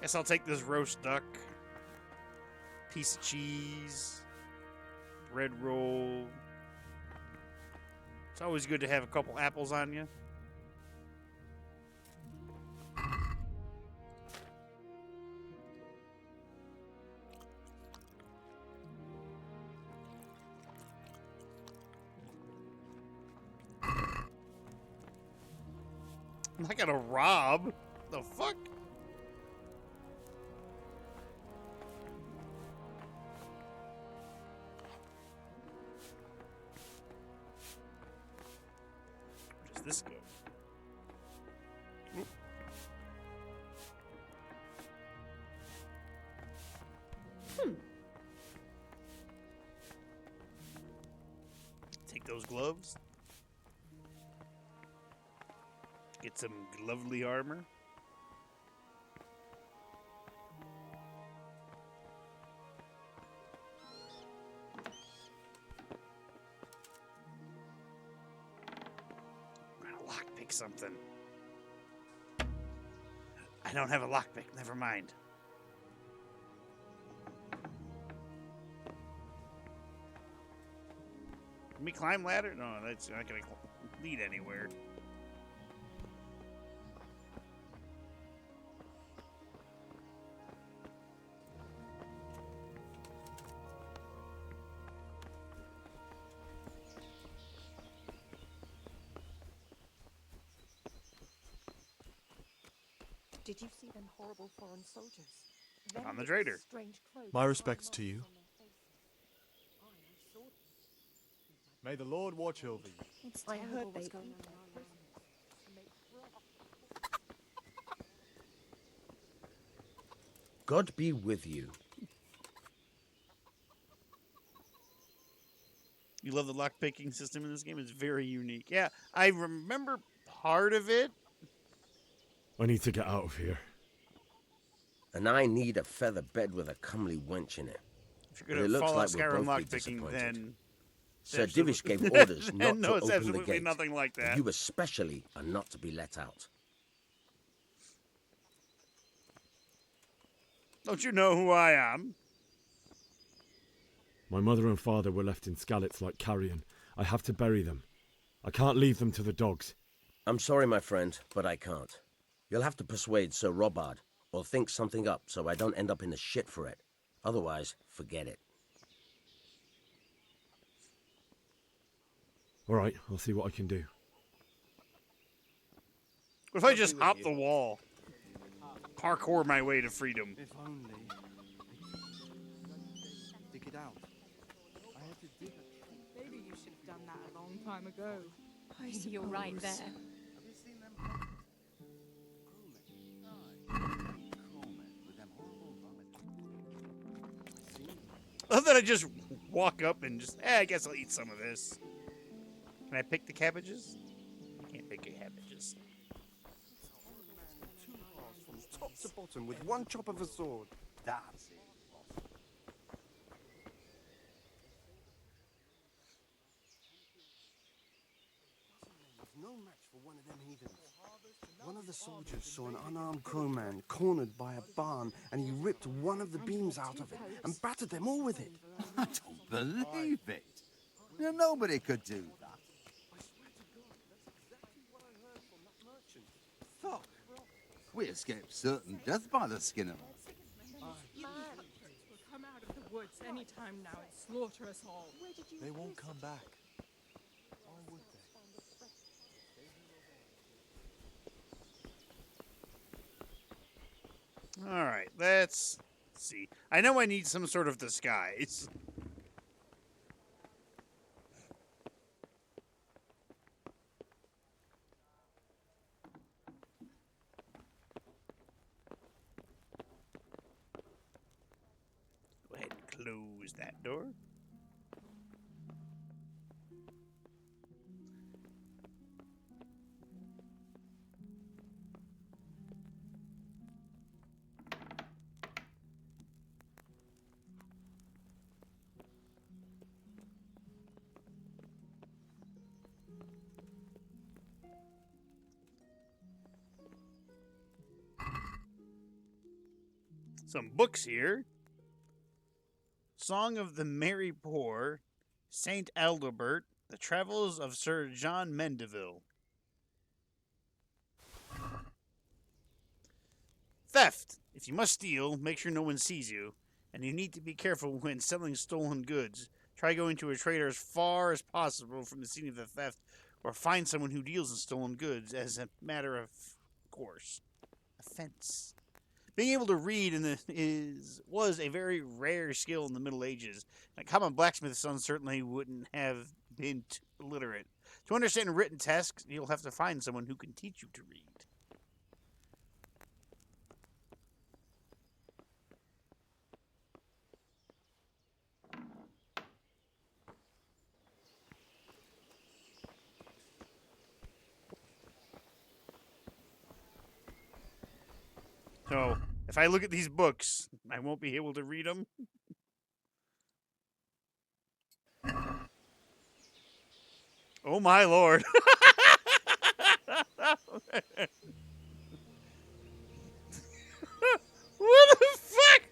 Guess I'll take this roast duck, piece of cheese, bread roll. It's always good to have a couple apples on you. I'm not gonna rob. The fuck? Where does this go? Oop. Take those gloves. Get some lovely armor. I'm gonna lockpick something. I don't have a lockpick. Never mind. Can we climb ladder? No, that's not gonna lead anywhere. Did you see them horrible foreign soldiers? On the trader. My respects to you. May the Lord watch over you. It's I heard what's going on. God be with you. You love the lockpicking system in this game? It's very unique. Yeah, I remember part of it. I need to get out of here. And I need a feather bed with a comely wench in it. If you're going to follow Skyrim lockpicking, then... Sir Divish gave orders not no, to it's open absolutely the gate. nothing like that. You especially are not to be let out. Don't you know who I am? My mother and father were left in Skalitz like carrion. I have to bury them. I can't leave them to the dogs. I'm sorry, my friend, but I can't. You'll have to persuade Sir Robard, or think something up so I don't end up in the shit for it. Otherwise, forget it. All right, I'll see what I can do. What if I just hop the wall? Parkour my way to freedom. If only. Dig it out. I had to dig it. Maybe you should have done that a long time ago. You're right there. Have you seen them? I love that I just walk up and just, I guess I'll eat some of this. Can I pick the cabbages? I can't pick the cabbages. From top to bottom with one chop of a sword. That's it. No match for one of them heathens. One of the soldiers saw an unarmed crowman cornered by a barn, and he ripped one of the beams out of it and battered them all with it. I don't believe it. Nobody could do that. Fuck. We escaped certain death by the skin of us. Man will come out of the woods any time now and slaughter us all. They won't come back. Why would they? All right, let's see. I know I need some sort of disguise. Go ahead and close that door. Some books here. Song of the Merry Poor, Saint Aldebert, The Travels of Sir John Mendeville. Theft. If you must steal, make sure no one sees you, and you need to be careful when selling stolen goods. Try going to a trader as far as possible from the scene of the theft, or find someone who deals in stolen goods as a matter of course. Offense. Being able to read was a very rare skill in the Middle Ages. A common blacksmith's son certainly wouldn't have been illiterate. To understand written text, you'll have to find someone who can teach you to read. So, if I look at these books, I won't be able to read them. Oh my lord. What the fuck?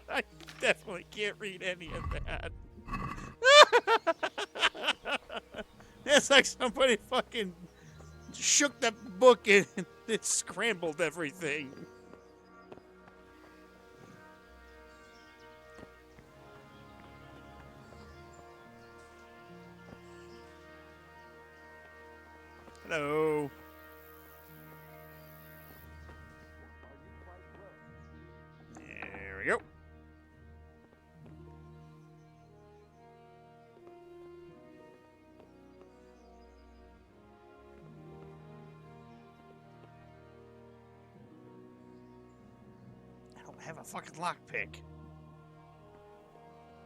I definitely can't read any of that. It's like somebody fucking shook the book and it scrambled everything. Hello. There we go. I don't have a fucking lockpick. Can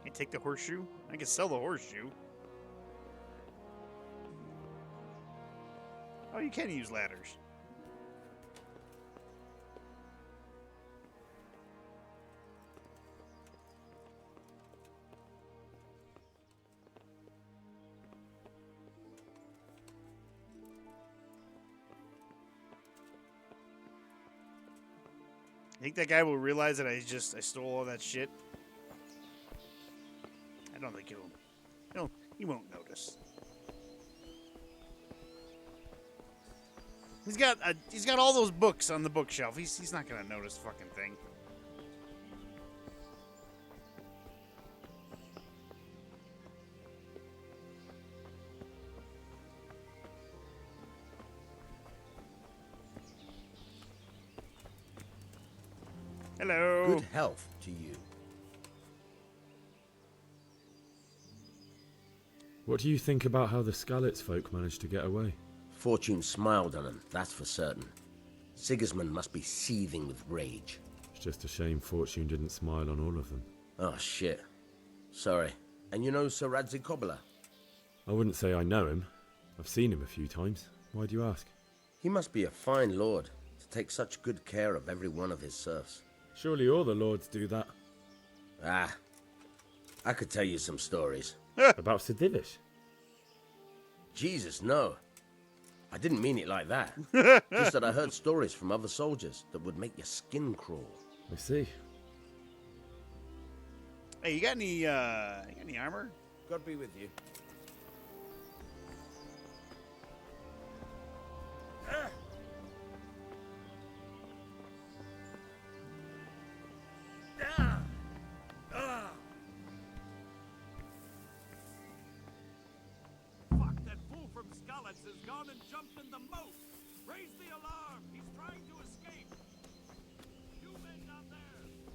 I take the horseshoe? I can sell the horseshoe. Oh, you can use ladders. You think that guy will realize that I stole all that shit? I don't think he won't notice. He's got all those books on the bookshelf. He's not gonna notice the fucking thing. Hello. Good health to you. What do you think about how the Skalitz folk managed to get away? Fortune smiled on him, that's for certain. Sigismund must be seething with rage. It's just a shame Fortune didn't smile on all of them. Oh, shit. Sorry. And you know Sir Radzig Kobyla? I wouldn't say I know him. I've seen him a few times. Why do you ask? He must be a fine lord to take such good care of every one of his serfs. Surely all the lords do that. Ah, I could tell you some stories. About Sir Divish? Jesus, no. I didn't mean it like that. Just that I heard stories from other soldiers that would make your skin crawl. I see. Hey, you got any armor? God be with you. Scarlets has gone and jumped in the moat. Raise the alarm. He's trying to escape. You men down there.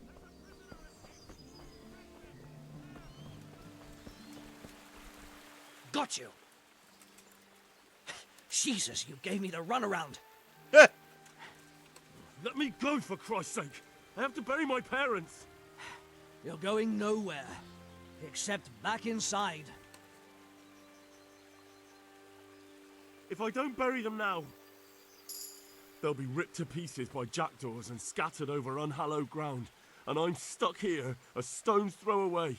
There's a prisoner escaping. Got you. Jesus, you gave me the runaround. Let me go, for Christ's sake. I have to bury my parents. You're going nowhere. Except back inside. If I don't bury them now, they'll be ripped to pieces by jackdaws and scattered over unhallowed ground. And I'm stuck here, a stone's throw away.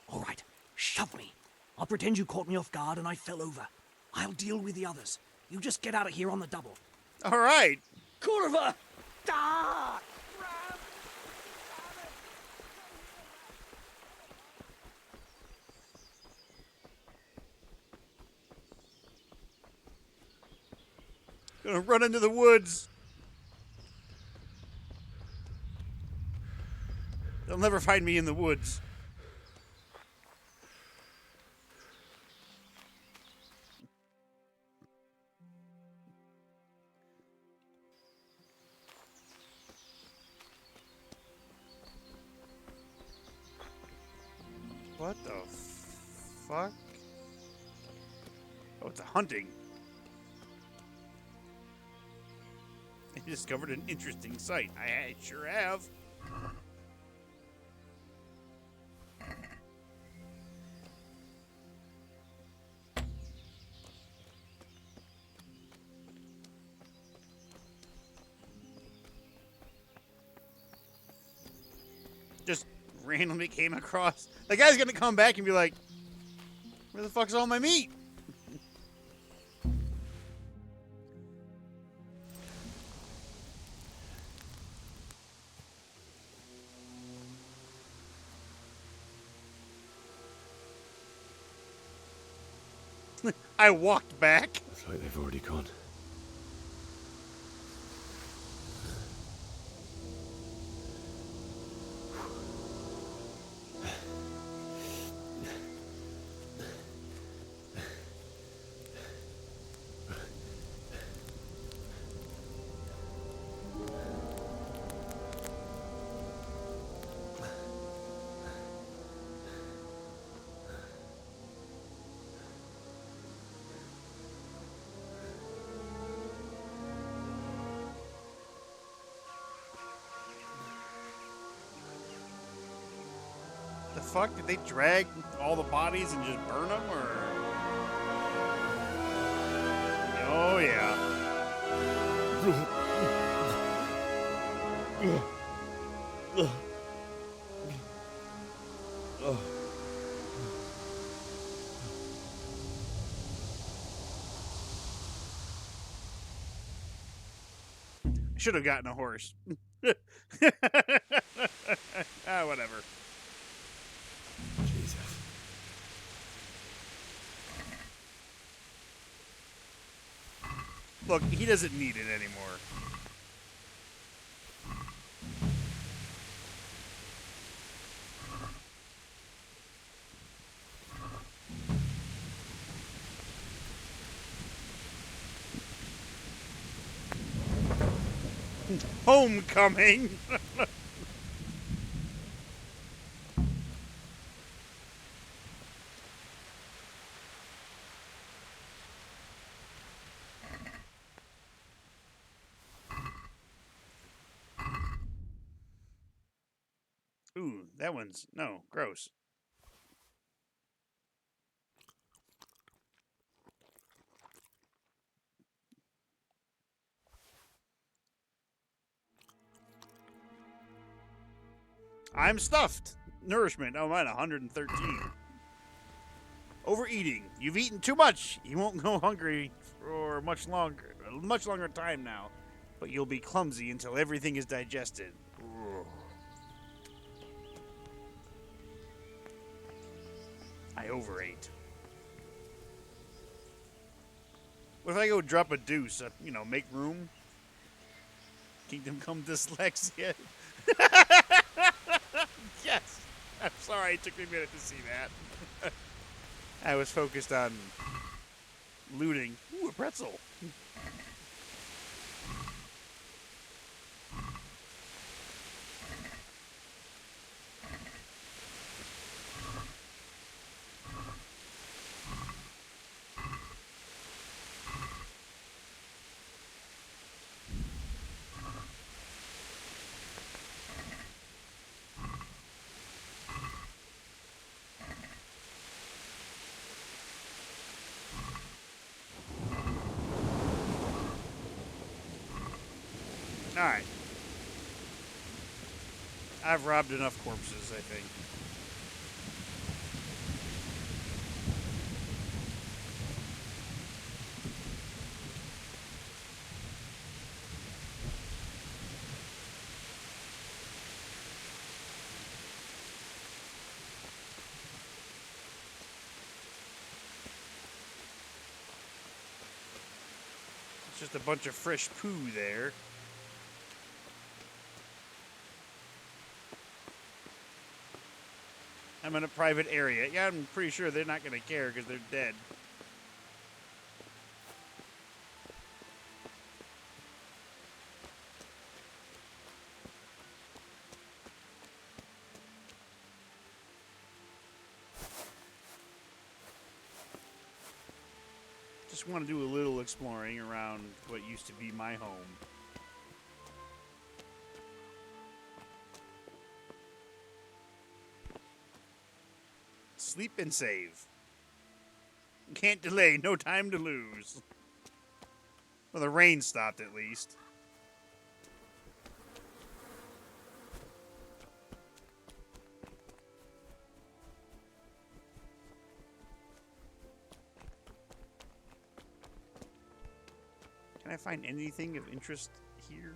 All right, shove me. I'll pretend you caught me off guard and I fell over. I'll deal with the others. You just get out of here on the double. All right. Curva! Ah! Gonna run into the woods. They'll never find me in the woods. What the fuck? Oh, it's a hunting. I discovered an interesting sight. I sure have. Just randomly came across. The guy's gonna come back and be like, where the fuck's all my meat? I walked back. Looks like they've already gone. The fuck? Did they drag all the bodies and just burn them, or? Oh yeah. Should have gotten a horse. Whatever. Look, he doesn't need it anymore. Homecoming! Ooh, that one's, no, gross. I'm stuffed. Nourishment, oh mine, 113. Overeating. You've eaten too much. You won't go hungry for a much longer time now. But you'll be clumsy until everything is digested. Ugh. I overate. What if I go drop a deuce? You know, make room? Kingdom Come Dyslexia. Yes. I'm sorry it took me a minute to see that. I was focused on looting. Ooh, pretzel. Alright. I've robbed enough corpses, I think. It's just a bunch of fresh poo there. I'm in a private area. Yeah, I'm pretty sure they're not going to care because they're dead. Just want to do a little exploring around what used to be my home. Sleep and save. Can't delay, no time to lose. Well, the rain stopped at least. Can I find anything of interest here?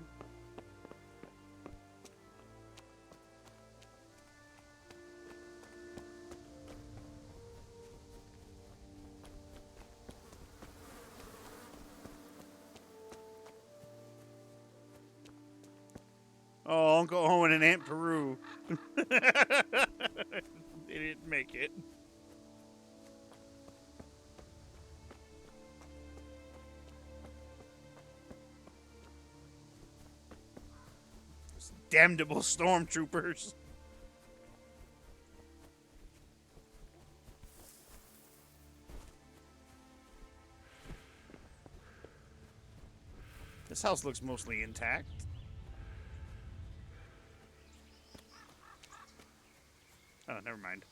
Oh, Uncle Owen and Aunt Peru. They didn't make it. Those damnable stormtroopers. This house looks mostly intact. Oh, never mind.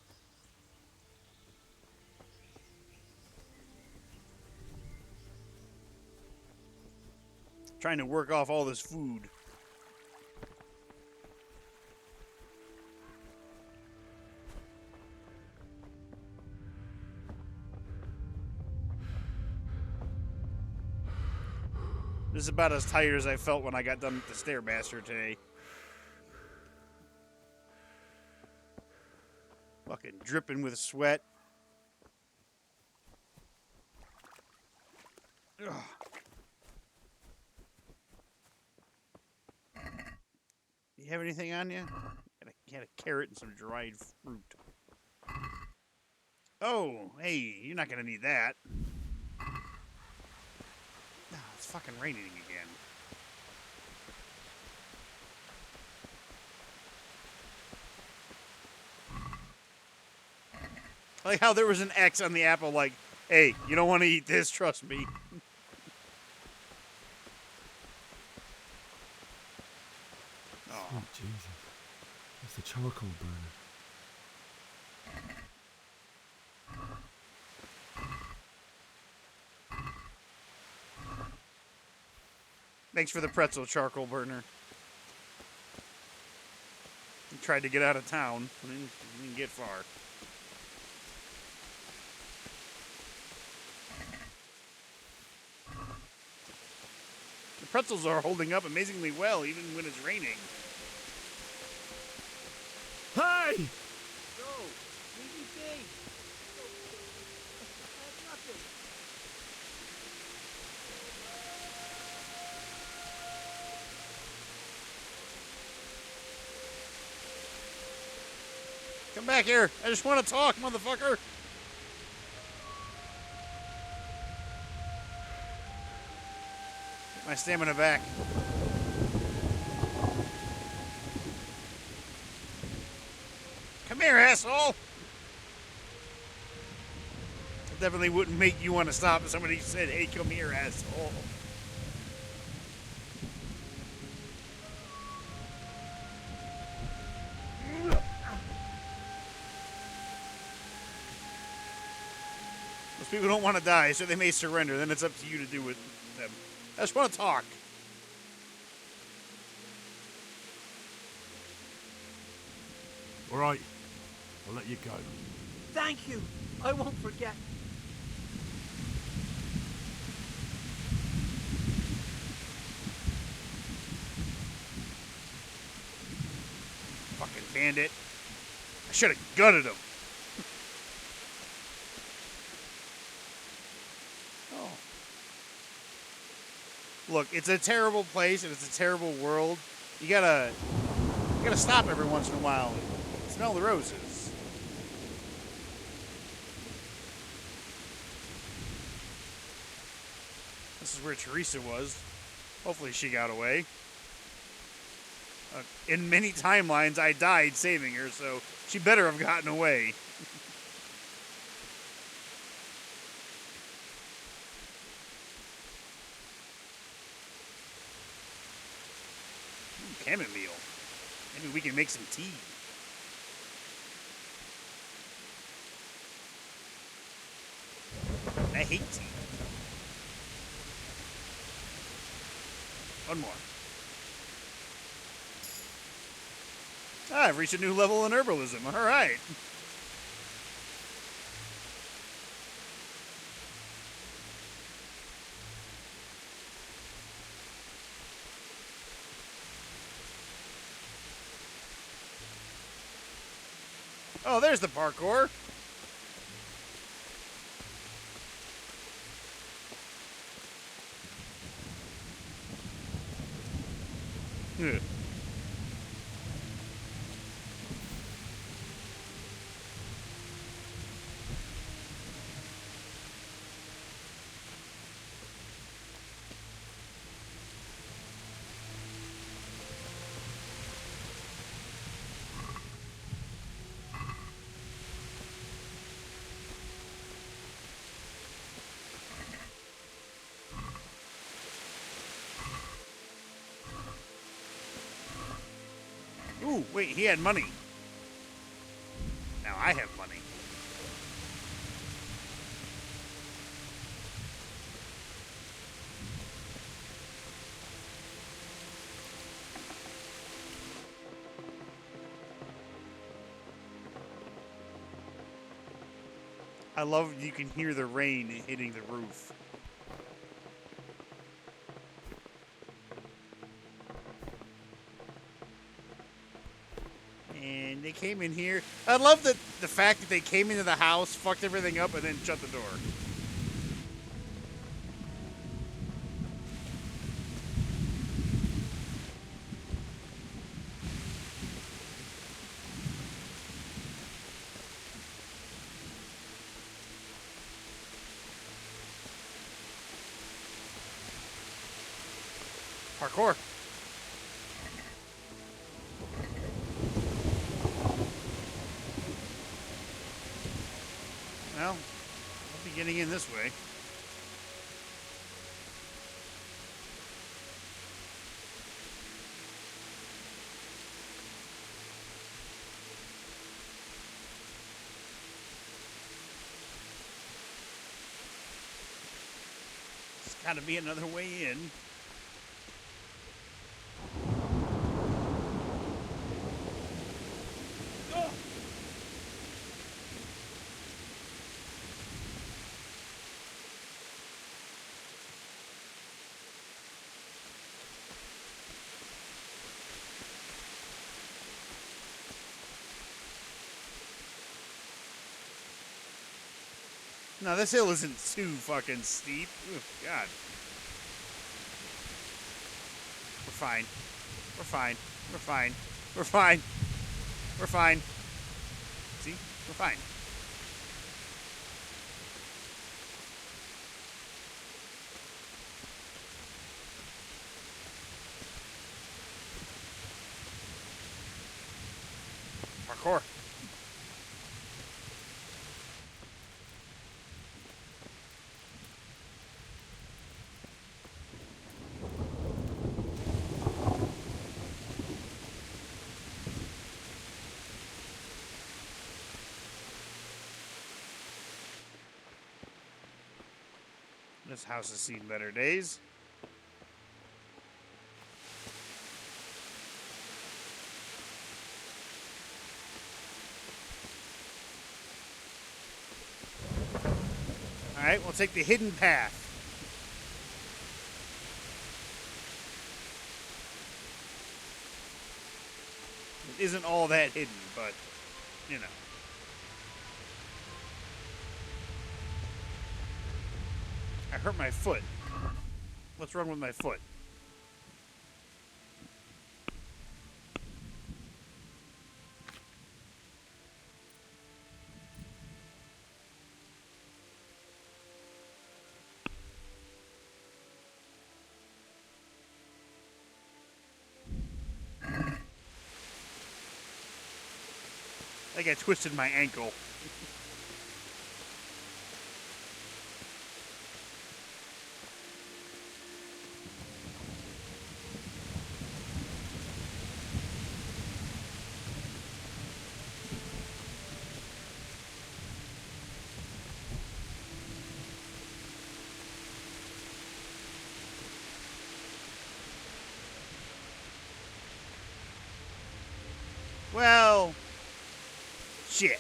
Trying to work off all this food. This is about as tired as I felt when I got done with the Stairmaster today. Fucking dripping with sweat. Ugh. You have anything on you? Got a carrot and some dried fruit. Oh, hey, you're not gonna need that. No, it's fucking raining again. I like how there was an X on the apple, like, hey, you don't want to eat this, trust me. Oh, Jesus. It's the charcoal burner. Thanks for the pretzel, charcoal burner. He tried to get out of town. Didn't get far. The pretzels are holding up amazingly well, even when it's raining. Hey! No, leave me be. I have nothing. Come back here. I just want to talk, motherfucker. Get my stamina back. Come here, asshole! It definitely wouldn't make you want to stop if somebody said, hey, come here, asshole. Most people don't want to die, so they may surrender. Then it's up to you to do with them. I just want to talk. All right, I'll let you go. Thank you. I won't forget. Fucking bandit. I should have gutted him. Oh. Look, it's a terrible place and it's a terrible world. You gotta stop every once in a while and smell the roses. This is where Teresa was. Hopefully she got away. In many timelines, I died saving her, so she better have gotten away. Chamomile. Maybe we can make some tea. I hate tea. One more. Ah, I've reached a new level in herbalism. All right. Oh, there's the parkour. Ugh. Ooh, wait, he had money. Now I have money. I love you can hear the rain hitting the roof. And they came in here. I love the fact that they came into the house, fucked everything up, and then shut the door. Parkour. Well, I'll be getting in this way. There's gotta be another way in. No, this hill isn't too fucking steep. Oh, God. We're fine. We're fine. We're fine. We're fine. We're fine. See? We're fine. Parkour. This house has seen better days. Alright, we'll take the hidden path. It isn't all that hidden, but, you know. I hurt my foot. What's wrong with my foot? I think I twisted my ankle. Well, shit.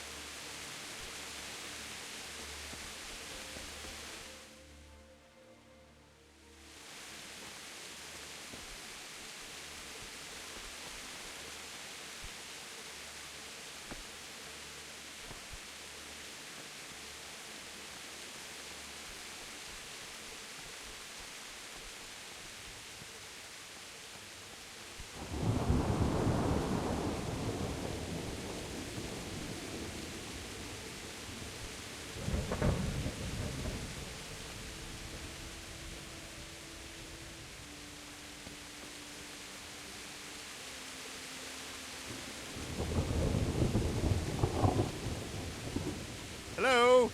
Hello?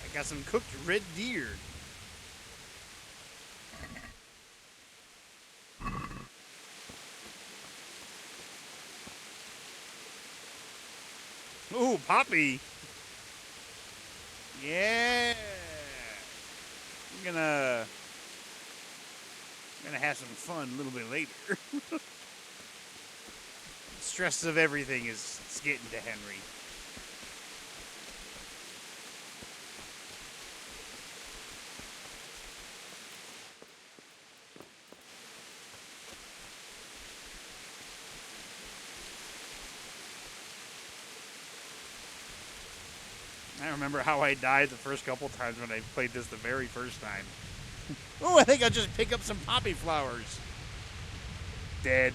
I got some cooked red deer. Ooh, Poppy. Yeah. I'm gonna have some fun a little bit later. Stress of everything is getting to Henry. I remember how I died the first couple times when I played this the very first time. Oh, I think I'll just pick up some poppy flowers. Dead.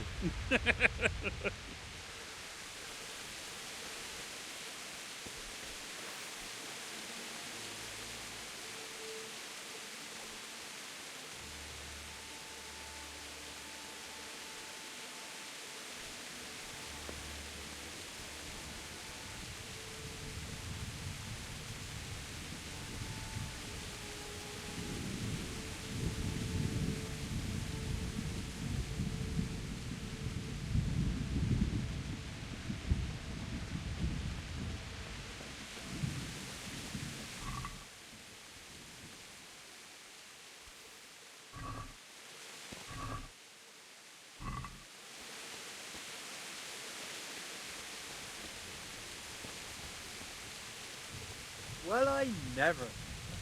Well, I never.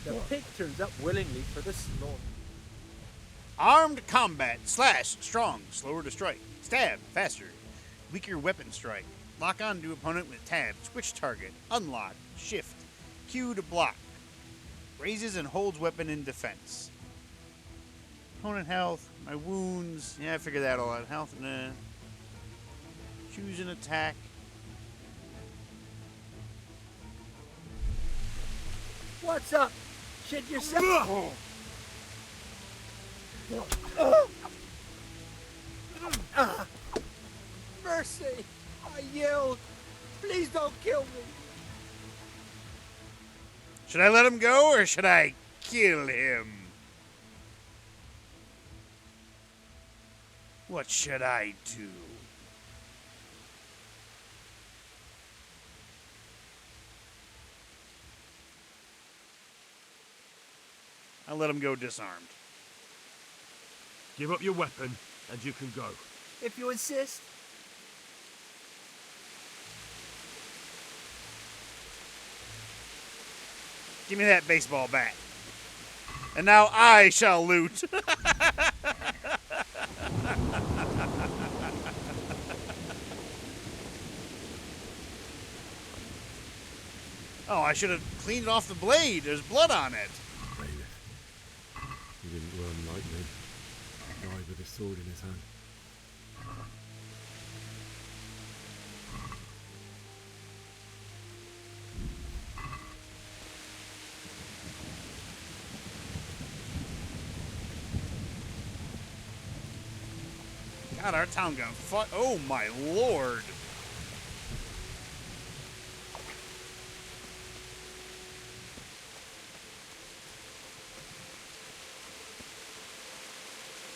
The pig turns up willingly for the slaughter. Armed combat. Slash. Strong. Slower to strike. Stab. Faster. Weaker weapon strike. Lock on to opponent with tab. Switch target. Unlock. Shift. Q to block. Raises and holds weapon in defense. Opponent health. My wounds. Yeah, I figured that all out. Health. Nah. Choose an attack. What's up? Shit yourself? Mercy! I yelled. Please don't kill me. Should I let him go or should I kill him? What should I do? I'll let him go disarmed. Give up your weapon, and you can go. If you insist. Give me that baseball bat. And now I shall loot. Oh, I should have cleaned off the blade. There's blood on it. He didn't run like me. He died with a sword in his hand. God, our town got fucked. Oh my lord.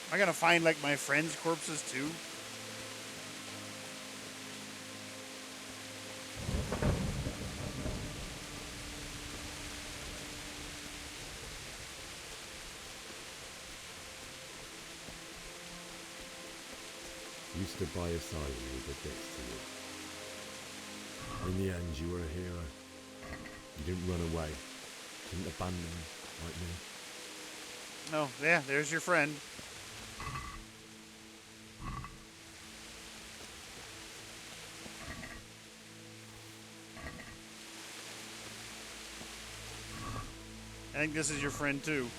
Am I gonna find like my friends' corpses too? You stood by his side when he did this to you. In the end, you were a hero. You didn't run away. Didn't abandon him like me. Oh, yeah, there's your friend. I think this is your friend too.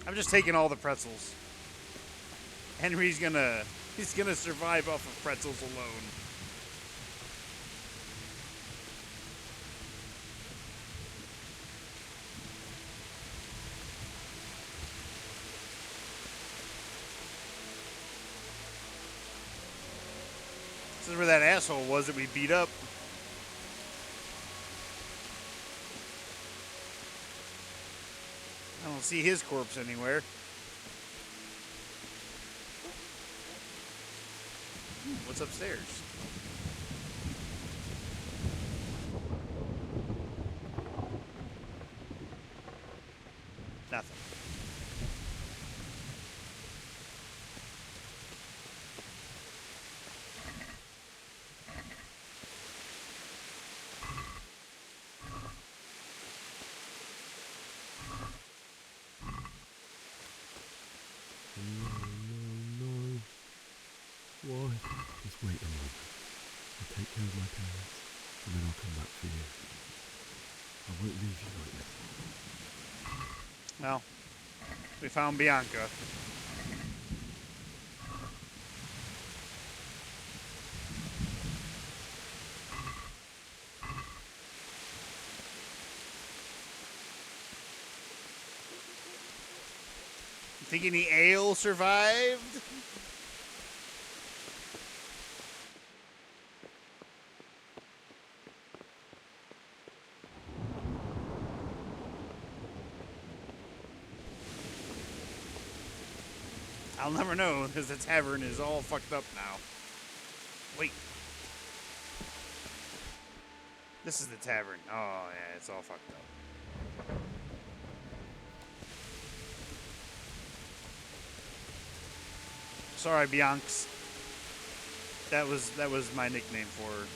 I'm just taking all the pretzels. Henry's he's gonna survive off of pretzels alone. This is where that asshole was that we beat up. I don't see his corpse anywhere. What's upstairs? Nothing. No. Why? Just wait a moment. I'll take care of my parents, and then I'll come back for you. I won't leave you like this. Well, we found Bianca. You think any ale survived? I'll never know because the tavern is all fucked up now. Wait. This is the tavern. Oh, yeah, it's all fucked up. Sorry, Bianx. That was my nickname for her.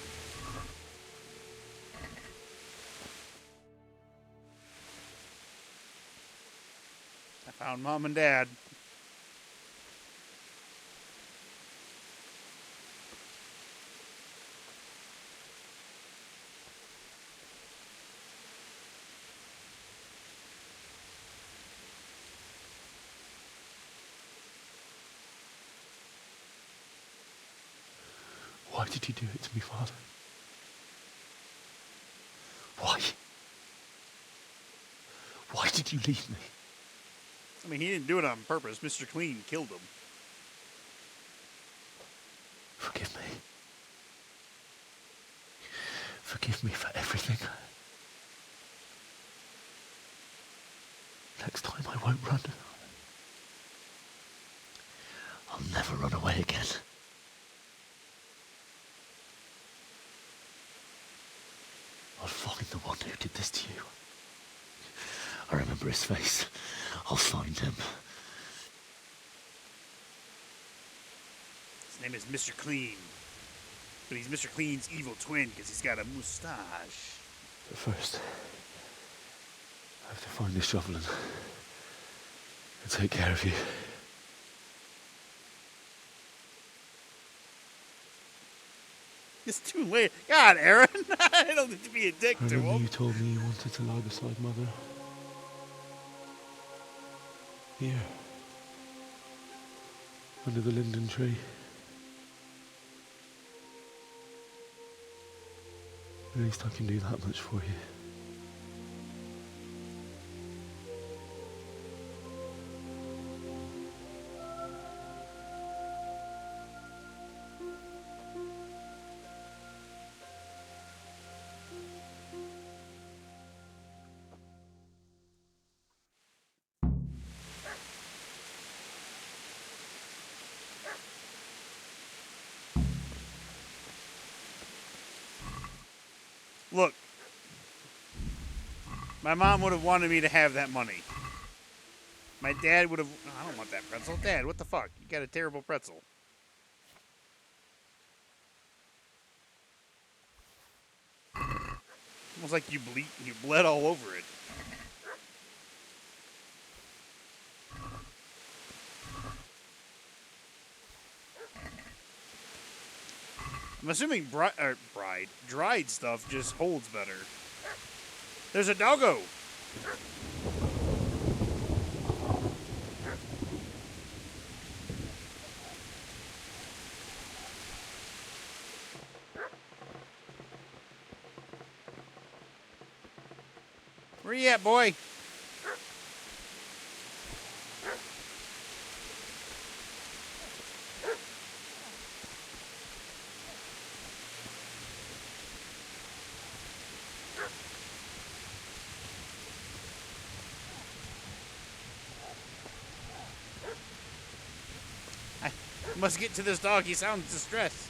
I found Mom and Dad. Why did you do it to me, Father? Why? did you leave me? I mean, he didn't do it on purpose. Mr. Clean killed him. Forgive me. Forgive me for everything. Next time I won't run. I'll never run away again. I'll find the one who did this to you. I remember his face. I'll find him. His name is Mr. Clean. But he's Mr. Clean's evil twin because he's got a mustache. But first, I have to find this shovel and take care of you. It's too late. God, Aaron. I don't need to be a dick to Remember him. you told me you wanted to lie beside Mother? Here. Under the linden tree. At least I can do that much for you. Look. My mom would have wanted me to have that money. My dad would have... I don't want that pretzel. Dad, what the fuck? You got a terrible pretzel. Almost like you bled all over it. I'm assuming dried stuff just holds better. There's a doggo. Where you at, boy? I must get to this dog. He sounds distressed.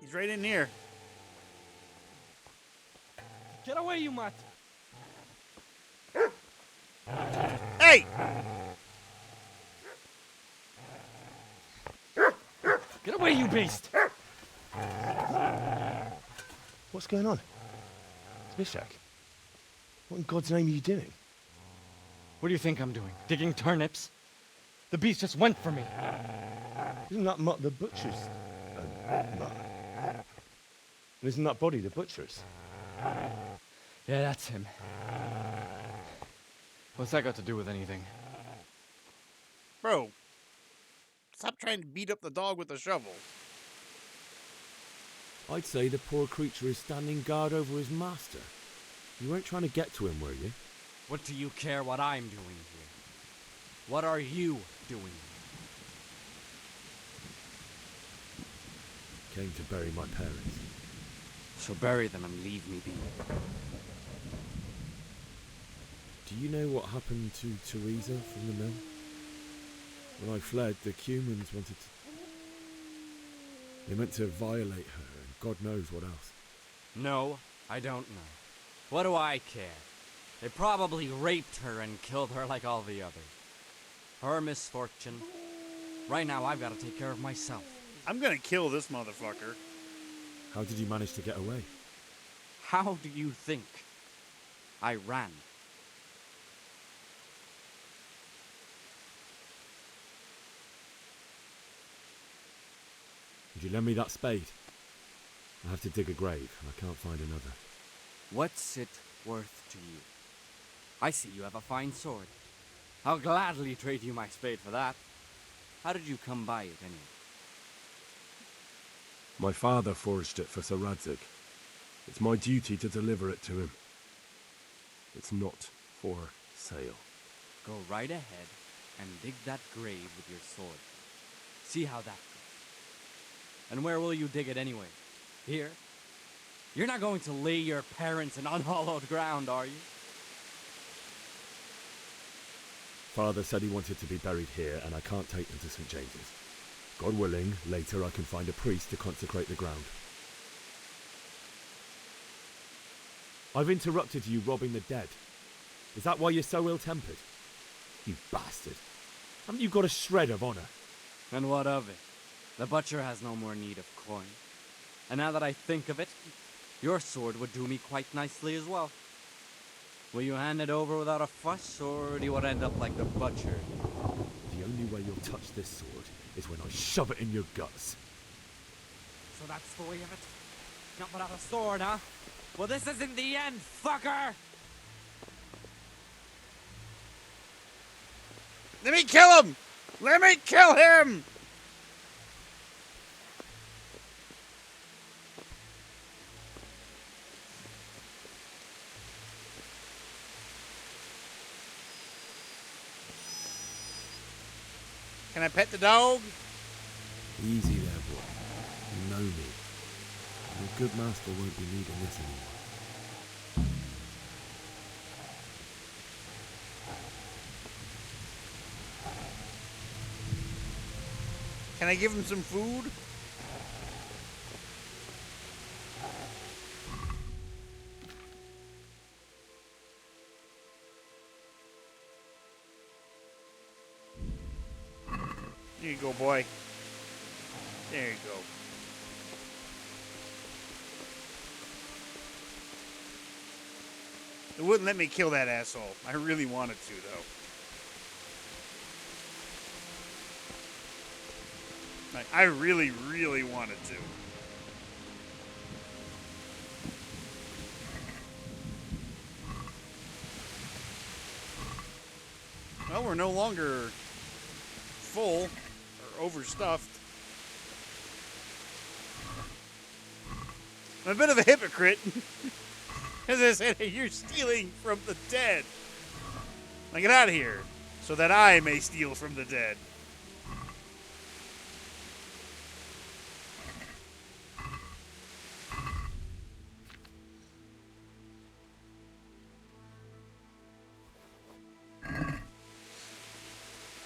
He's right in here. Get away, you mutt! Hey! Get away, you beast! What's going on? Mishak, what in God's name are you doing? What do you think I'm doing? Digging turnips? The beast just went for me. Isn't that Mutt the butcher's? Mutt? And isn't that body the butcher's? Yeah, that's him. What's that got to do with anything? Bro, stop trying to beat up the dog with a shovel. I'd say the poor creature is standing guard over his master. You weren't trying to get to him, were you? What do you care what I'm doing here? What are you doing here? Came to bury my parents. So bury them and leave me be. Do you know what happened to Teresa from the mill? When I fled, the Cumans wanted to... They meant to violate her, and God knows what else. No, I don't know. What do I care? They probably raped her and killed her like all the others. Her misfortune. Right now, I've got to take care of myself. I'm gonna kill this motherfucker. How did you manage to get away? How do you think? I ran. Would you lend me that spade? I have to dig a grave, and I can't find another. What's it worth to you? I see you have a fine sword. I'll gladly trade you my spade for that. How did you come by it, anyway? My father forged it for Sir Radzig. It's my duty to deliver it to him. It's not for sale. Go right ahead and dig that grave with your sword. See how that goes. And where will you dig it anyway? Here? You're not going to lay your parents in unhallowed ground, are you? Father said he wanted to be buried here, and I can't take them to St. James's. God willing, later I can find a priest to consecrate the ground. I've interrupted you robbing the dead. Is that why you're so ill-tempered? You bastard. Haven't you got a shred of honor? And what of it? The butcher has no more need of coin. And now that I think of it, your sword would do me quite nicely as well. Will you hand it over without a fuss, or do you want to end up like the butcher? The only way you'll touch this sword is when I shove it in your guts. So that's the way of it? Not without a sword, huh? Well, this isn't the end, fucker! Let me kill him! Let me kill him! Can I pet the dog? Easy there, boy. You know me. Your good master won't be needing this anymore. Can I give him some food? There you go, boy. There you go. It wouldn't let me kill that asshole. I really wanted to, though. Like, I really, really wanted to. Well, we're no longer full or overstuffed. I'm a bit of a hypocrite. As I said, hey, you're stealing from the dead. Now get out of here so that I may steal from the dead.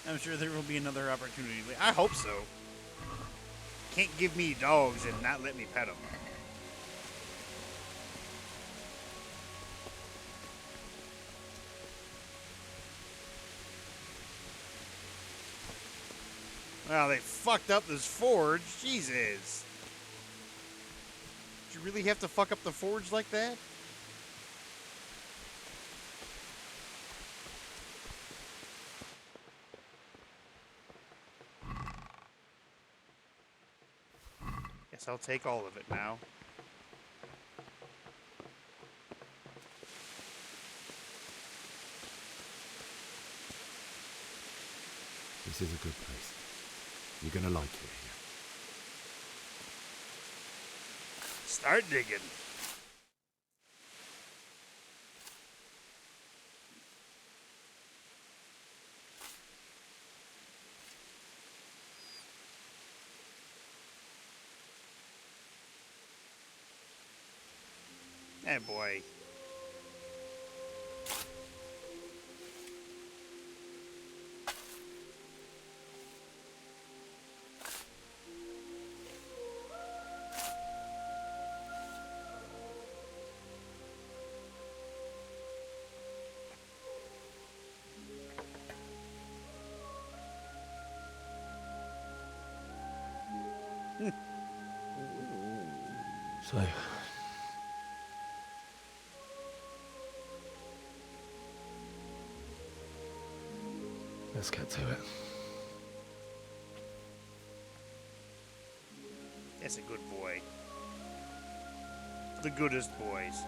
I'm sure there will be another opportunity. I hope so. Can't give me dogs and not let me pet them. Well, they fucked up this forge. Jesus. Did you really have to fuck up the forge like that? Guess I'll take all of it now. This is a good place. You're gonna like it here. Start digging. Hey, boy. So, let's get to it. That's a good boy. the goodest boys.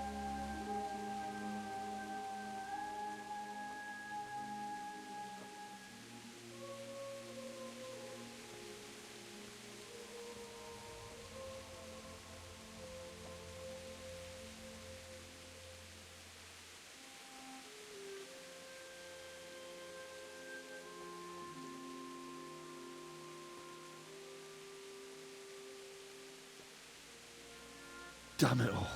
Damn it all.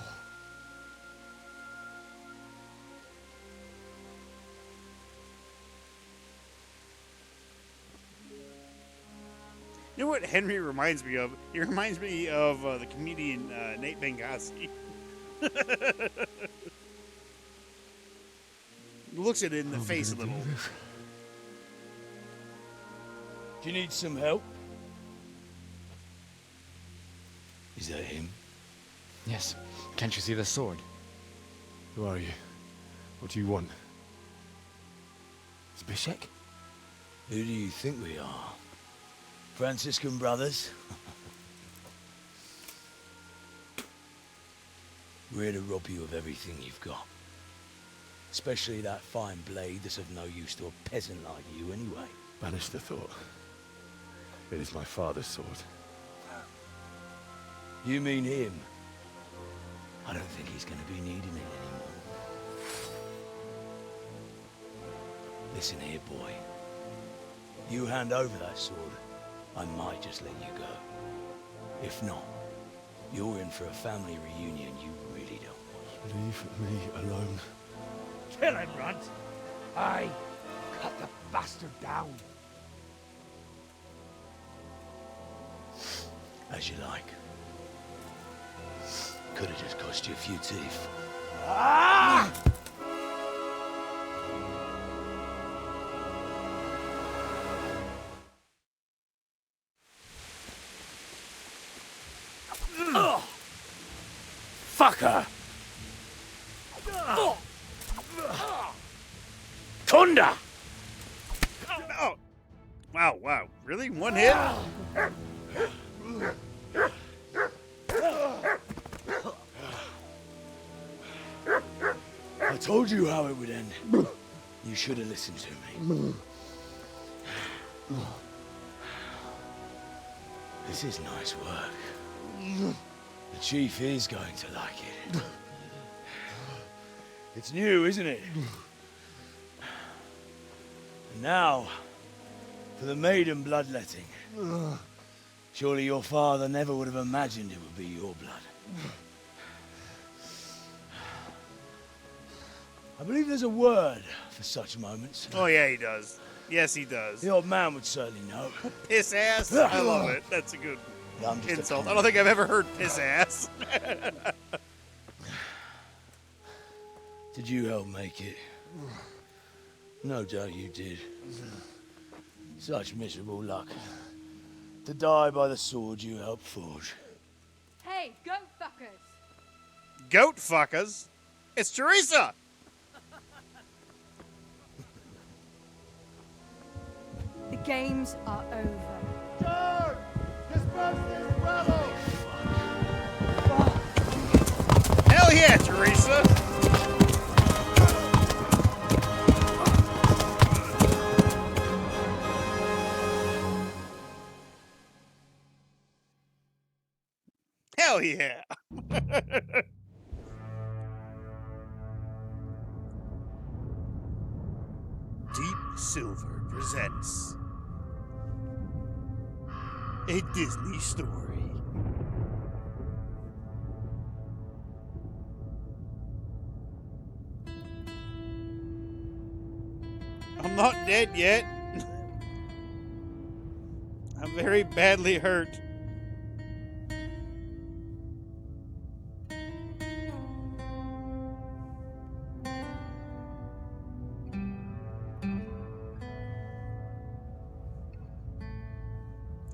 You know what Henry reminds me of? He reminds me of the comedian Nate Benghazi. Looks at it in the face a little. Do you need some help? Is that him? Yes. Can't you see the sword? Who are you? What do you want? Zbyszek? Who do you think we are? Franciscan brothers? We're here to rob you of everything you've got. Especially that fine blade that's of no use to a peasant like you anyway. Banish the thought. It is my father's sword. You mean him? I don't think he's going to be needing it anymore. Listen here, boy. You hand over that sword, I might just let you go. If not, you're in for a family reunion you really don't want. Leave me alone. Kill him, Runt! Aye, cut the bastard down. As you like. Could have just cost you a few teeth. Ah! Fucker! Tunda! Oh! Wow, wow. Really? One hit? I told you how it would end. You should have listened to me. This is nice work. The chief is going to like it. It's new, isn't it? And now, for the maiden bloodletting. Surely your father never would have imagined it would be your blood. I believe there's a word for such moments. Oh, yeah, he does. Yes, he does. The old man would certainly know. Piss ass? I love it. That's a good insult. I don't think I've ever heard piss ass. Did you help make it? No doubt you did. Such miserable luck. To die by the sword you helped forge. Hey, goat fuckers! Goat fuckers? It's Teresa! The games are over. Charge! Disperse this rebel! Hell yeah, Teresa! Hell yeah! Deep Silver presents a Disney story. I'm not dead yet. I'm very badly hurt.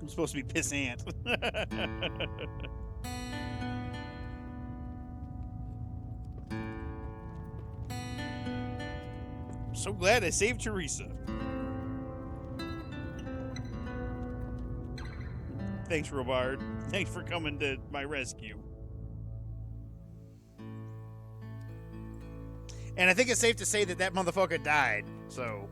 I'm supposed to be pissant. I'm so glad I saved Teresa. Thanks, Robard. Thanks for coming to my rescue. And I think it's safe to say that that motherfucker died, so...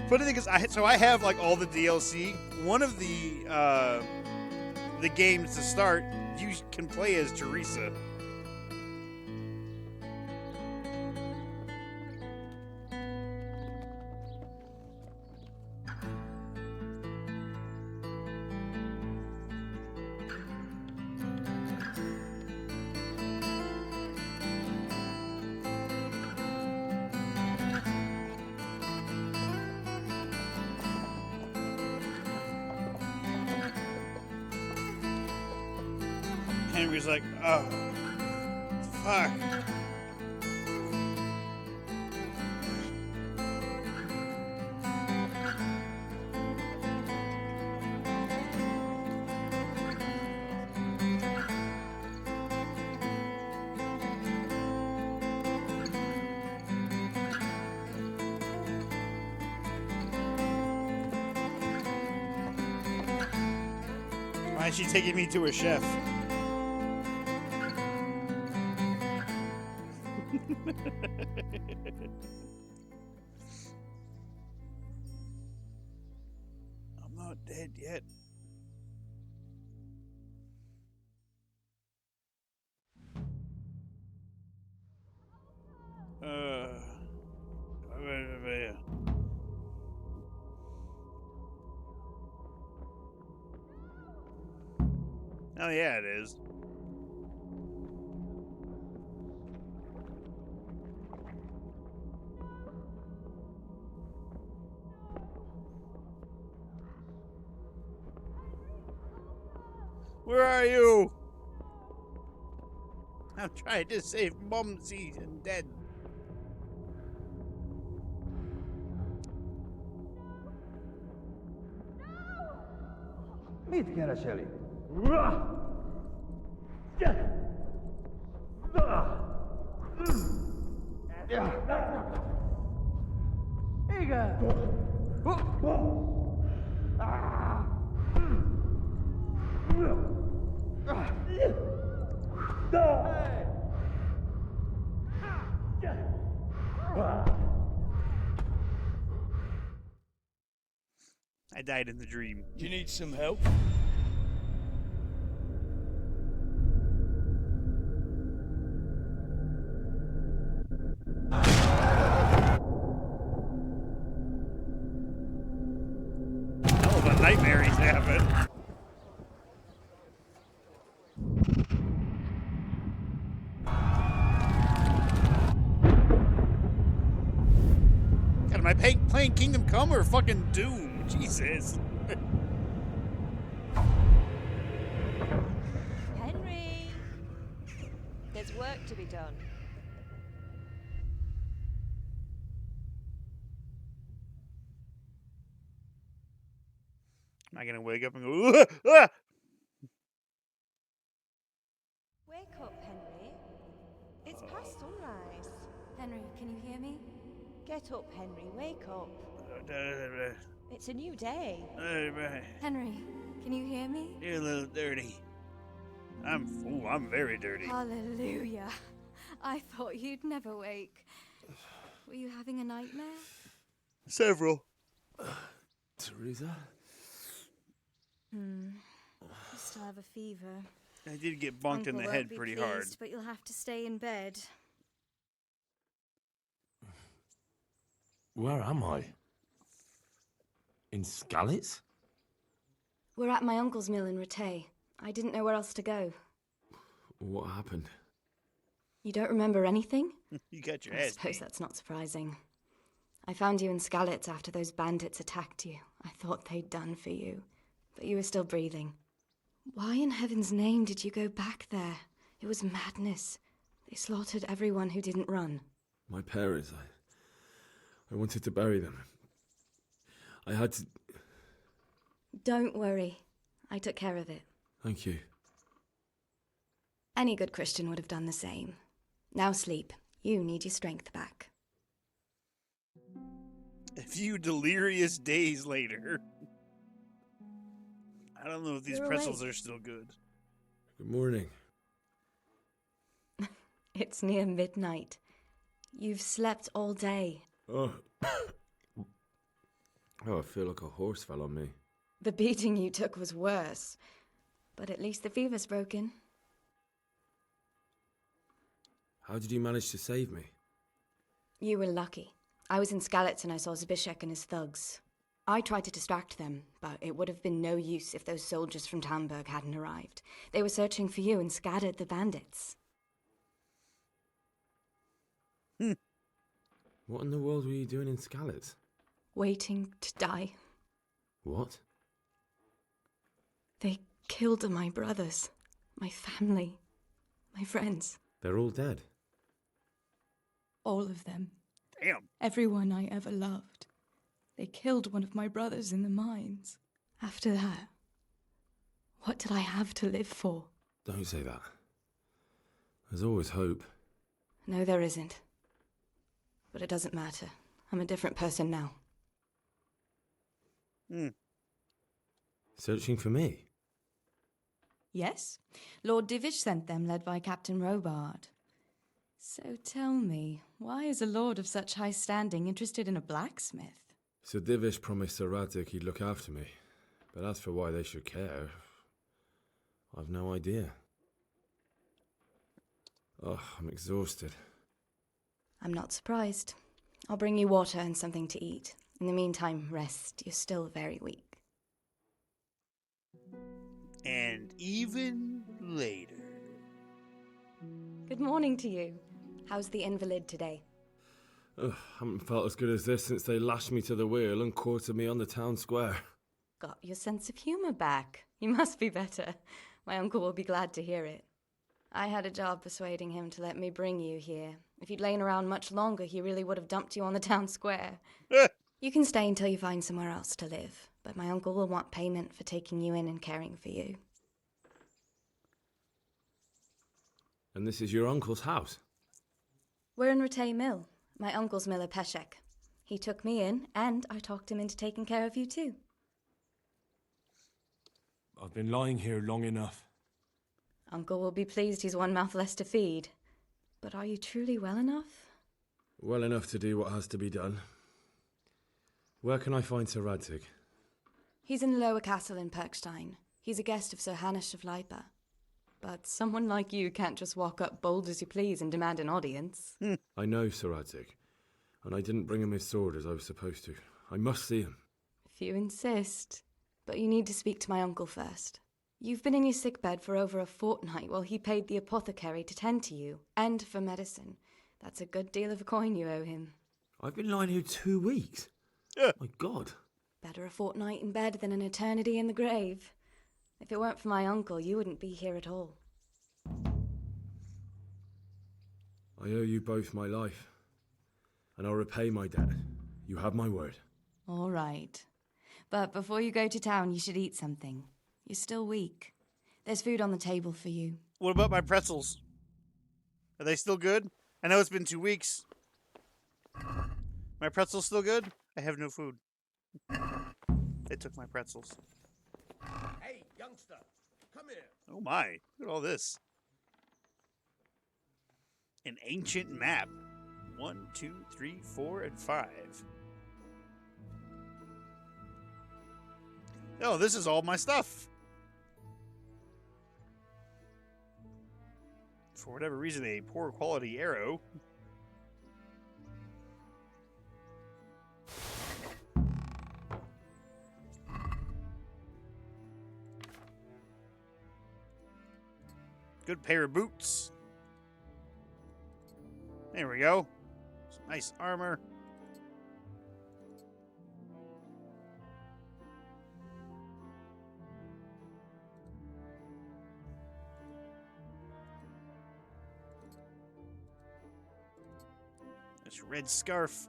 Funny thing is, I have like all the DLC. One of the games to start, you can play as Teresa. Henry's like, oh, fuck. Why is she taking me to a chef? I'm not dead yet. Oh yeah, it is. Where are you? I'm trying to save Mumsy and Dad. Mitkä Racheli? Eikä! I died in the dream. Do you need some help? Hell of a nightmare he's having. God, am I playing Kingdom Come or fucking Doom? Jesus. Henry! There's work to be done. Am I gonna wake up and go, ah, ah! Wake up, Henry. It's past sunrise. Henry, can you hear me? Get up, Henry. Wake up. It's a new day. Henry, can you hear me? You're a little dirty. I'm very dirty. Hallelujah. I thought you'd never wake. Were you having a nightmare? Several. Teresa? You still have a fever. I did get bonked in Uncle the won't head be pretty pleased, hard. But you'll have to stay in bed. Where am I? In Skalitz? We're at my uncle's mill in Rattay. I didn't know where else to go. What happened? You don't remember anything? You got your I ass suppose beat. that's not surprising. I found you in Skalitz after those bandits attacked you. I thought they'd done for you, but you were still breathing. Why in heaven's name did you go back there? It was madness. They slaughtered everyone who didn't run. My parents, I wanted to bury them. I had to... Don't worry. I took care of it. Thank you. Any good Christian would have done the same. Now sleep. You need your strength back. A few delirious days later. I don't know if these You're pretzels awake. are still good. Good morning. It's near midnight. You've slept all day. Oh. Oh, I feel like a horse fell on me. The beating you took was worse. But at least the fever's broken. How did you manage to save me? You were lucky. I was in Skalitz and I saw Zbyszek and his thugs. I tried to distract them, but it would have been no use if those soldiers from Tamburg hadn't arrived. They were searching for you and scattered the bandits. What in the world were you doing in Skalitz? Waiting to die. What? They killed my brothers, my family, my friends. They're all dead. All of them. Damn. Everyone I ever loved. They killed one of my brothers in the mines. After that, what did I have to live for? Don't say that. There's always hope. No, there isn't. But it doesn't matter. I'm a different person now. Searching for me? Yes. Lord Divish sent them, led by Captain Robard. So tell me, why is a lord of such high standing interested in a blacksmith? Sir Divish promised Sir Radzig he'd look after me. But as for why they should care, I've no idea. Oh, I'm exhausted. I'm not surprised. I'll bring you water and something to eat. In the meantime, rest. You're still very weak. And even later. Good morning to you. How's the invalid today? Ugh, haven't felt as good as this since they lashed me to the wheel and quartered me on the town square. Got your sense of humour back. You must be better. My uncle will be glad to hear it. I had a job persuading him to let me bring you here. If you'd lain around much longer, he really would have dumped you on the town square. You can stay until you find somewhere else to live, but my uncle will want payment for taking you in and caring for you. And this is your uncle's house? We're in Ratay Mill. My uncle's miller Peshek. He took me in, and I talked him into taking care of you too. I've been lying here long enough. Uncle will be pleased he's one mouth less to feed. But are you truly well enough? Well enough to do what has to be done. Where can I find Sir Radzig? He's in the lower castle in Perkstein. He's a guest of Sir Hanush of Leipa. But someone like you can't just walk up bold as you please and demand an audience. I know Sir Radzig, and I didn't bring him his sword as I was supposed to. I must see him. If you insist. But you need to speak to my uncle first. You've been in your sickbed for over a fortnight while he paid the apothecary to tend to you, and for medicine. That's a good deal of coin you owe him. I've been lying here 2 weeks. My God. Better a fortnight in bed than an eternity in the grave. If it weren't for my uncle, you wouldn't be here at all. I owe you both my life, and I'll repay my debt. You have my word. All right. But before you go to town, you should eat something. You're still weak. There's food on the table for you. What about my pretzels? Are they still good? I know it's been 2 weeks. My pretzels still good? I have no food. They took my pretzels. Hey, youngster, come here. Oh my, look at all this. An ancient map. 1, 2, 3, 4, and 5. Oh, this is all my stuff. For whatever reason, a poor quality arrow. Good pair of boots. There we go. Some nice armor. This red scarf.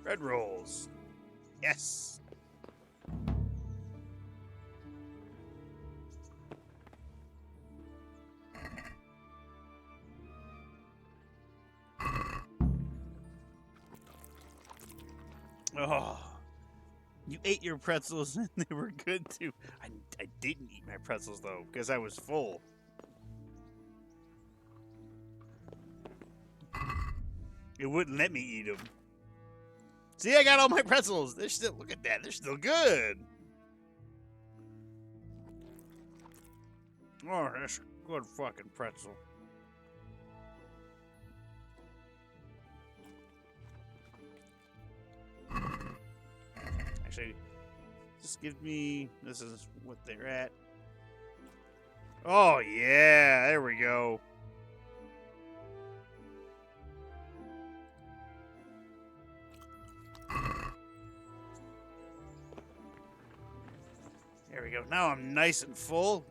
Red rolls. Yes. Oh, you ate your pretzels and they were good too. I didn't eat my pretzels though because I was full. It wouldn't let me eat them. See, I got all my pretzels. They're still, look at that. They're still good. Oh, that's a good fucking pretzel. Actually, just give me, this is what they're at. Oh, yeah, there we go. There we go. Now I'm nice and full.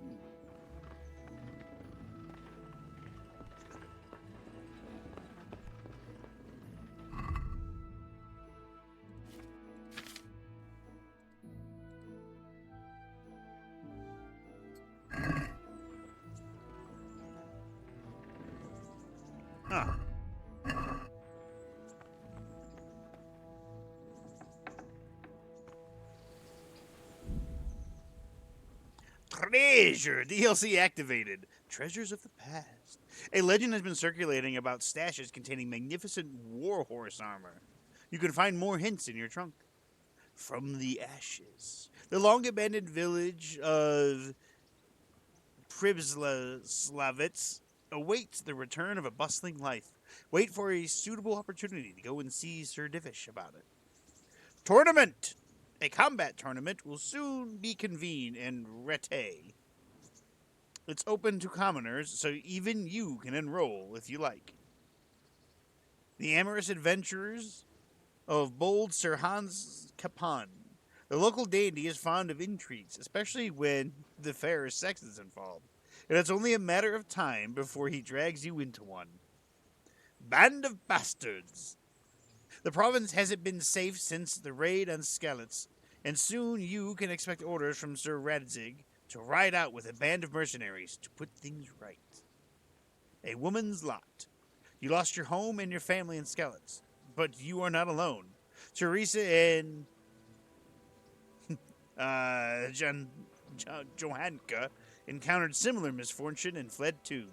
Huh. Treasure! DLC activated. Treasures of the past. A legend has been circulating about stashes containing magnificent warhorse armor. You can find more hints in your trunk. From the ashes. The long-abandoned village of Pribslavitz awaits the return of a bustling life. Wait for a suitable opportunity to go and see Sir Divish about it. Tournament! A combat tournament will soon be convened in Rete. It's open to commoners, so even you can enroll if you like. The amorous adventurers of bold Sir Hans Capon. The local deity is fond of intrigues, especially when the fairest sex is involved. And it's only a matter of time before he drags you into one. Band of Bastards. The province hasn't been safe since the raid on Skalitz, and soon you can expect orders from Sir Radzig to ride out with a band of mercenaries to put things right. A woman's lot. You lost your home and your family in Skalitz, but you are not alone. Teresa and Johanka encountered similar misfortune and fled too.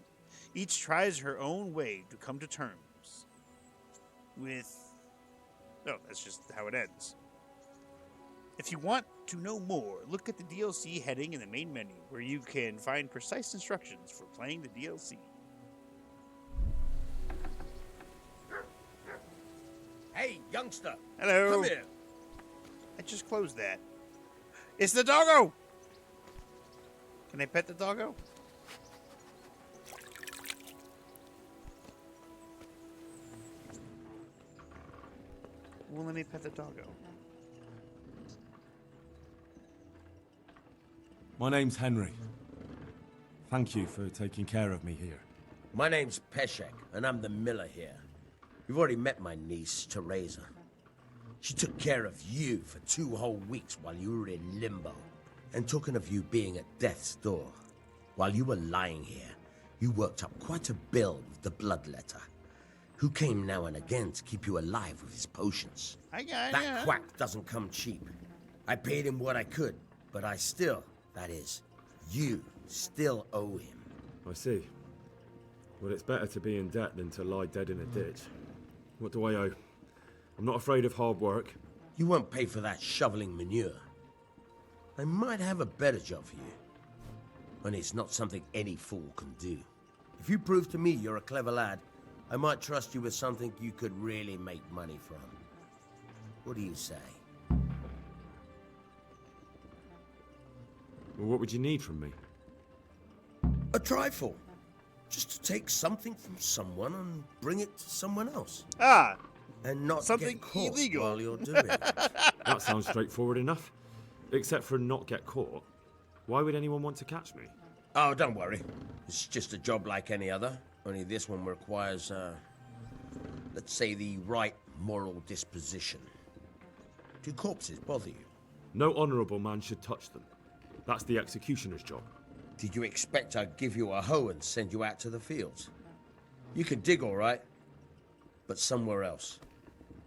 Each tries her own way to come to terms with... Oh, that's just how it ends. If you want to know more, look at the DLC heading in the main menu, where you can find precise instructions for playing the DLC. Hey, youngster! Hello! Come here! I just closed that. It's the doggo! Can I pet the doggo? Well, let me pet the doggo. My name's Henry. Thank you for taking care of me here. My name's Peshek, and I'm the miller here. You've already met my niece, Teresa. She took care of you for 2 whole weeks while you were in limbo. And talking of you being at death's door, while you were lying here, you worked up quite a bill with the bloodletter, who came now and again to keep you alive with his potions. That quack doesn't come cheap. I paid him what I could, but I still, that is, you still owe him. I see. Well, it's better to be in debt than to lie dead in a ditch. What do I owe? I'm not afraid of hard work. You won't pay for that shoveling manure. I might have a better job for you. And it's not something any fool can do. If you prove to me you're a clever lad, I might trust you with something you could really make money from. What do you say? Well, what would you need from me? A trifle. Just to take something from someone and bring it to someone else. Ah! And not something get caught illegal while you're doing it. That sounds straightforward enough. Except for not get caught. Why would anyone want to catch me? Oh, don't worry. It's just a job like any other. Only this one requires, let's say, the right moral disposition. Do corpses bother you? No honourable man should touch them. That's the executioner's job. Did you expect I'd give you a hoe and send you out to the fields? You can dig all right, but somewhere else.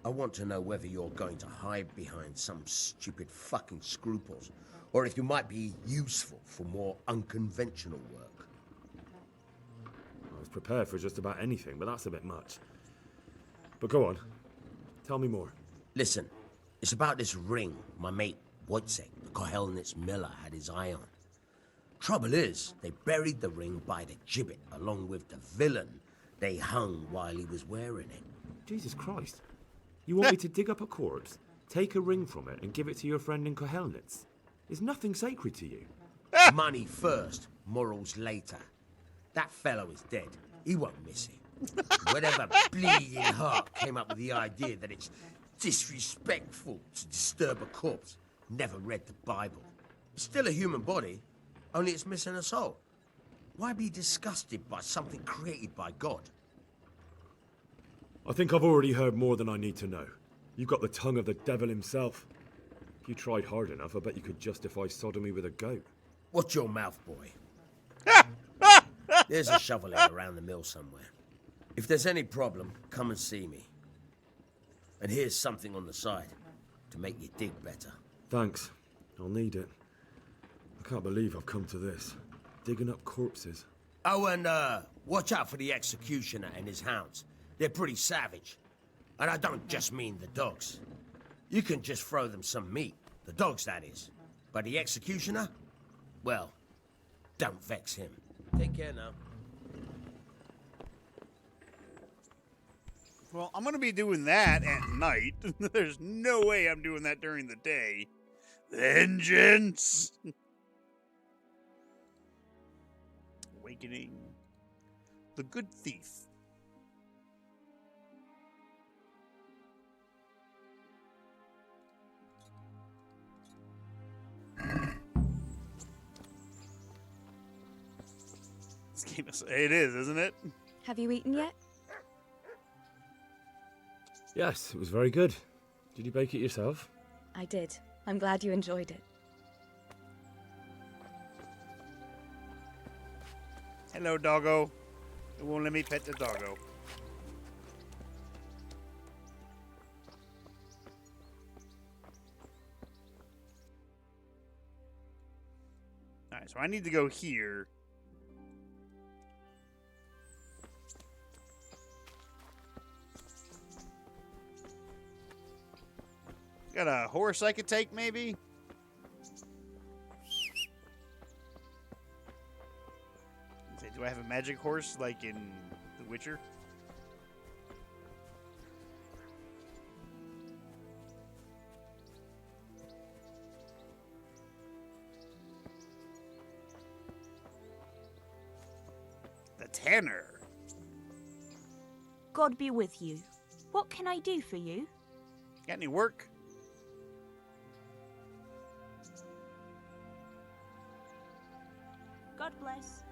I want to know whether you're going to hide behind some stupid fucking scruples, or if you might be useful for more unconventional work. I was prepared for just about anything, but that's a bit much. But go on. Tell me more. Listen, it's about this ring my mate Wojciech, the Kohelnitz miller, had his eye on. Trouble is, they buried the ring by the gibbet along with the villain they hung while he was wearing it. Jesus Christ. You want me to dig up a corpse, take a ring from it, and give it to your friend in Kohelnitz? Is nothing sacred to you? Money first, morals later. That fellow is dead. He won't miss it. Whatever bleeding heart came up with the idea that it's disrespectful to disturb a corpse never read the Bible. It's still a human body, only it's missing a soul. Why be disgusted by something created by God? I think I've already heard more than I need to know. You've got the tongue of the devil himself. If you tried hard enough, I bet you could justify sodomy with a goat. Watch your mouth, boy. There's a shovel here around the mill somewhere. If there's any problem, come and see me. And here's something on the side to make you dig better. Thanks. I'll need it. I can't believe I've come to this. Digging up corpses. Oh, and watch out for the executioner and his hounds. They're pretty savage. And I don't just mean the dogs. You can just throw them some meat. The dogs, that is. But the executioner? Well, don't vex him. Take care now. Well, I'm going to be doing that at night. There's no way I'm doing that during the day. Vengeance! Awakening. The Good Thief. This game is, it is, isn't it? Have you eaten yet? Yes, it was very good. Did you bake it yourself? I did. I'm glad you enjoyed it. Hello, doggo. It won't let me pet the doggo. Alright, so I need to go here. Got a horse I could take, maybe? Say, do I have a magic horse like in The Witcher? The Tanner. God be with you. What can I do for you? Got any work? God bless.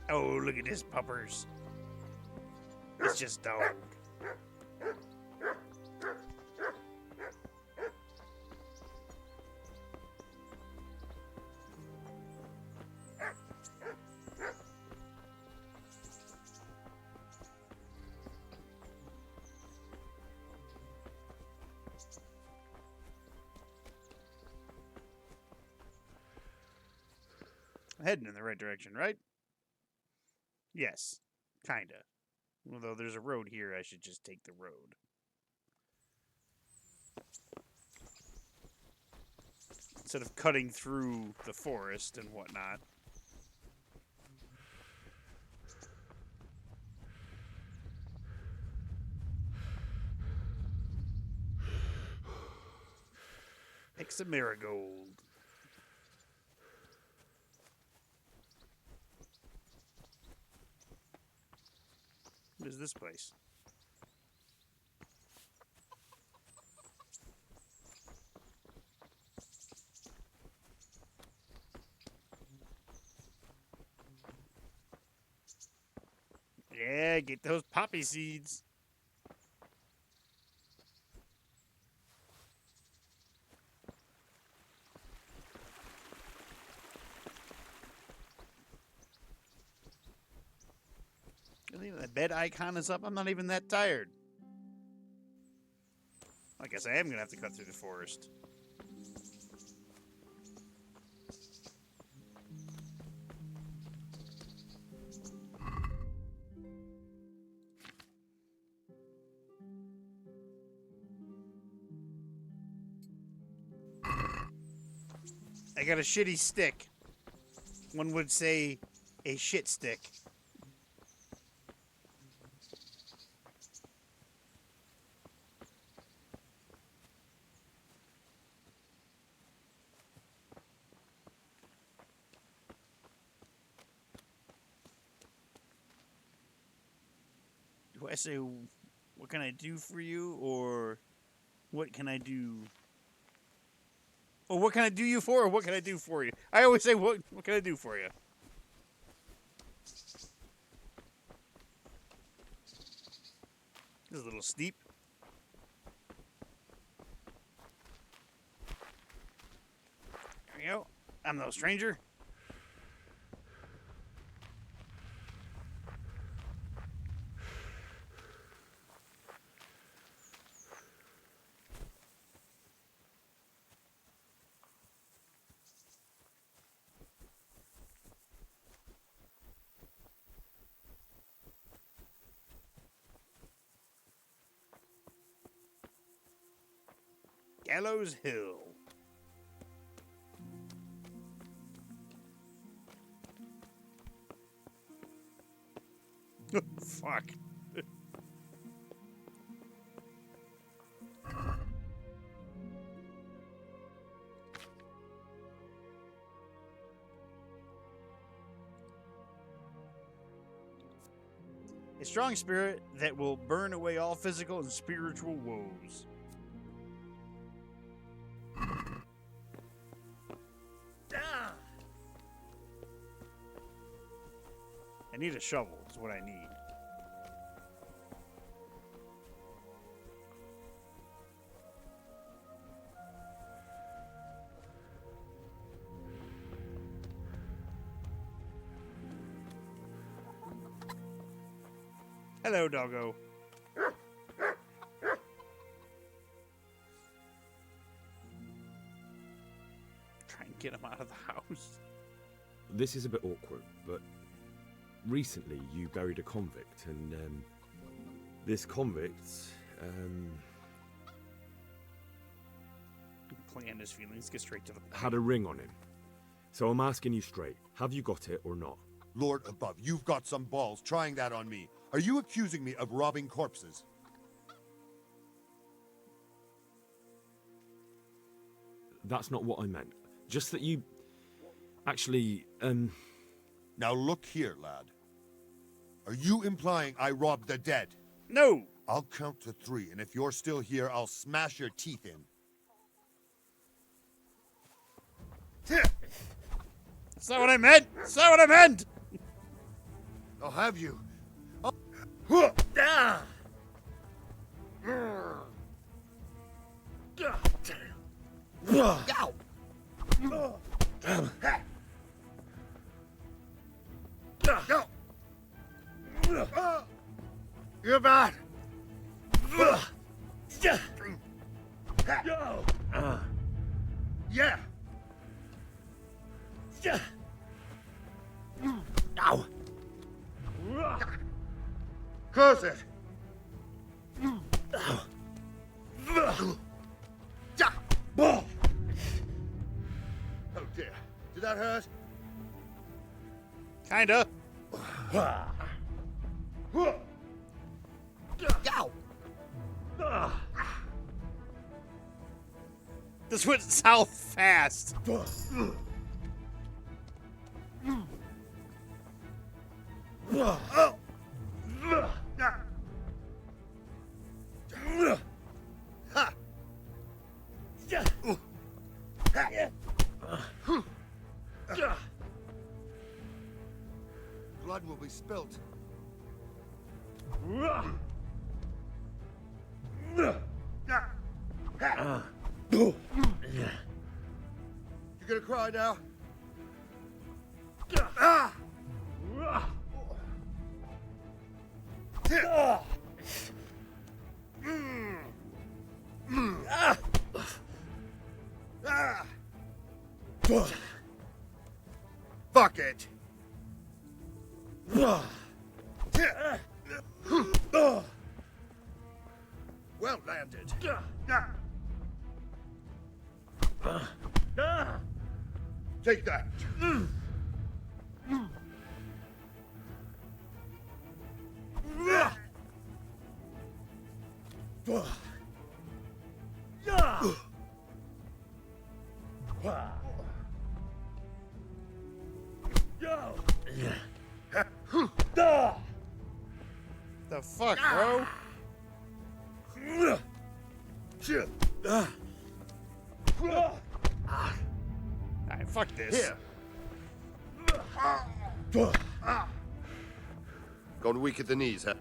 Oh, look at this puppers. It's just dog. I'm heading in the right direction, right? Yes, kinda. Although there's a road here, I should just take the road. Instead of cutting through the forest and whatnot. Take some marigold. What is this place? Yeah, get those poppy seeds. I think the bed icon is up. I'm not even that tired. I guess I am going to have to cut through the forest. I got a shitty stick. One would say a shit stick. Do I say, what can I do for you, or what can I do? Or what can I do you for, or what can I do for you? I always say, what can I do for you? This is a little steep. There we go. I'm no stranger. Gallows Hill. Fuck. A strong spirit that will burn away all physical and spiritual woes. I need a shovel, is what I need. Hello, doggo. Try and get him out of the house. This is a bit awkward, but recently you buried a convict, and this convict, Playing his feelings, get straight to the point. had a ring on him. So I'm asking you straight, have you got it or not? Lord above, you've got some balls trying that on me. Are you accusing me of robbing corpses? That's not what I meant. Just that you actually, Now look here, lad. Are you implying I robbed the dead? No! I'll count to 3, and if you're still here, I'll smash your teeth in. That's not what I meant! That's not what I meant! I'll have you. You're bad. Yeah. Ow. Close it. Oh dear. Did that hurt? Kinda. This went south fast. Blood will be spilt. You gonna cry now? Fuck it. Well landed. Take that. The fuck, bro? Alright, fuck this. Here. Gone weak at the knees, huh?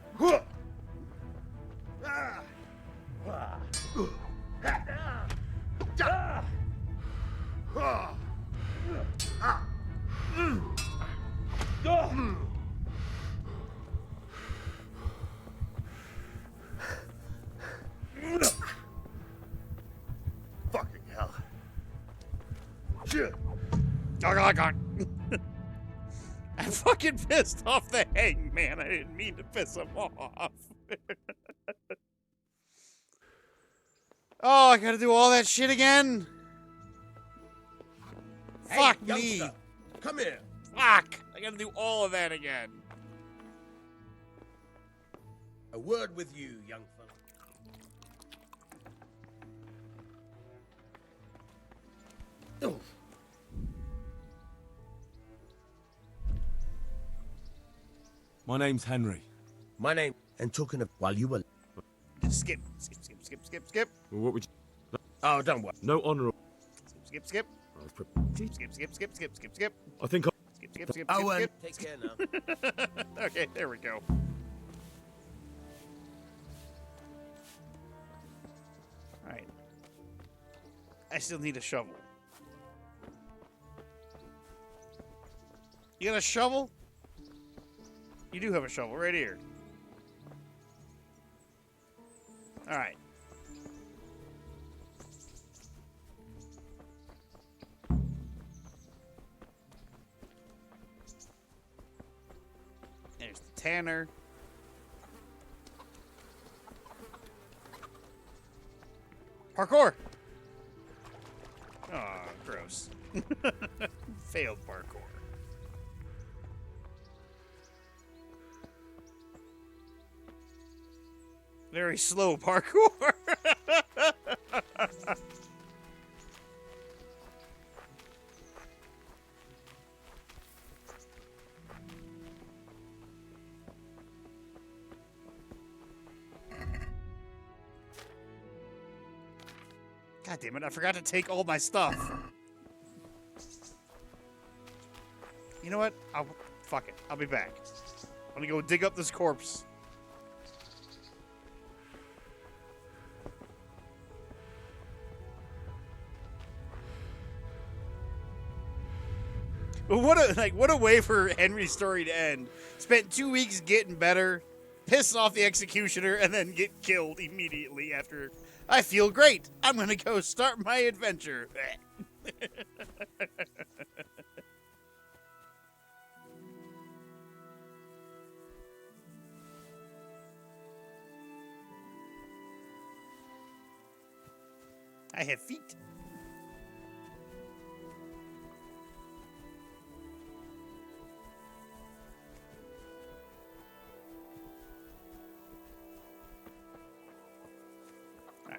Fucking hell. God. I'm fucking pissed off the hangman. I didn't mean to piss him off. Oh, I gotta do all that shit again? Hey, Fuck youngster, me. come here. Fuck. I gotta do all of that again. A word with you, young fella. My name's Henry. My name, and talking of while you were. Skip. Well, what would you... Oh, don't worry. No honour... Skip. Oh, I think I... Skip. Owen, take care now. Okay, there we go. Alright. I still need a shovel. You got a shovel? You do have a shovel right here. Alright. There's the tanner. Parkour! Oh, gross. Failed parkour. Very slow parkour. God damn it, I forgot to take all my stuff. You know what? Fuck it. I'll be back. I'm gonna go dig up this corpse. What a way for Henry's story to end. Spent 2 weeks getting better, piss off the executioner, and then get killed immediately after. I feel great. I'm gonna go start my adventure. I have feet.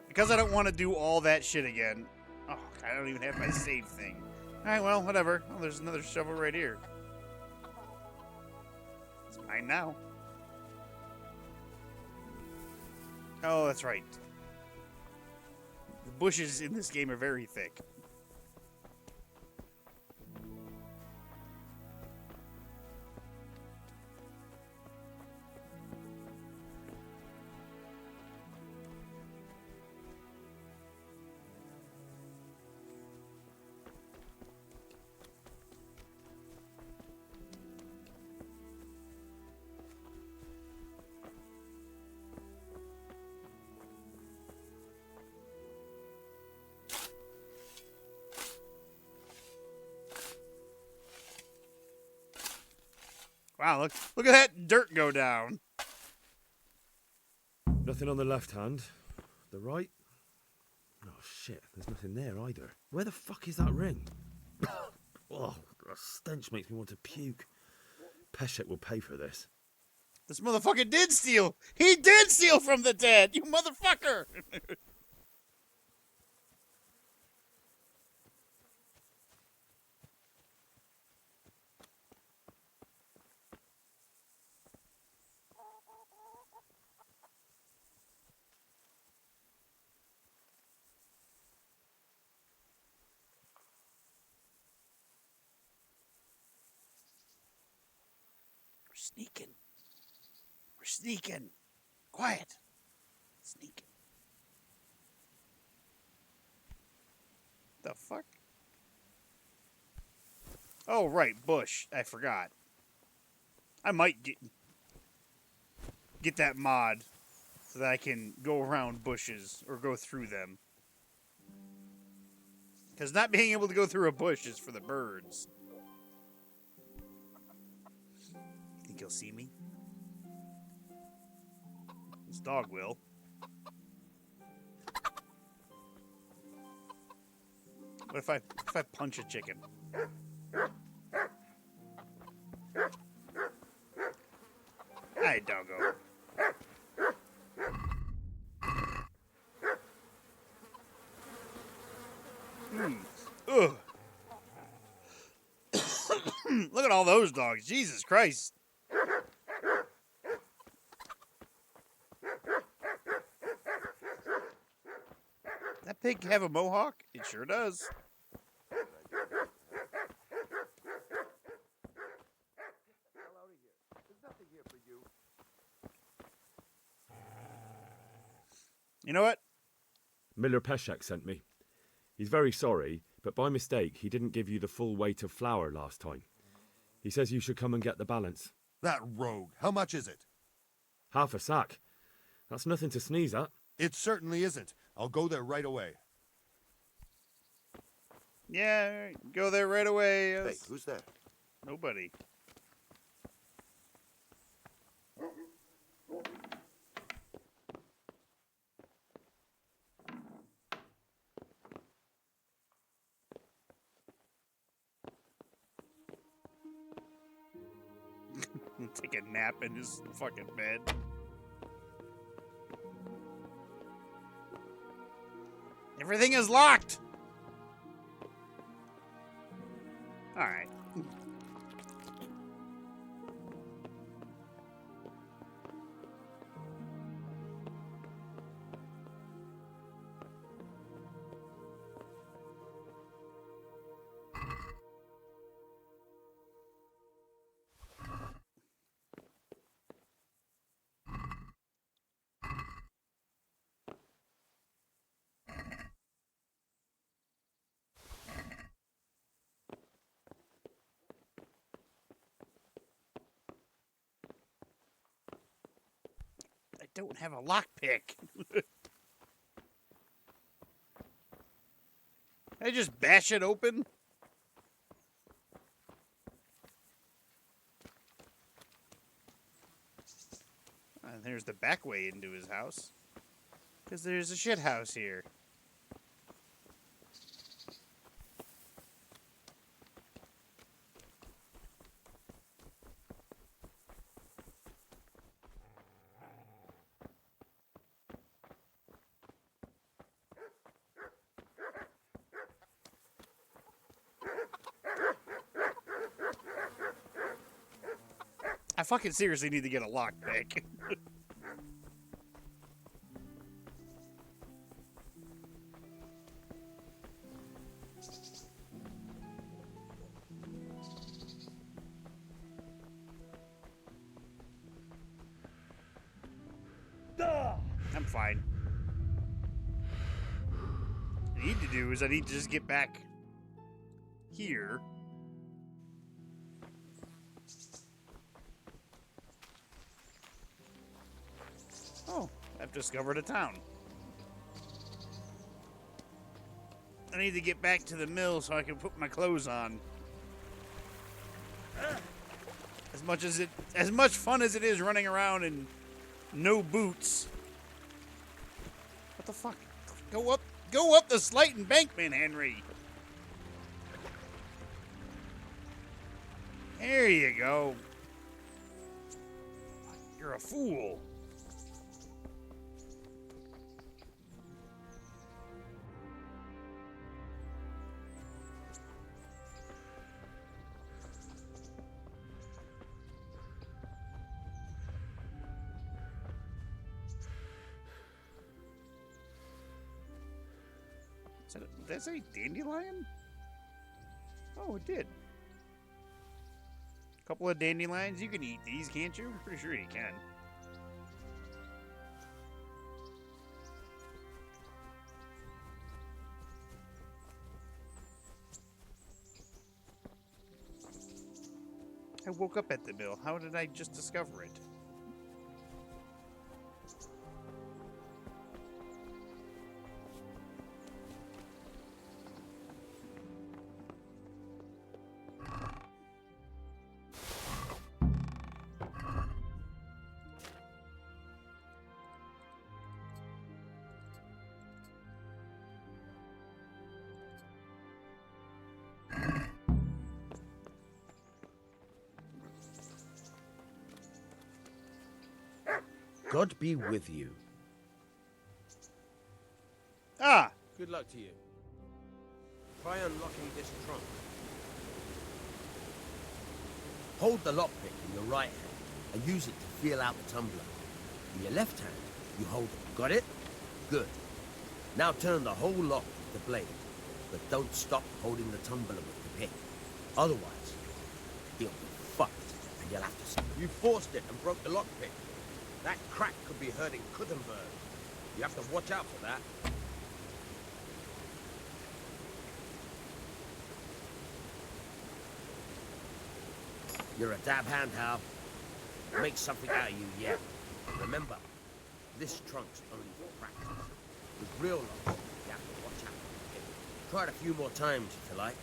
Because I don't want to do all that shit again. Oh, I don't even have my save thing. Alright, well, whatever. Oh, there's another shovel right here. It's mine now. Oh, that's right. The bushes in this game are very thick. Wow, look at that dirt go down. Nothing on the left hand. The right? Oh, shit. There's nothing there either. Where the fuck is that ring? Oh, the stench makes me want to puke. Peshek will pay for this. This motherfucker did steal. He did steal from the dead, you motherfucker. We're sneaking. We're sneaking. Quiet. Sneaking. The fuck? Oh, right, bush. I forgot. I might get that mod so that I can go around bushes or go through them. Because not being able to go through a bush is for the birds. Think he'll see me? This dog will. What if I punch a chicken? Hi, doggo. Ugh. Look at all those dogs. Jesus Christ. That pig have a mohawk? It sure does. You know what? Miller Peshek sent me. He's very sorry, but by mistake he didn't give you the full weight of flour last time. He says you should come and get the balance. That rogue. How much is it? Half a sack. That's nothing to sneeze at. It certainly isn't. I'll go there right away. Yeah, go there right away. Hey, who's there? Nobody. Take a nap in his fucking bed. Everything is locked. All right. I don't have a lockpick. I just bash it open. And there's the back way into his house. Because there's a shit house here. I fucking seriously need to get a lockpick. I'm fine. What I need to do is I need to just get back here. Oh, I've discovered a town. I need to get back to the mill so I can put my clothes on. As as much fun as it is running around in no boots. What the fuck? Go up the slight embankment, Henry. There you go. You're a fool. Did that say dandelion? Oh, it did. A couple of dandelions. You can eat these, can't you? I'm pretty sure you can. I woke up at the mill. How did I just discover it? God be with you. Ah! Good luck to you. Try unlocking this trunk. Hold the lockpick in your right hand and use it to feel out the tumbler. In your left hand, you hold it. Got it? Good. Now turn the whole lock with the blade, but don't stop holding the tumbler with the pick. Otherwise, you'll be fucked and you'll have to... You forced it and broke the lockpick. That crack could be hurting Kuttenberg. You have to watch out for that. You're a dab hand, Hal. Make something out of you yet. Remember, this trunk's only for practice. With real locks, you have to watch out. Try it a few more times if you like.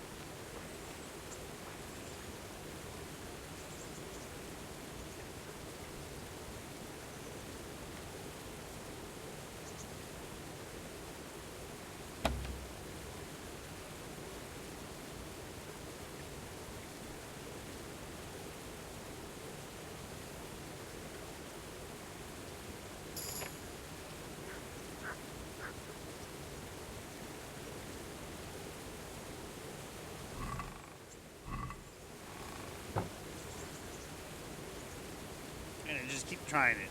And just keep trying it.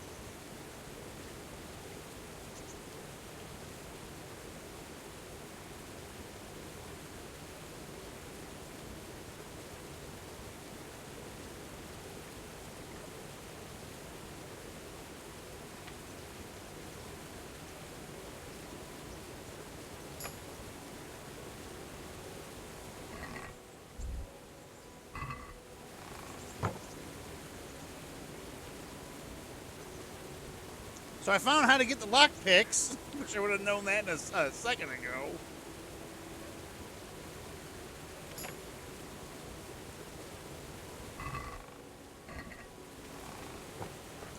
So I found how to get the lockpicks. Wish I would have known that in a second ago.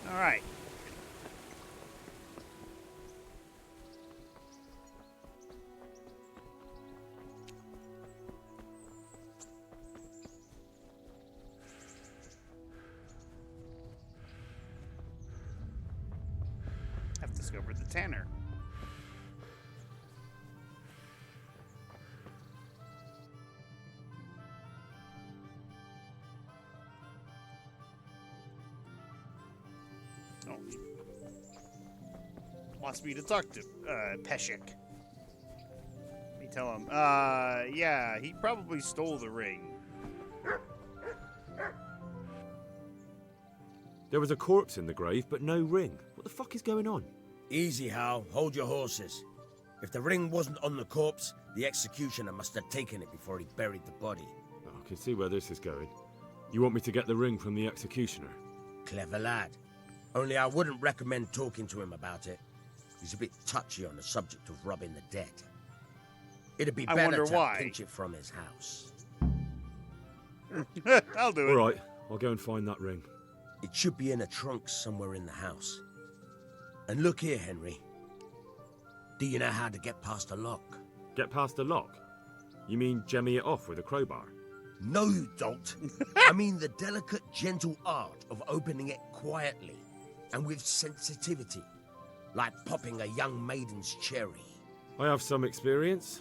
All right. I've discovered the tanner. Oh. Wants me to talk to Peshek. Let me tell him. Yeah, he probably stole the ring. There was a corpse in the grave, but no ring. What the fuck is going on? Easy, Hal. Hold your horses. If the ring wasn't on the corpse, the executioner must have taken it before he buried the body. Oh, I can see where this is going. You want me to get the ring from the executioner? Clever lad. Only I wouldn't recommend talking to him about it. He's a bit touchy on the subject of robbing the dead. It'd be better to pinch it from his house. I'll do it. All right, I'll go and find that ring. It should be in a trunk somewhere in the house. And look here, Henry. Do you know how to get past a lock? Get past a lock? You mean jemmy it off with a crowbar? No, you don't. I mean the delicate, gentle art of opening it quietly and with sensitivity, like popping a young maiden's cherry. I have some experience.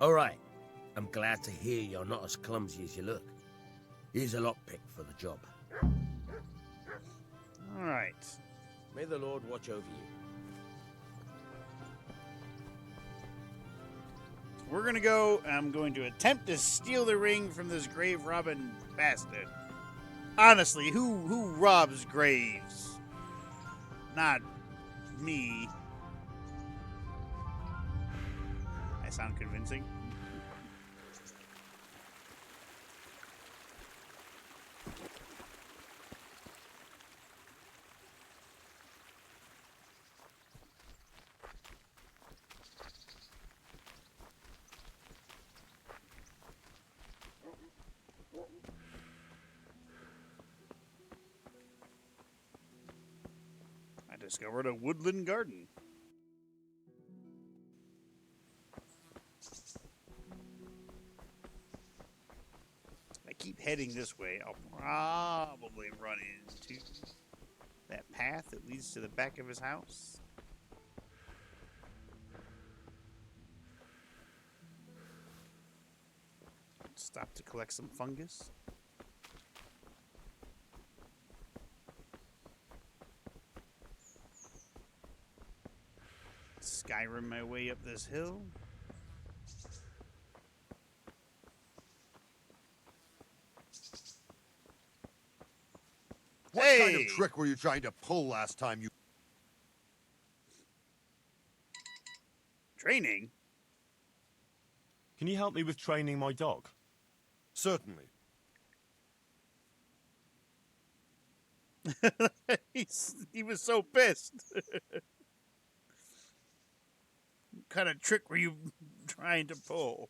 All right. I'm glad to hear you're not as clumsy as you look. Here's a lockpick for the job. All right. May the Lord watch over you. We're gonna go. I'm going to attempt to steal the ring from this grave robbing bastard. Honestly, who robs graves? Not me. I sound convincing. I discovered a woodland garden. If I keep heading this way, I'll probably run into that path that leads to the back of his house. Stop to collect some fungus. Skyrim my way up this hill. What kind of trick were you trying to pull last time you... Training? Can you help me with training my dog? Certainly. He was so pissed. What kind of trick were you trying to pull?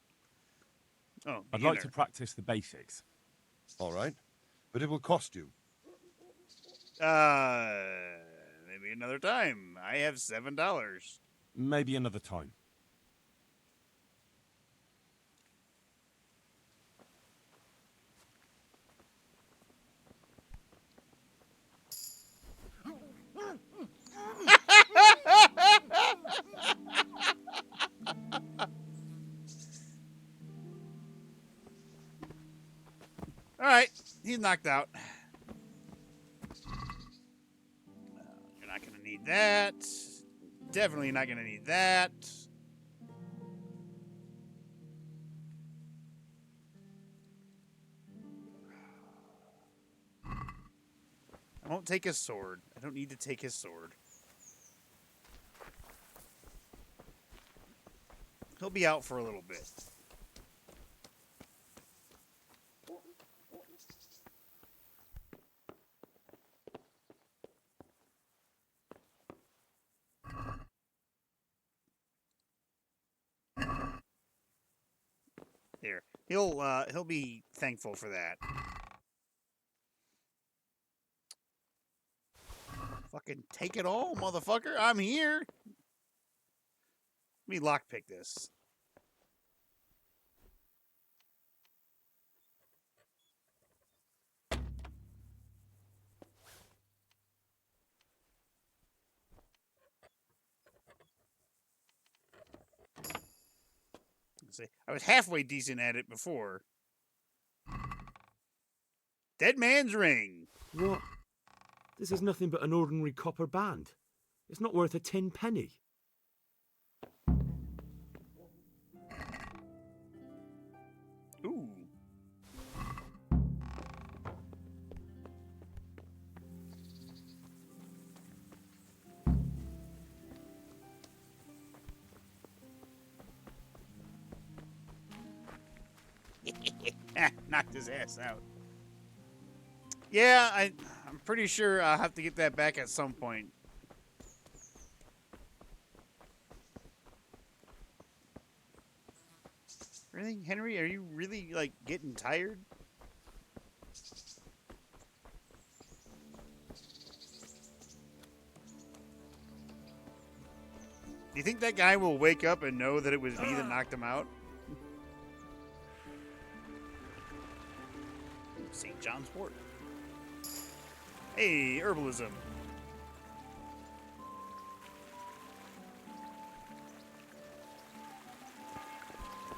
Oh, I'd like to practice the basics. All right. But it will cost you. Maybe another time. I have $7. Maybe another time. All right, he's knocked out. You're not going to need that. Definitely not going to need that. I won't take his sword. I don't need to take his sword. He'll be out for a little bit. There. He'll be thankful for that. Fucking take it all, motherfucker. I'm here. Let me lockpick this. See, I was halfway decent at it before. Dead man's ring. What? This is nothing but an ordinary copper band. It's not worth a 10 penny. Ooh. Knocked his ass out. Yeah, I'm pretty sure I'll have to get that back at some point. Really, Henry? Are you really, like, getting tired? Do you think that guy will wake up and know that it was me that knocked him out? St. John's Wort. Hey, herbalism.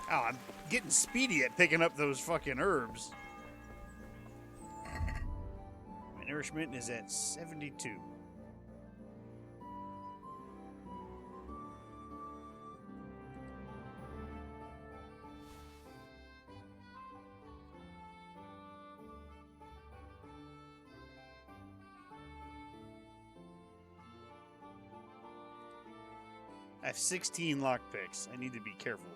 Oh, I'm getting speedy at picking up those fucking herbs. My nourishment is at 72. I have 16 lockpicks. I need to be careful.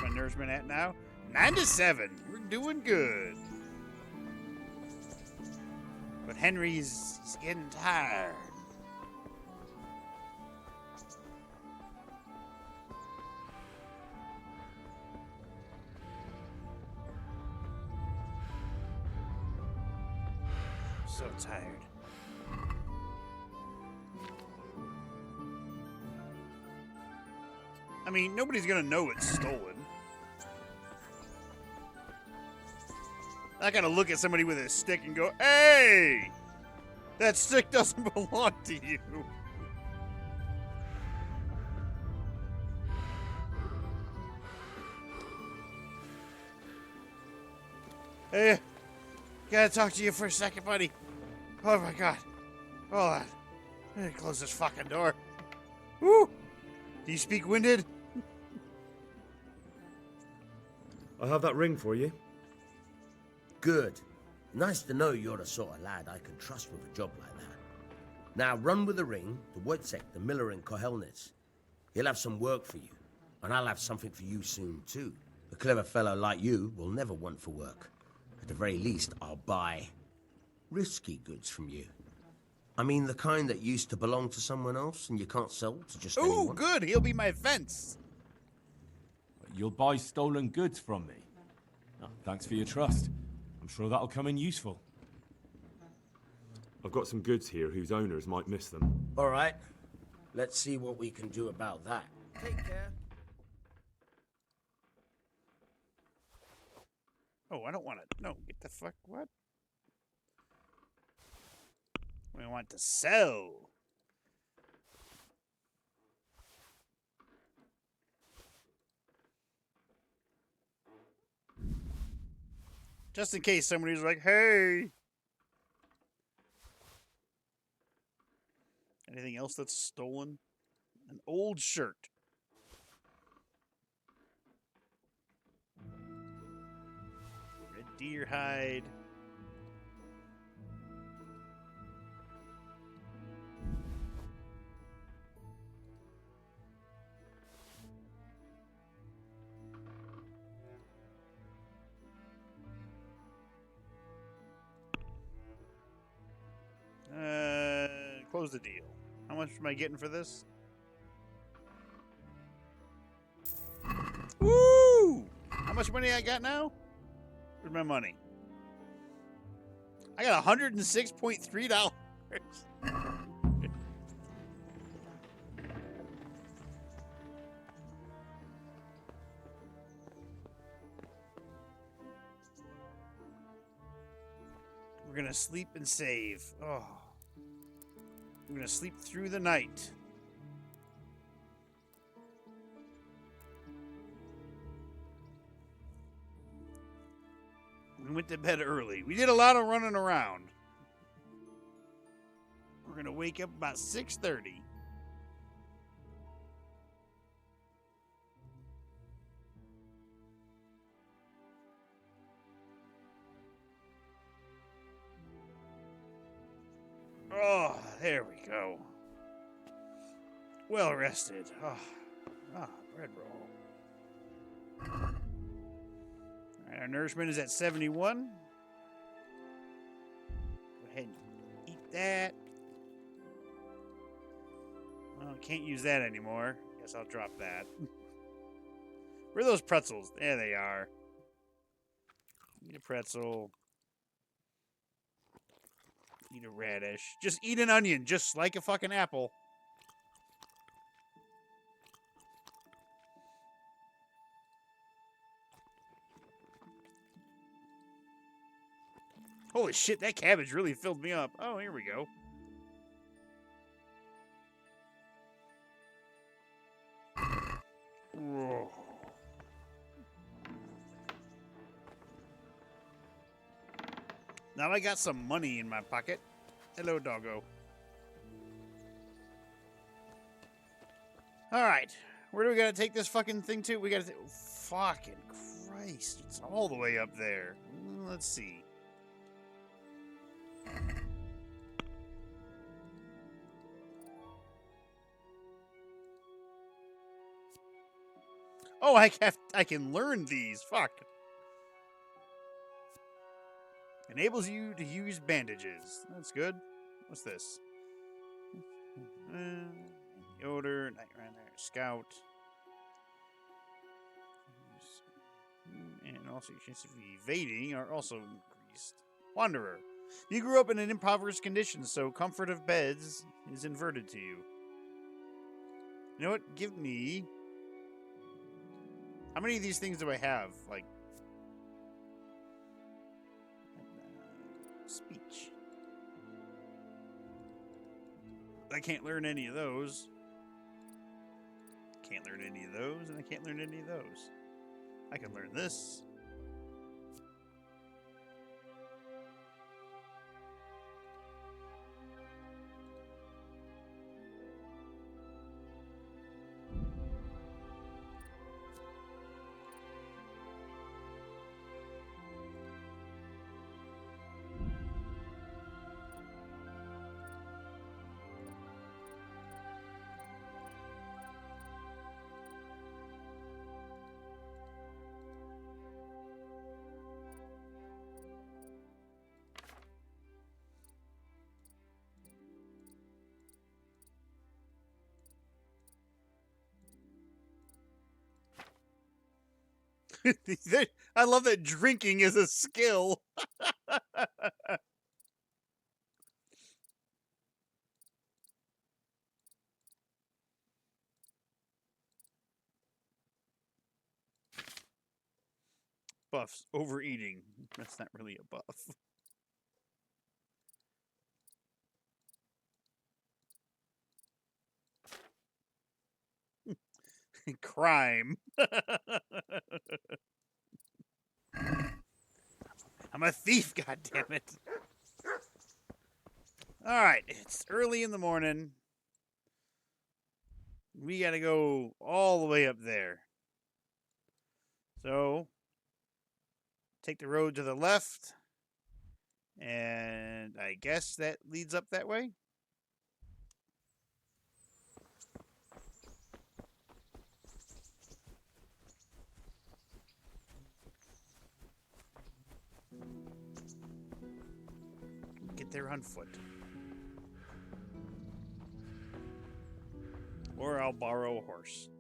My nourishment at now? 97. We're doing good. But Henry's getting tired. So tired. I mean, nobody's gonna know it's stolen. I gotta look at somebody with a stick and go, "Hey! That stick doesn't belong to you." Hey, gotta talk to you for a second, buddy. Oh my god. Hold on. I gotta close this fucking door. Woo! Do you speak winded? I have that ring for you. Good. Nice to know you're the sort of lad I can trust with a job like that. Now run with the ring to Wojciech, the miller in Kohelnitz. He'll have some work for you, and I'll have something for you soon too. A clever fellow like you will never want for work. At the very least, I'll buy risky goods from you. I mean the kind that used to belong to someone else and you can't sell to just anyone. Ooh, good. He'll be my fence. You'll buy stolen goods from me. Oh, thanks for your trust. I'm sure that'll come in useful. I've got some goods here whose owners might miss them. All right. Let's see what we can do about that. Take care. Oh, I don't want to. No, get the fuck. What? We want to sell. Just in case somebody's like, "Hey." Anything else that's stolen? An old shirt. Red deer hide. Close the deal. How much am I getting for this? Woo! How much money I got now? Where's my money? I got $106.3. We're gonna sleep and save. Oh. We're gonna sleep through the night. We went to bed early. We did a lot of running around. We're gonna wake up about 6:30. Oh, there we go. Well rested. Bread roll. All right, our nourishment is at 71. Go ahead and eat that. can't use that anymore. Guess I'll drop that. Where are those pretzels? There they are. Eat a pretzel. Eat a radish. Just eat an onion, just like a fucking apple. Holy shit, that cabbage really filled me up. Oh, here we go. Whoa. Now I got some money in my pocket. Hello, doggo. Alright. Where do we gotta take this fucking thing to? We gotta fucking Christ. It's all the way up there. Let's see. Oh, I can learn these. Fuck. Enables you to use bandages. That's good. What's this? Odor, Night Runner, Scout. And also your chances of evading are also increased. Wanderer. You grew up in an impoverished condition, so comfort of beds is inverted to you. You know what? Give me... How many of these things do I have? Like... speech. I can't learn any of those. Can't learn any of those, and I can't learn any of those. I can learn this. I love that drinking is a skill. Buffs. Overeating. That's not really a buff. Crime. I'm a thief, goddammit. Alright, it's early in the morning. We gotta go all the way up there. So, take the road to the left. And I guess that leads up that way. Get there on foot. Or I'll borrow a horse.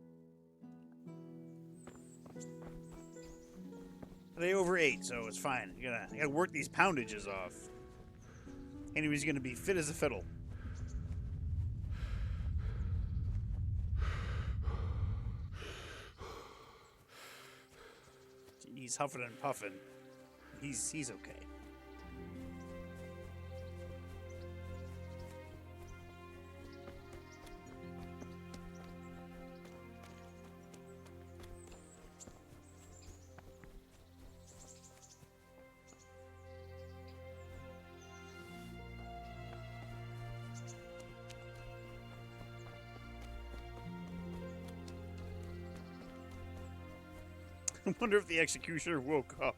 They overate, so it's fine. I gotta work these poundages off. Anybody's gonna be fit as a fiddle. He's huffing and puffing. He's okay. I wonder if the executioner woke up.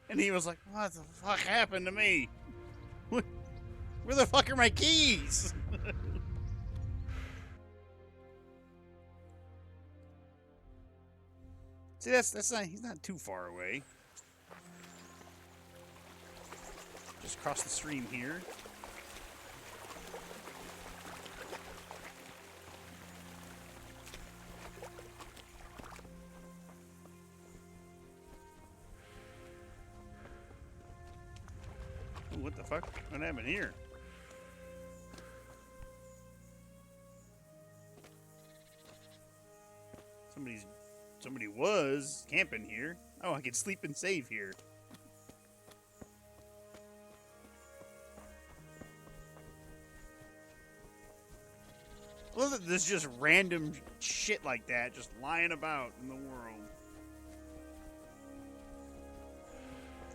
And he was like, what the fuck happened to me? Where the fuck are my keys? See, that's not, he's not too far away. Just cross the stream here. Ooh, what the fuck? What happened here? Somebody was camping here. Oh, I can sleep and save here. I love that there's just random shit like that just lying about in the world.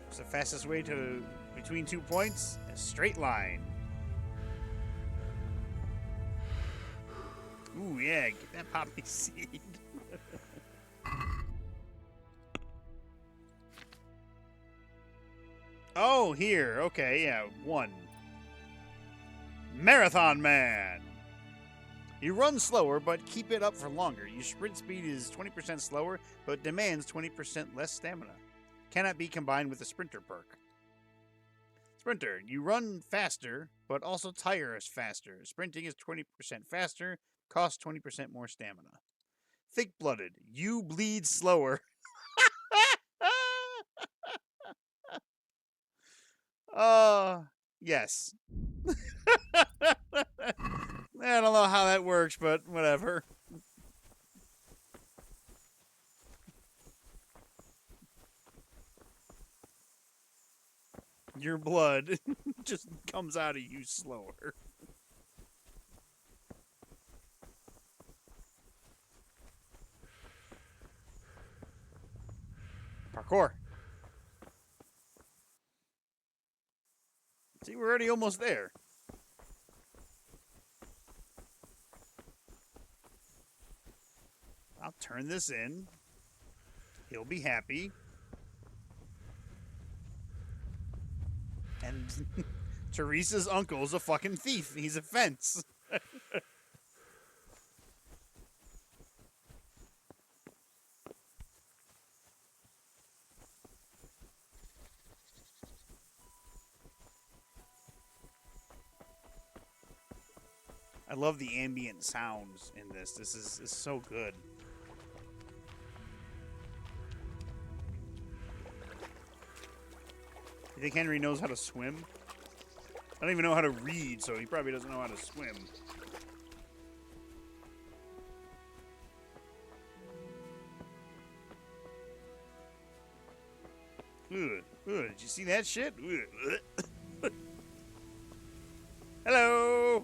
What's the fastest way to between 2 points? A straight line. Ooh, yeah, get that poppy seed. Oh, here. Okay, yeah, 1. Marathon Man. You run slower, but keep it up for longer. Your sprint speed is 20% slower, but demands 20% less stamina. Cannot be combined with the Sprinter perk. Sprinter. You run faster, but also tire us faster. Sprinting is 20% faster, costs 20% more stamina. Thick-blooded. You bleed slower. Yes. I don't know how that works, but whatever. Your blood just comes out of you slower. Parkour. See, we're already almost there. I'll turn this in. He'll be happy. And Teresa's uncle's a fucking thief. He's a fence. I love the ambient sounds in this. This is so good. You think Henry knows how to swim? I don't even know how to read, so he probably doesn't know how to swim. Ugh, did you see that shit? Hello!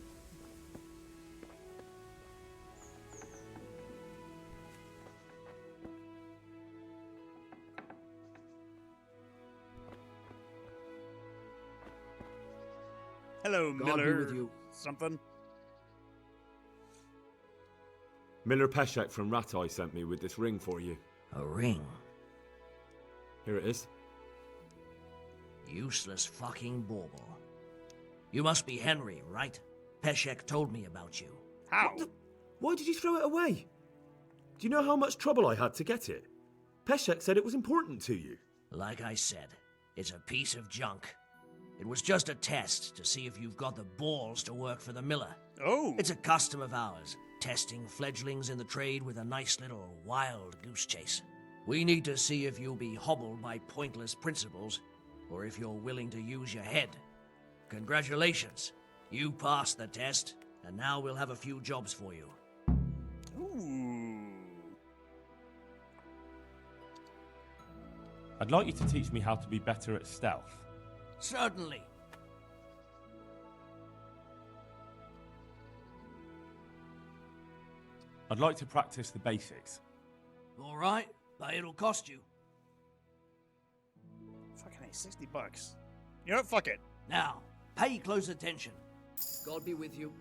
Hello, God Miller. be with you. Something? Miller Peshek from Ratai sent me with this ring for you. A ring? Here it is. Useless fucking bauble. You must be Henry, right? Peshek told me about you. How? Why did you throw it away? Do you know how much trouble I had to get it? Peshek said it was important to you. Like I said, it's a piece of junk. It was just a test to see if you've got the balls to work for the miller. Oh! It's a custom of ours, testing fledglings in the trade with a nice little wild goose chase. We need to see if you'll be hobbled by pointless principles, or if you're willing to use your head. Congratulations. You passed the test, and now we'll have a few jobs for you. Ooh. I'd like you to teach me how to be better at stealth. Certainly. I'd like to practice the basics. All right, but it'll cost you. Fucking A, $60. You know what? Fuck it. Now, pay close attention. God be with you.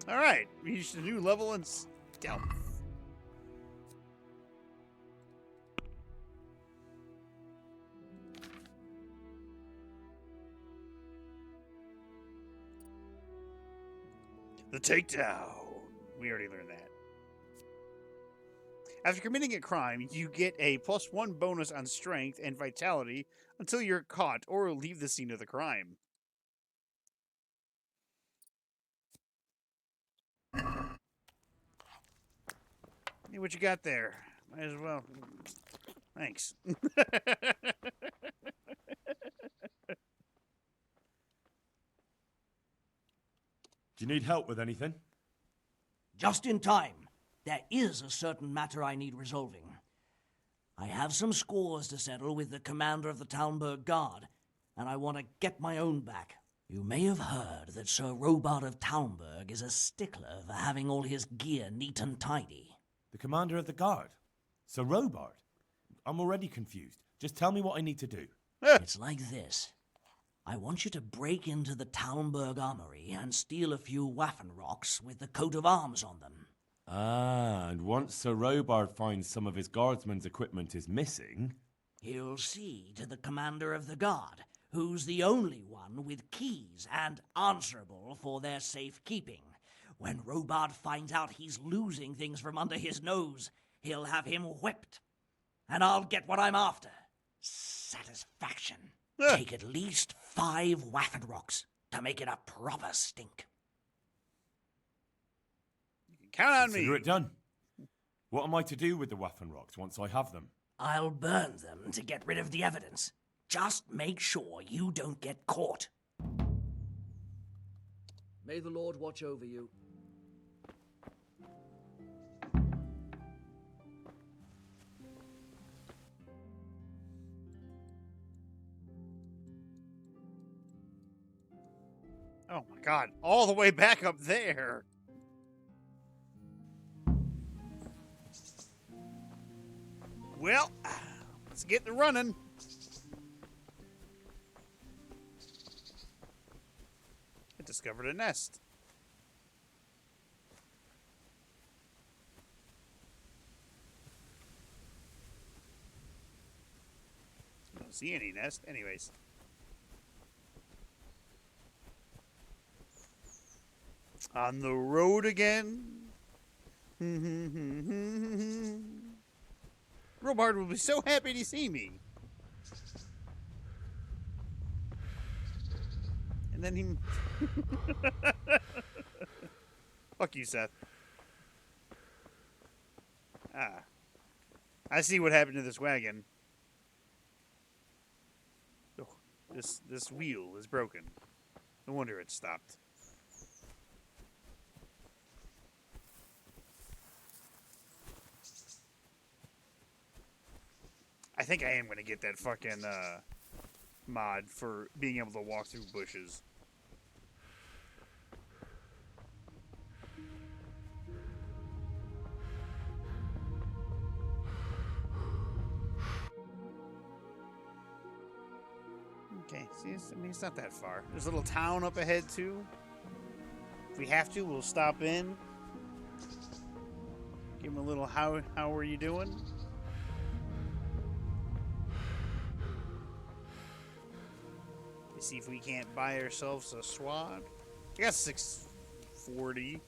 Alright, we reached a new level in stealth. The takedown. We already learned that. After committing a crime, you get a +1 bonus on strength and vitality until you're caught or leave the scene of the crime. Hey, what you got there? Might as well. Thanks. Do you need help with anything? Just in time. There is a certain matter I need resolving. I have some scores to settle with the commander of the Talmberg Guard, and I want to get my own back. You may have heard that Sir Robard of Talmberg is a stickler for having all his gear neat and tidy. The commander of the guard? Sir Robard? I'm already confused. Just tell me what I need to do. It's like this. I want you to break into the Talmberg armory and steal a few Waffen rocks with the coat of arms on them. Ah, and once Sir Robard finds some of his guardsmen's equipment is missing... He'll see to the commander of the guard, who's the only one with keys and answerable for their safekeeping. When Robard finds out he's losing things from under his nose, he'll have him whipped. And I'll get what I'm after. Satisfaction. Take at least 5 Waffen rocks to make it a proper stink. Count on me. Consider it done. What am I to do with the Waffen rocks once I have them? I'll burn them to get rid of the evidence. Just make sure you don't get caught. May the Lord watch over you. Oh my god, all the way back up there. Well, let's get the running. I discovered a nest. I don't see any nest. Anyways. On the road again. Robard will be so happy to see me. And then he... Fuck you, Seth. Ah. I see what happened to this wagon. Oh, this wheel is broken. No wonder it stopped. I think I am going to get that fucking mod for being able to walk through bushes. Okay, see, it's not that far. There's a little town up ahead, too. If we have to, we'll stop in. Give him a little how are you doing? See if we can't buy ourselves a sword. I got $640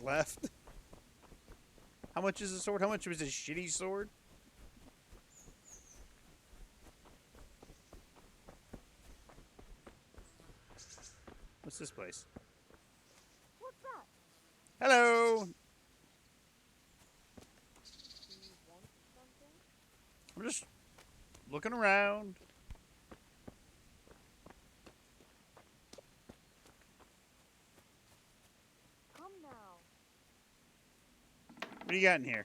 left. How much is a sword? How much was a shitty sword? What's this place? What's that? Hello. Do you want something? I'm just looking around. What do you got in here?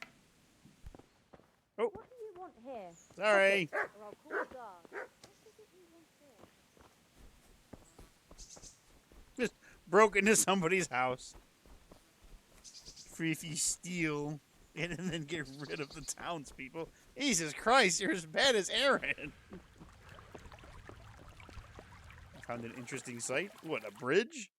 Oh. What do you want here? Sorry. Or I'll call the guard. What is it you want here? Just broke into somebody's house. Free if you steal it and then get rid of the townspeople. Jesus Christ, you're as bad as Aaron. I found an interesting sight. What, a bridge?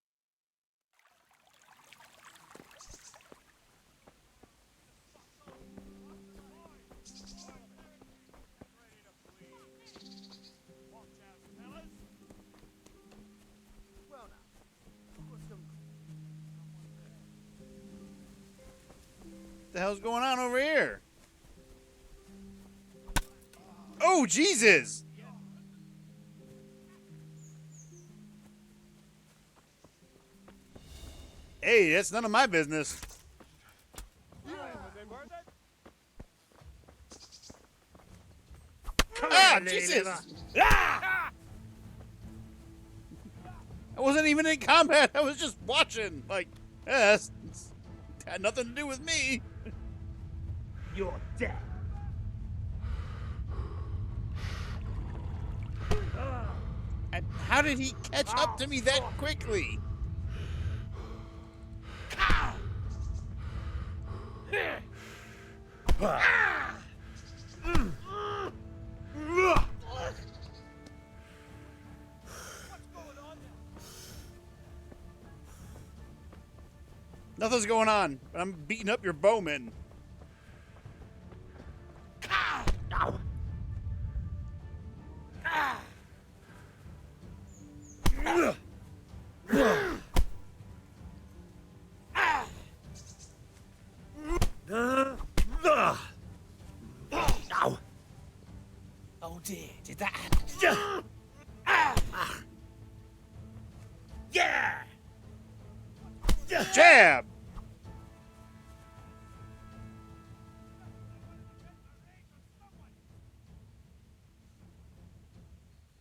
What the hell's going on over here? Oh, Jesus! Hey, that's none of my business. Come Ah, here, Jesus! Lady. Ah! I wasn't even in combat. I was just watching. Like, it's had nothing to do with me. You're dead. And how did he catch up to me that quickly? Nothing's going on, but I'm beating up your bowman. Oh dear, did that happen? Yeah! Jab!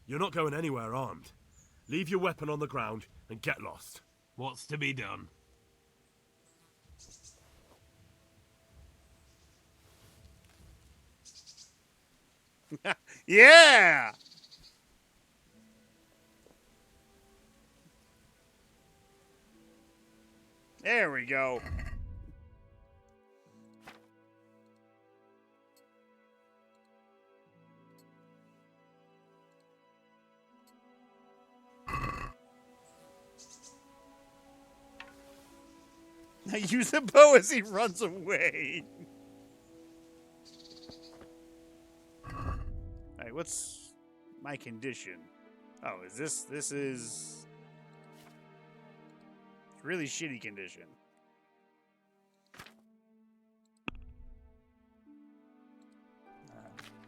You're not going anywhere armed. Leave your weapon on the ground and get lost. What's to be done? Yeah! There we go. Now use the bow as he runs away. Alright, what's my condition? Oh, is this is really shitty condition.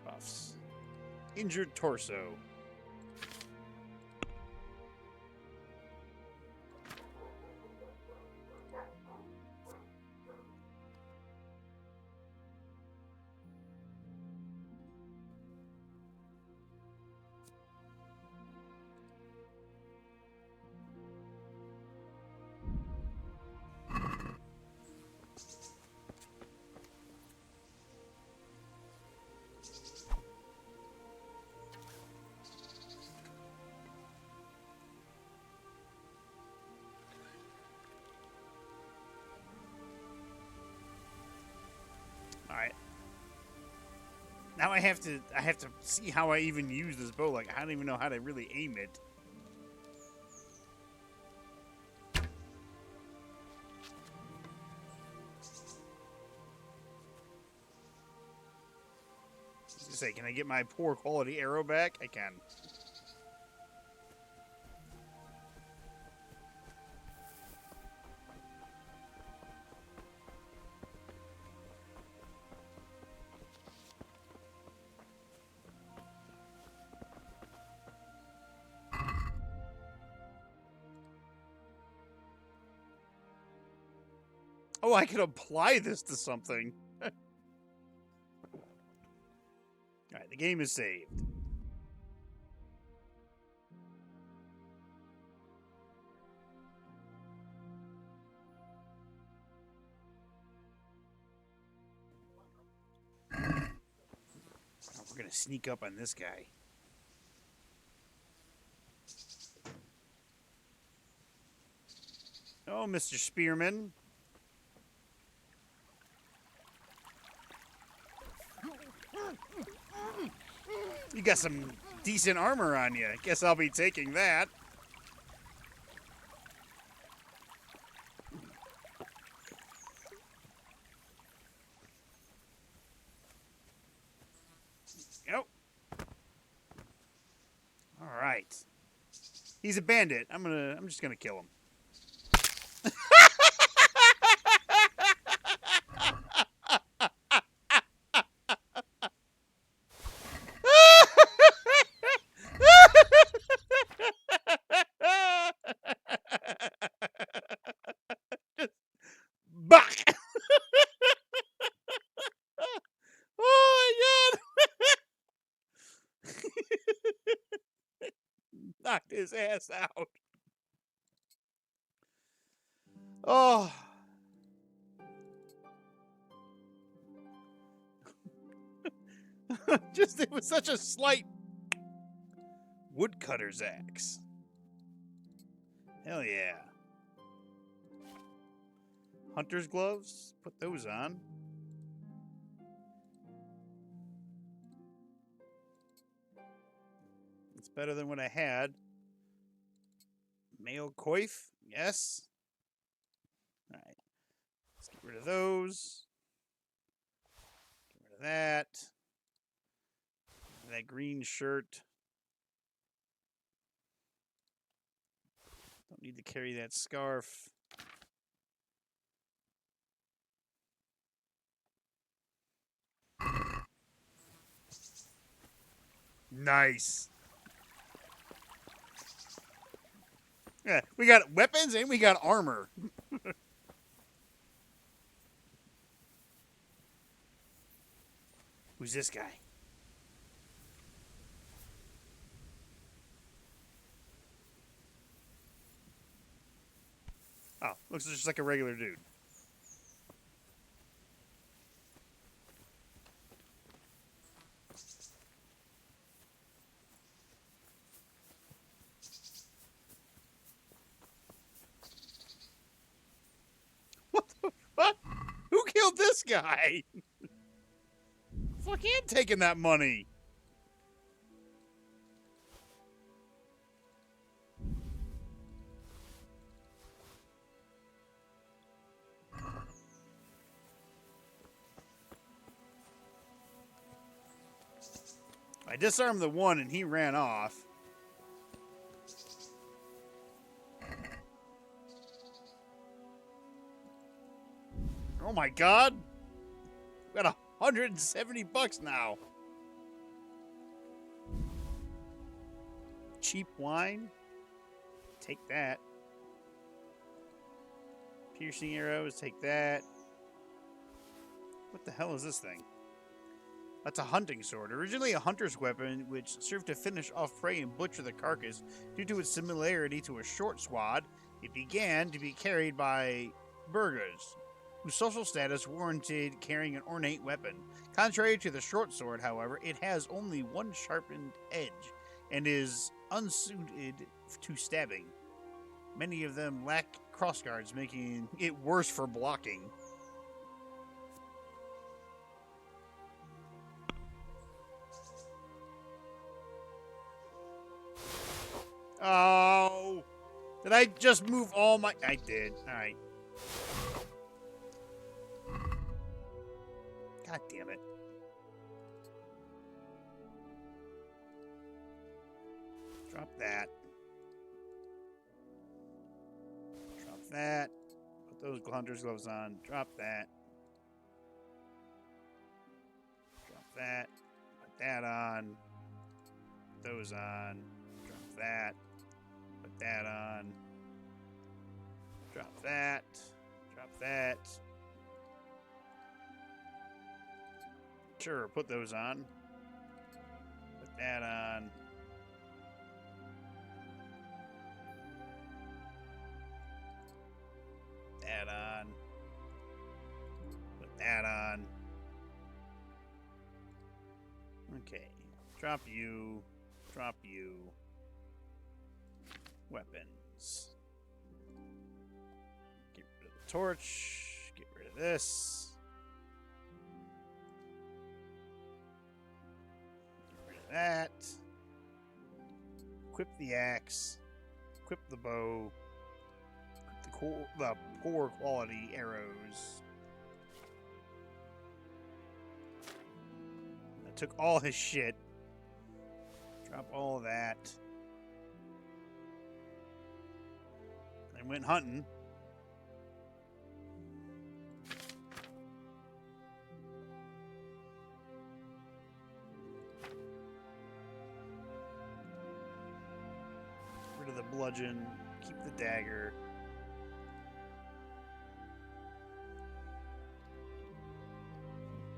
Buffs. Injured torso. Alright. Now I have to see how I even use this bow. Like, I don't even know how to really aim it. Just say, can I get my poor quality arrow back? I can. Oh, I could apply this to something. Alright, the game is saved. Oh, we're gonna sneak up on this guy. Oh, Mr. Spearman. You got some decent armor on you. Guess I'll be taking that. Yep. All right. He's a bandit. I'm just gonna kill him. Buck! Oh my god! Knocked his ass out. Oh. Just, it was such a slight woodcutter's axe. Hell yeah. Hunter's gloves? Put those on. It's better than what I had. Male coif? Yes. Alright. Let's get rid of those. Get rid of that. That green shirt. Don't need to carry that scarf. Nice. Yeah, we got weapons and we got armor. Who's this guy? Oh, looks just like a regular dude. What the fuck? Who killed this guy? Fuck him taking that money. I disarmed the one and he ran off. Oh my god. We got $170 now. Cheap wine. Take that. Piercing arrows. Take that. What the hell is this thing? That's a hunting sword. Originally a hunter's weapon, which served to finish off prey and butcher the carcass. Due to its similarity to a short sword, it began to be carried by burghers, whose social status warranted carrying an ornate weapon. Contrary to the short sword, however, it has only one sharpened edge and is unsuited to stabbing. Many of them lack crossguards, making it worse for blocking. Oh, did I just move all my... I did. All right. God damn it. Drop that. Drop that. Put those hunter's gloves on. Drop that. Drop that. Put that on. Put those on. Drop that. Put that on. Drop that. Drop that. Sure, put those on. Put that on. That on. Put that on. Okay. Drop you. Drop you. Weapons. Get rid of the torch. Get rid of this. Get rid of that. Equip the axe. Equip the bow. The poor quality arrows. I took all his shit. Drop all that. I went hunting. Get rid of the bludgeon. Keep the dagger.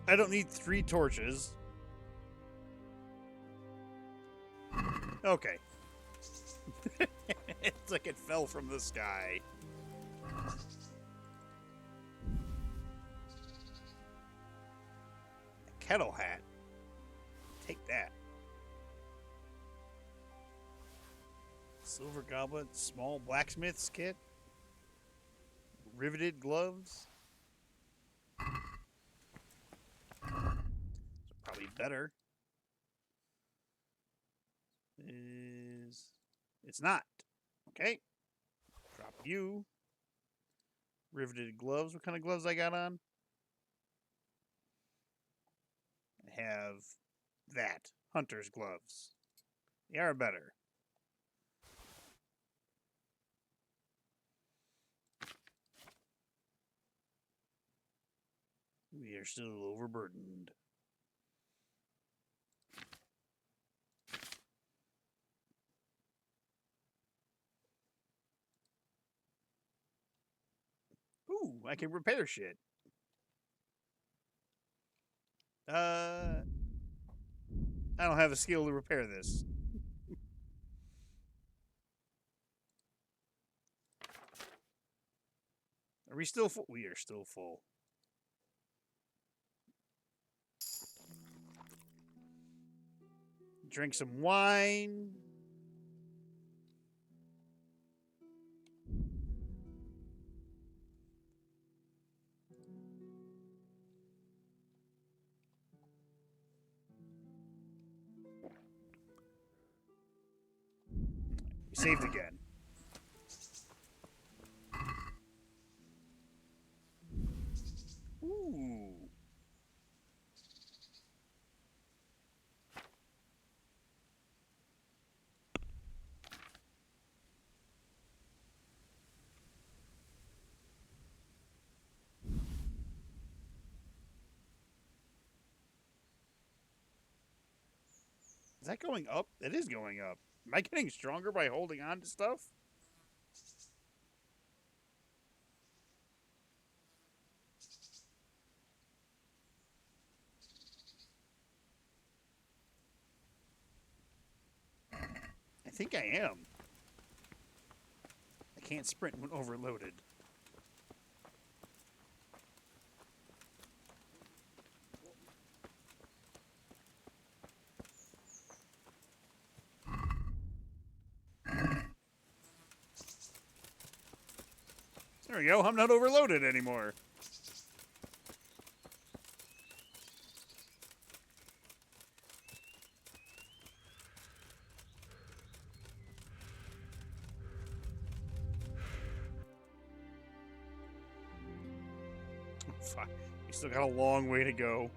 I don't need 3 torches. Okay. It's like it fell from the sky. kettle hat. Take that. Silver goblet, small blacksmith's kit. Riveted gloves. Probably better. It's not. Okay. Drop you. Riveted gloves. What kind of gloves I got on? I have that. Hunter's gloves. They are better. We are still overburdened. Ooh, I can repair shit. I don't have a skill to repair this. Are we still full? We are still full. Drink some wine. We saved again. Ooh. Is that going up? It is going up. Am I getting stronger by holding on to stuff? I think I am. I can't sprint when overloaded. There we go. I'm not overloaded anymore. Fuck. We still got a long way to go.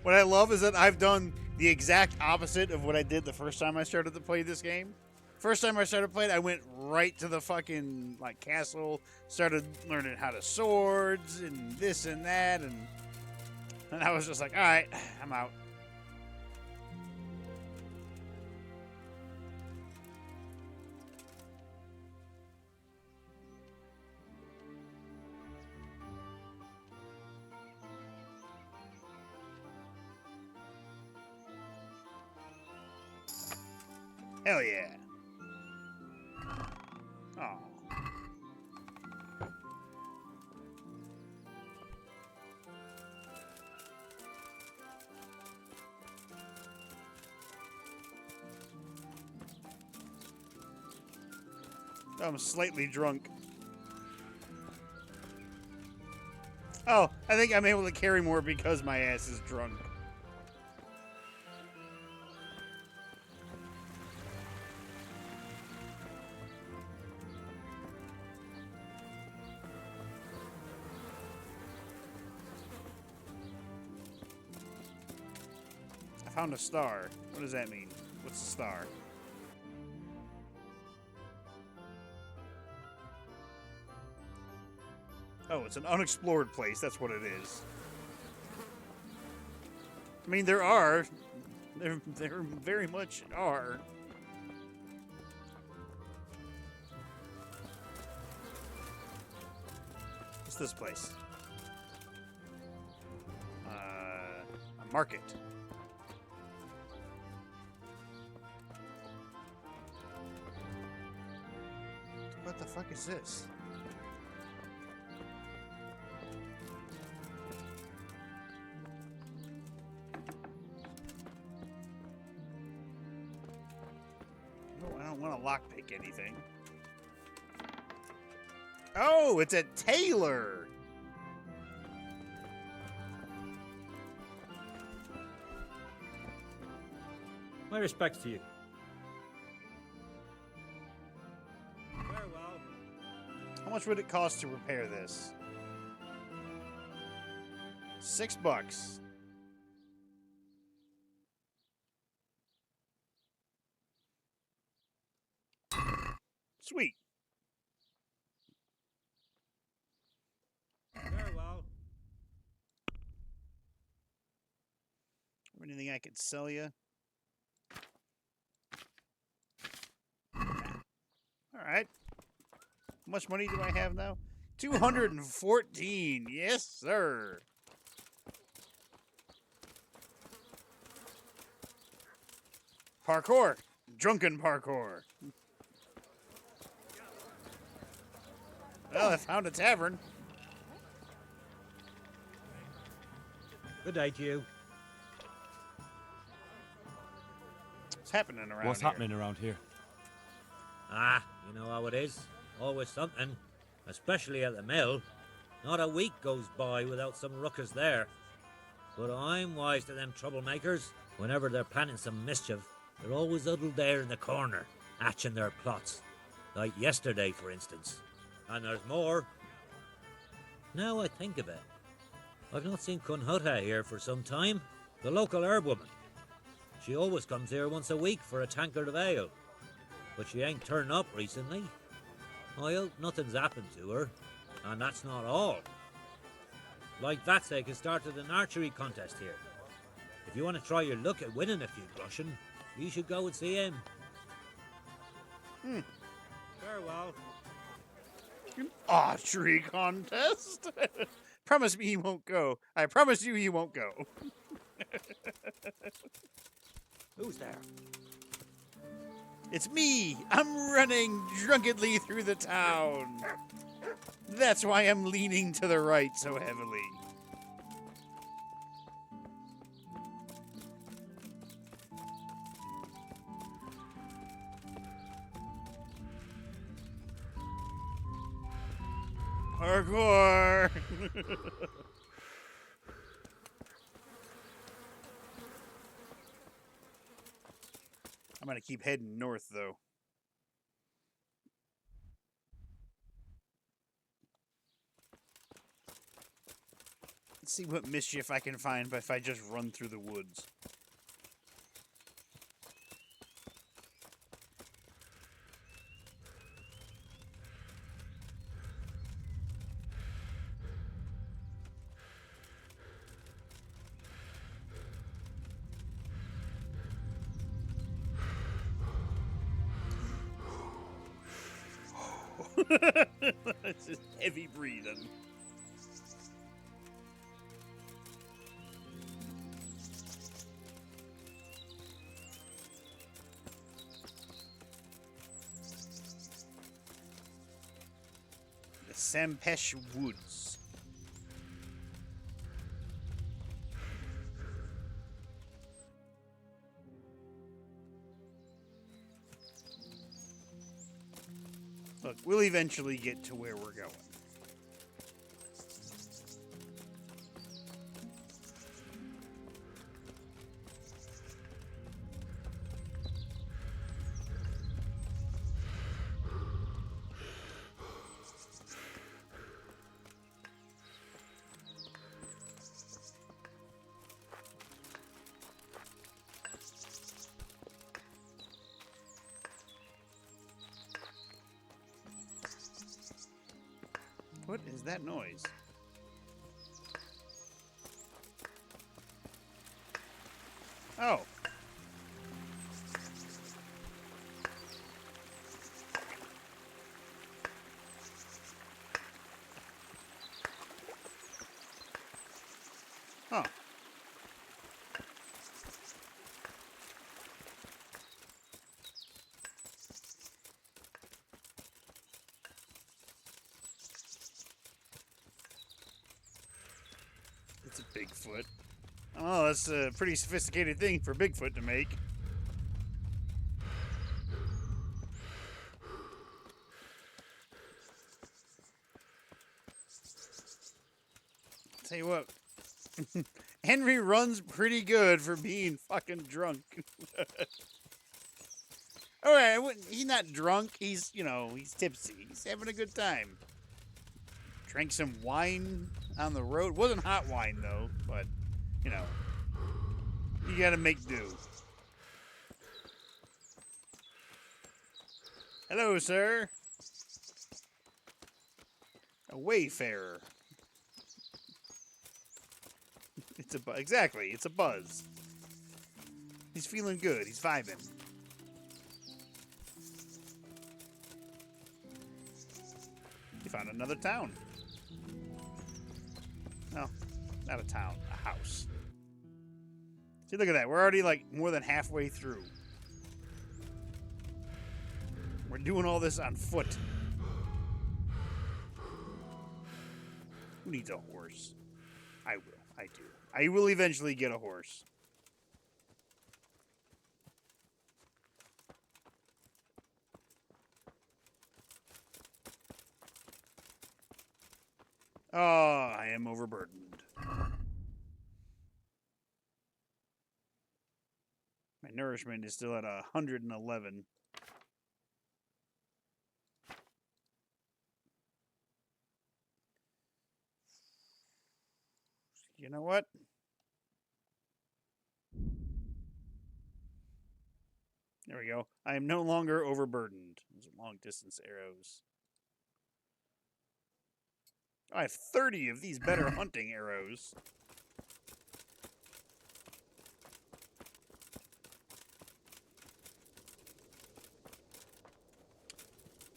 What I love is that I've done the exact opposite of what I did the first time I started to play this game. First time I started playing, I went right to the fucking like castle, started learning how to swords and this and that, and I was just like, all right, I'm out. Hell yeah. Oh. I'm slightly drunk. Oh, I think I'm able to carry more because my ass is drunk. I found a star. What does that mean? What's a star? Oh, it's an unexplored place. That's what it is. I mean, there are. There very much are. What's this place? A market. What the fuck is this? don't want to lockpick anything. Oh, it's a tailor. My respects to you. Farewell. How much would it cost to repair this? $6. Sweet. Farewell. Anything I could sell you? All right. How much money do I have now? 214. Yes, sir. Parkour. Drunken parkour. Well, I found a tavern. Good day to you. What's happening around What's here? happening around here? Ah, you know how it is. Always something. Especially at the mill. Not a week goes by without some ruckus there. But I'm wise to them troublemakers. Whenever they're planning some mischief, they're always huddled there in the corner, hatching their plots. Like yesterday, for instance. And there's more. Now I think of it, I've not seen Cunhutta here for some time. The local herb-woman. She always comes here once a week for a tankard of ale. But she ain't turned up recently. I hope nothing's happened to her. And that's not all. Like Vatsek has started an archery contest here. If you want to try your luck at winning a few groschen, you should go and see him. Farewell. An archery contest? Promise me you won't go. I promise you won't go. Who's there? It's me. I'm running drunkenly through the town. That's why I'm leaning to the right so heavily. Parkour! I'm gonna keep heading north, though. Let's see what mischief I can find if I just run through the woods. It's just heavy breathing. The Sampesh Woods. Look, we'll eventually get to where we're going. What is that noise? Oh. Huh. It's a Bigfoot. Oh, that's a pretty sophisticated thing for Bigfoot to make. Tell you what, Henry runs pretty good for being fucking drunk. Alright, he's not drunk. He's, he's tipsy. He's having a good time. Drank some wine on the road. Wasn't hot wine, though, but, you gotta make do. Hello, sir. A wayfarer. Exactly, it's a buzz. He's feeling good. He's vibing. He found another town. No, not a town, a house. See, look at that. We're already like more than halfway through. We're doing all this on foot. Who needs a horse? I will. I do. I will eventually get a horse. Oh, I am overburdened. My nourishment is still at 111. You know what? There we go. I am no longer overburdened. Those are long distance arrows. I have 30 of these better hunting arrows.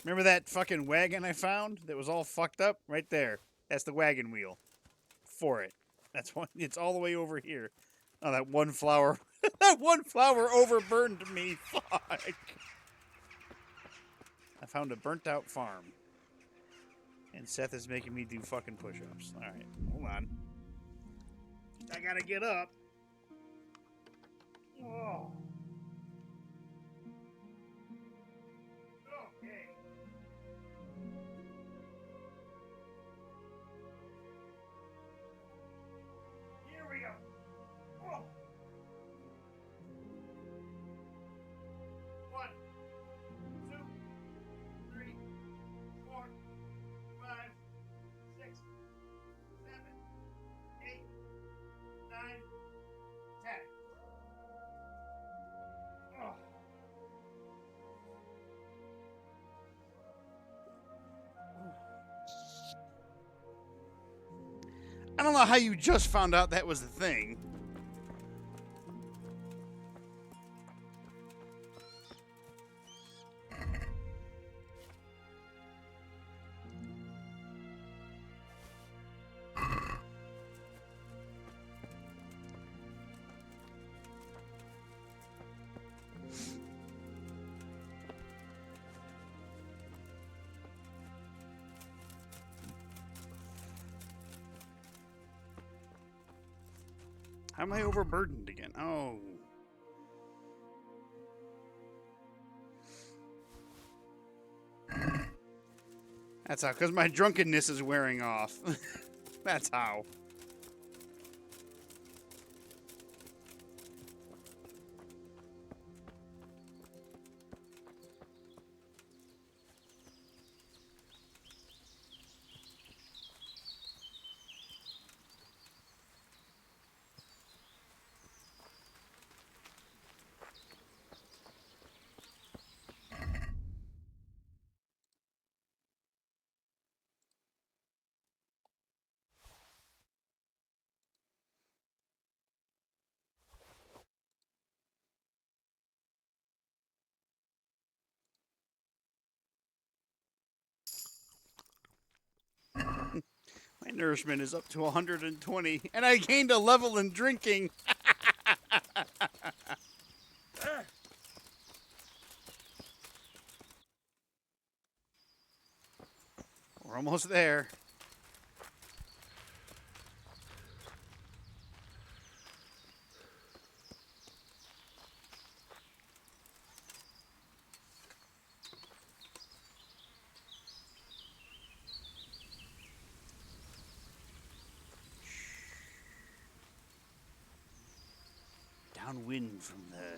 Remember that fucking wagon I found that was all fucked up? Right there. That's the wagon wheel for it. That's one. It's all the way over here. Oh, that one flower. That one flower overburned me. Fuck. I found a burnt out farm. And Seth is making me do fucking push-ups. Alright, hold on. I gotta get up. Whoa. Okay. Here we go. Whoa. 1, 2, 3, 4, 5, 6, 7, 8, 9, 10. Oh. I don't know how you just found out that was the thing. How am I overburdened again? Oh. That's how, because my drunkenness is wearing off. That's how. My nourishment is up to 120, and I gained a level in drinking. We're almost there. wind from the hair.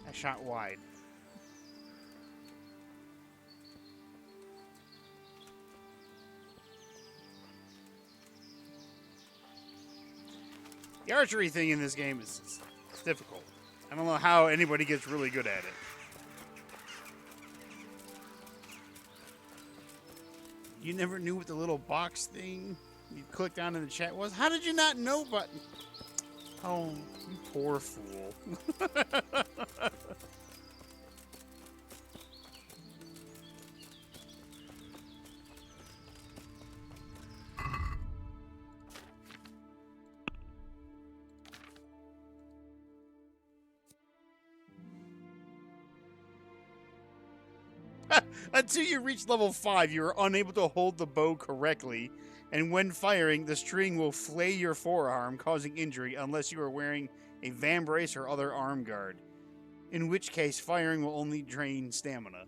I shot wide. The archery thing in this game is it's difficult. I don't know how anybody gets really good at it. You never knew what the little box thing you clicked on in the chat was? How did you not know button? Oh, you poor fool. Until you reach level 5, you are unable to hold the bow correctly, and when firing, the string will flay your forearm, causing injury unless you are wearing a vambrace or other arm guard, in which case firing will only drain stamina.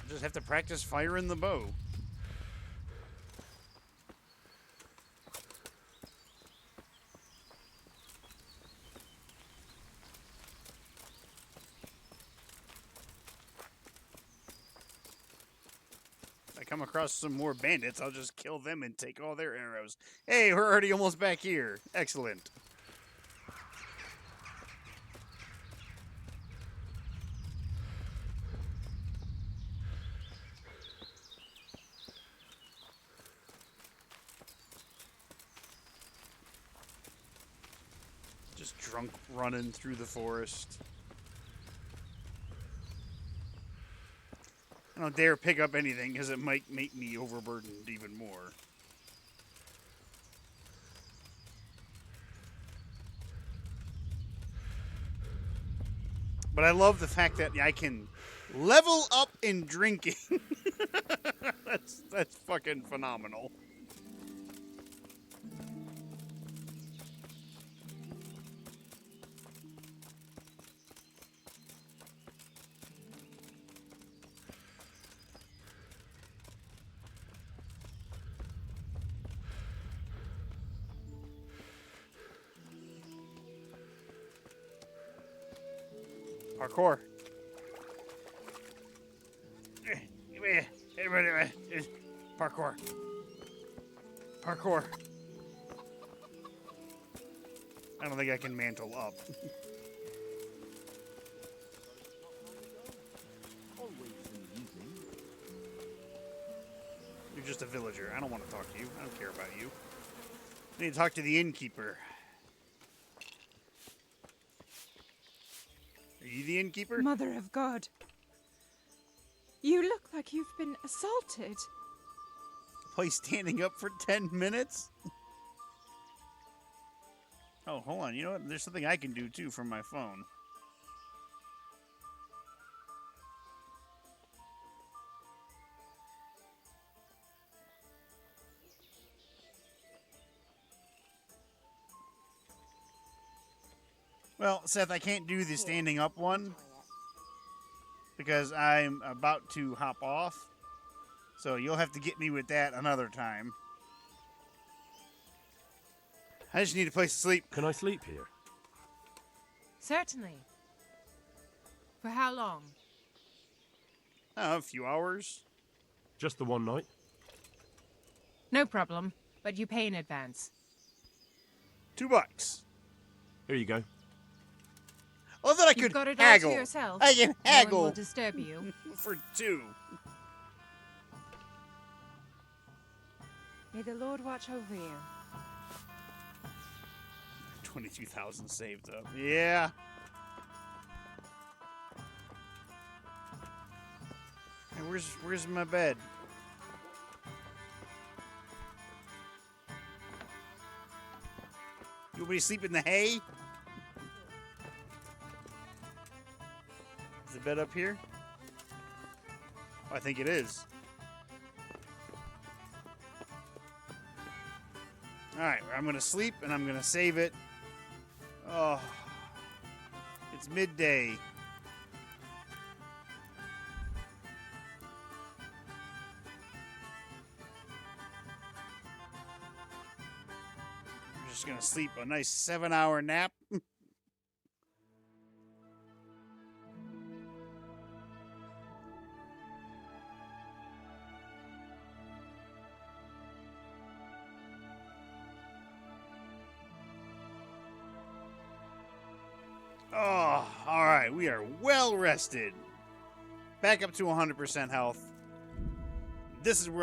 Just have to practice firing the bow. Come across some more bandits, I'll just kill them and take all their arrows. Hey, we're already almost back here. Excellent. Just drunk running through the forest. I don't dare pick up anything because it might make me overburdened even more. But I love the fact that I can level up in drinking. That's fucking phenomenal. Parkour. Parkour. Parkour. I don't think I can mantle up. You're just a villager. I don't want to talk to you. I don't care about you. I need to talk to the innkeeper. Are you the innkeeper? Mother of God. You look like you've been assaulted. Play standing up for 10 minutes? Oh, hold on. You know what? There's something I can do, too, from my phone. Well, Seth, I can't do the standing up one because I'm about to hop off. So you'll have to get me with that another time. I just need a place to sleep. Can I sleep here? Certainly. For how long? A few hours. Just the one night? No problem, but you pay in advance. $2. Here you go. Oh, that I You've could got it haggle. all to yourself. I can No haggle. one will disturb you. For 2. May the Lord watch over you. 22,000 saved up. Yeah. Where's my bed? You want me to sleep in the hay? Is the bed up here? Oh, I think it is. Alright, I'm gonna sleep and I'm gonna save it. Oh, it's midday. I'm just gonna sleep a nice 7-hour nap. Oh, all right. We are well rested. Back up to 100% health. This is where